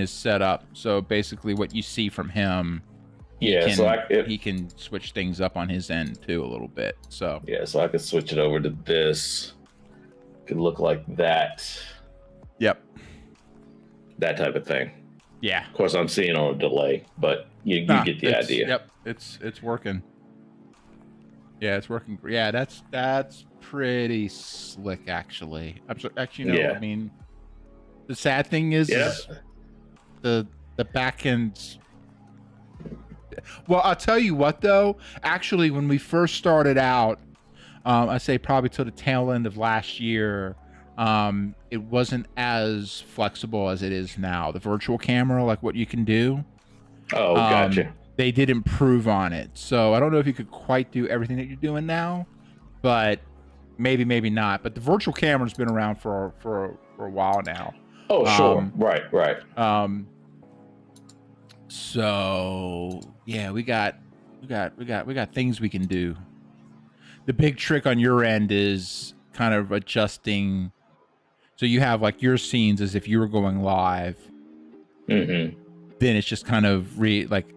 setup. So basically what you see from him, he can switch things up on his end too a little bit. So so I could switch it over to this. Could look like that. Yep. That type of thing. Yeah. Of course, I'm seeing on a delay, but you get the idea. Yep. It's working. Yeah, it's working. Yeah, that's pretty slick, actually. I mean, the sad thing is the back end. Well, I'll tell you what, though. Actually, when we first started out, I say probably till the tail end of last year, it wasn't as flexible as it is now. The virtual camera, like what you can do. Oh, gotcha. They did improve on it. So I don't know if you could quite do everything that you're doing now, but maybe not. But the virtual camera's been around for a while now. Oh, sure. Right. So yeah, we got things we can do. The big trick on your end is kind of adjusting. So you have like your scenes as if you were going live. Mm-hmm. Then it's just kind of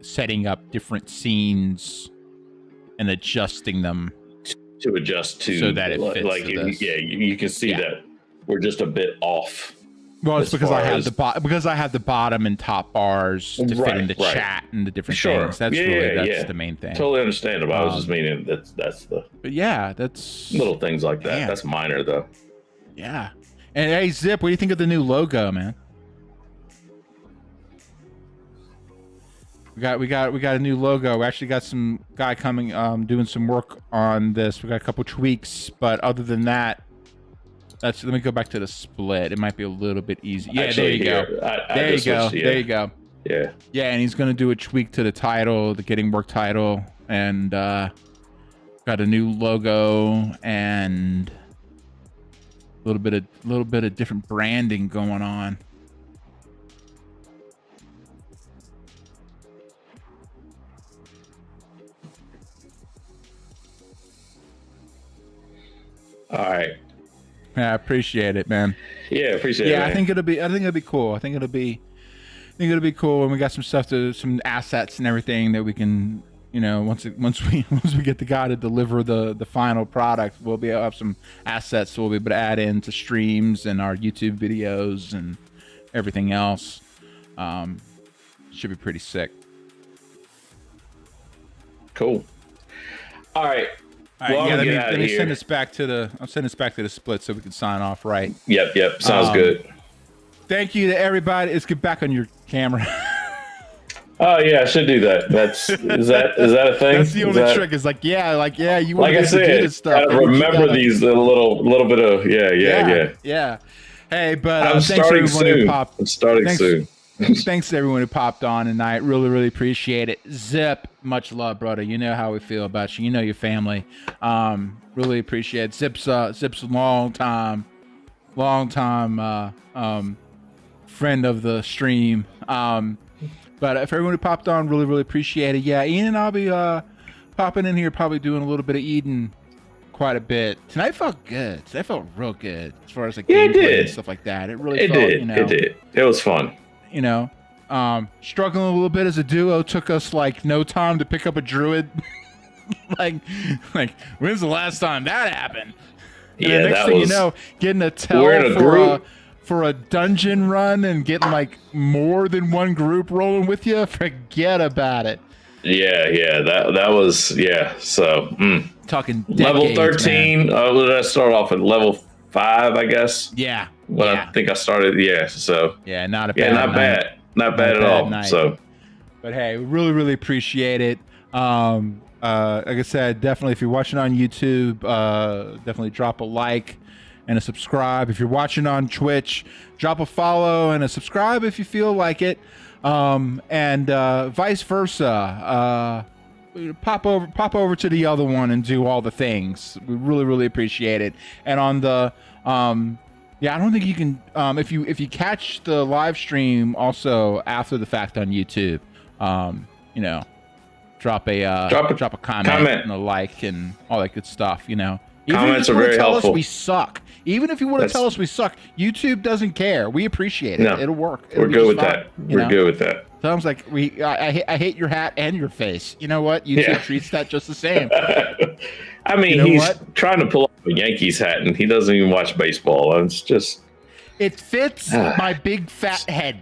setting up different scenes and adjusting them to adjust to so that it fits to this. you can see that we're just a bit off. Well, it's as because far I have as- because I have the bottom and top bars to fit Right, in the right. chat and the different Sure. things. That's Yeah, really yeah, that's yeah. the main thing. Totally understandable. I was just Um, meaning that's the But yeah, that's little things like that. Man. That's minor though. Yeah. And hey, Zip, what do you think of the new logo, man? We got a new logo. We actually got some guy coming doing some work on this. We got a couple tweaks, but other than that, let me go back to the split. It might be a little bit easy. Yeah, Actually, there you here, go. I There you just go. switched, There you go. Yeah. Yeah, and he's gonna do a tweak to the title, the Getting Work title, and got a new logo and a little bit of different branding going on. All right. Yeah, I appreciate it, man. Yeah, appreciate it. Yeah, man. I think it'll be cool. I think it'll be cool, and we got some assets and everything that we can, once we get the guy to deliver the final product, we'll be able to have some assets so we'll be able to add into streams and our YouTube videos and everything else. Should be pretty sick. Cool. All right. All right, Well, yeah, I'm gonna get let outta me here. send this back to the split so we can sign off, right? Yep. Sounds good. Thank you to everybody. Let's get back on your camera. Oh yeah, I should do that. Is that a thing? That's the Is only that- trick. Is like, you want Like I to do said, this stuff. gotta but you remember gotta- these little bit of yeah. Hey, but I'm thanks to starting everyone who soon. popped. I'm starting Thanks- soon. Thanks to everyone who popped on tonight. Really appreciate it. Zip, much love, brother. You know how we feel about you. You know your family. Really appreciate it. Zip's long time friend of the stream. But if everyone who popped on, really appreciate it. Yeah, Ian and I'll be popping in here, probably doing a little bit of Eden quite a bit. Tonight felt good. Tonight felt real good as far as like Yeah, it gameplay did. and stuff like that. It really It felt, did. It did. It was fun. Struggling a little bit as a duo. Took us like no time to pick up a druid. like when's the last time that happened? And Yeah, the next that thing was. you know, getting a We're in a tell group. for a dungeon run and getting like more than one group rolling with you. Forget about it. Yeah. That was So Talking level decades, 13. man. What did I start off at? Level 5, I guess. Yeah. Well, yeah. I think I started. Yeah. So Yeah, not a bad not night. bad. Not bad at bad all. night. So But hey, really appreciate it. Like I said, definitely if you're watching on YouTube, definitely drop a like and a subscribe. If you're watching on Twitch, drop a follow and a subscribe if you feel like it. And vice versa. Pop over to the other one and do all the things. We really appreciate it. And on the I don't think you can if you catch the live stream also after the fact on YouTube, drop a comment and a like and all that good stuff, Even Comments if you are wanna very tell helpful. us we suck. Even if you want to tell us we suck, YouTube doesn't care. We appreciate it. No, It'll work. we're good with that. We're good with that. Sounds like I hate your hat and your face. You know what? YouTube Yeah. treats that just the same. I mean, You know he's what? trying to pull off a Yankees hat, and he doesn't even watch baseball. It's just, It fits my big fat head.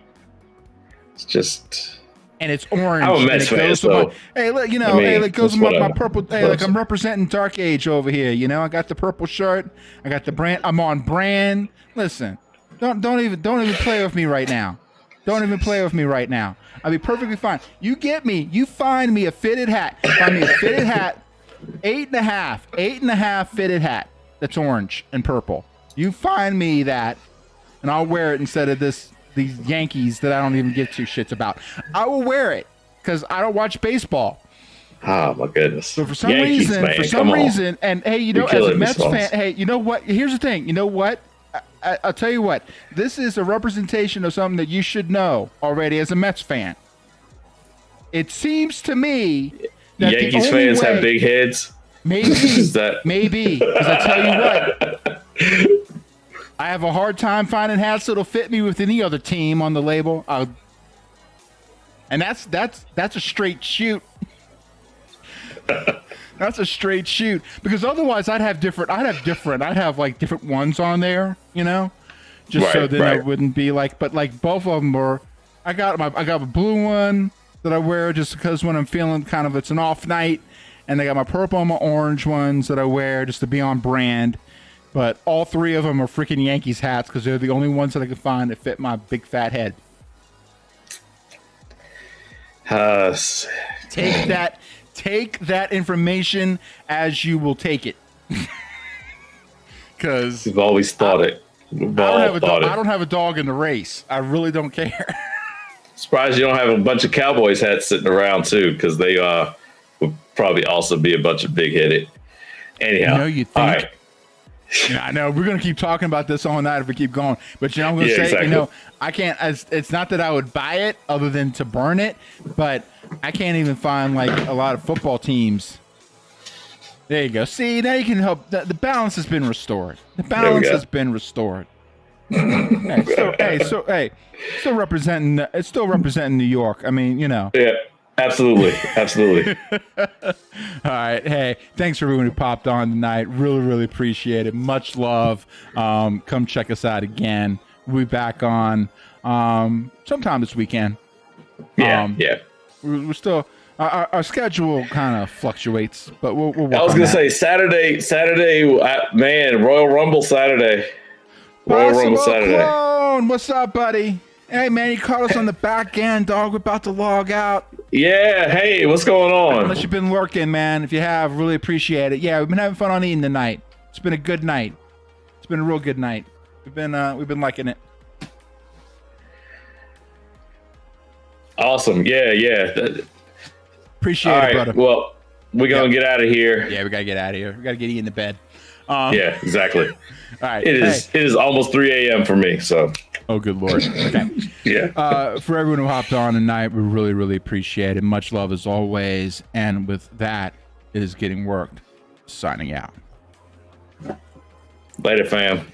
it's just. And it's orange. I'm a and Mets it fan, goes so, with my, hey, look, I mean, hey, it goes it's with my whatever. purple. Hey, like I'm representing Dark Age over here. I got the purple shirt. I got the brand. I'm on brand. Listen, don't even play with me right now. Don't even play with me right now. I'll be perfectly fine. You get me. You find me a fitted hat. Find me a fitted hat. 8.5 fitted hat. That's orange and purple. You find me that, and I'll wear it instead of these Yankees that I don't even give two shits about. I will wear it because I don't watch baseball. Oh my goodness! So for some Yankees, reason, man, come on. and hey, You're as a killing me, Mets Sauce. fan, hey, you know what? Here's the thing. You know what? I'll tell you what. This is a representation of something that you should know already as a Mets fan. It seems to me that the Yankees only fans way, have big heads. Maybe, Is that- maybe. Because I tell you what, I have a hard time finding hats that'll fit me with any other team on the label. And that's a straight shoot. That's a straight shoot because otherwise I'd have like different ones on there, just so Right, then I right. wouldn't be like. But like both of them were, I got a blue one that I wear just because when I'm feeling kind of it's an off night, and I got my purple and my orange ones that I wear just to be on brand. But all three of them are freaking Yankees hats because they're the only ones that I could find that fit my big fat head. Take that information as you will take it. Because We've always thought it. We've all thought it. I don't have a dog in the race. I really don't care. Surprised you don't have a bunch of Cowboys hats sitting around too, because they would probably also be a bunch of big headed. Anyhow, You know, you think. all right. Yeah, I know we're gonna keep talking about this all night if we keep going. But you know, I'm gonna say, exactly. you know, I can't. It's not that I would buy it, other than to burn it. But I can't even find like a lot of football teams. There you go. See, now you can help. The balance has been restored. The balance has been restored. Still representing. It's still representing New York. I mean, you know. Yeah, absolutely, absolutely. All right. Hey, thanks for everyone who popped on tonight. Really, really appreciate it. Much love. Come check us out again. We'll be back on sometime this weekend. Yeah. We're still our schedule kind of fluctuates, but we'll work I was on gonna that. say Saturday, man, Royal Rumble Saturday. Royal Rumble Possible Saturday. Clone, what's up, buddy? Hey, man, you caught us on the back end, dog. We're about to log out. Yeah. Hey, what's going on? Unless you've been lurking, man. If you have, really appreciate it. Yeah, we've been having fun on eating tonight. It's been a good night. It's been a real good night. We've been liking it. Awesome. Yeah. Appreciate All it, right. brother. Well, we're gonna get out of here. Yeah, we gotta get out of here. We gotta get Ian to bed. Yeah, exactly. All right. It is almost 3 a.m. for me. So Oh, good Lord. Okay. yeah. For everyone who hopped on tonight, we really, really appreciate it. Much love as always. And with that, it is getting worked. Signing out. Later, fam.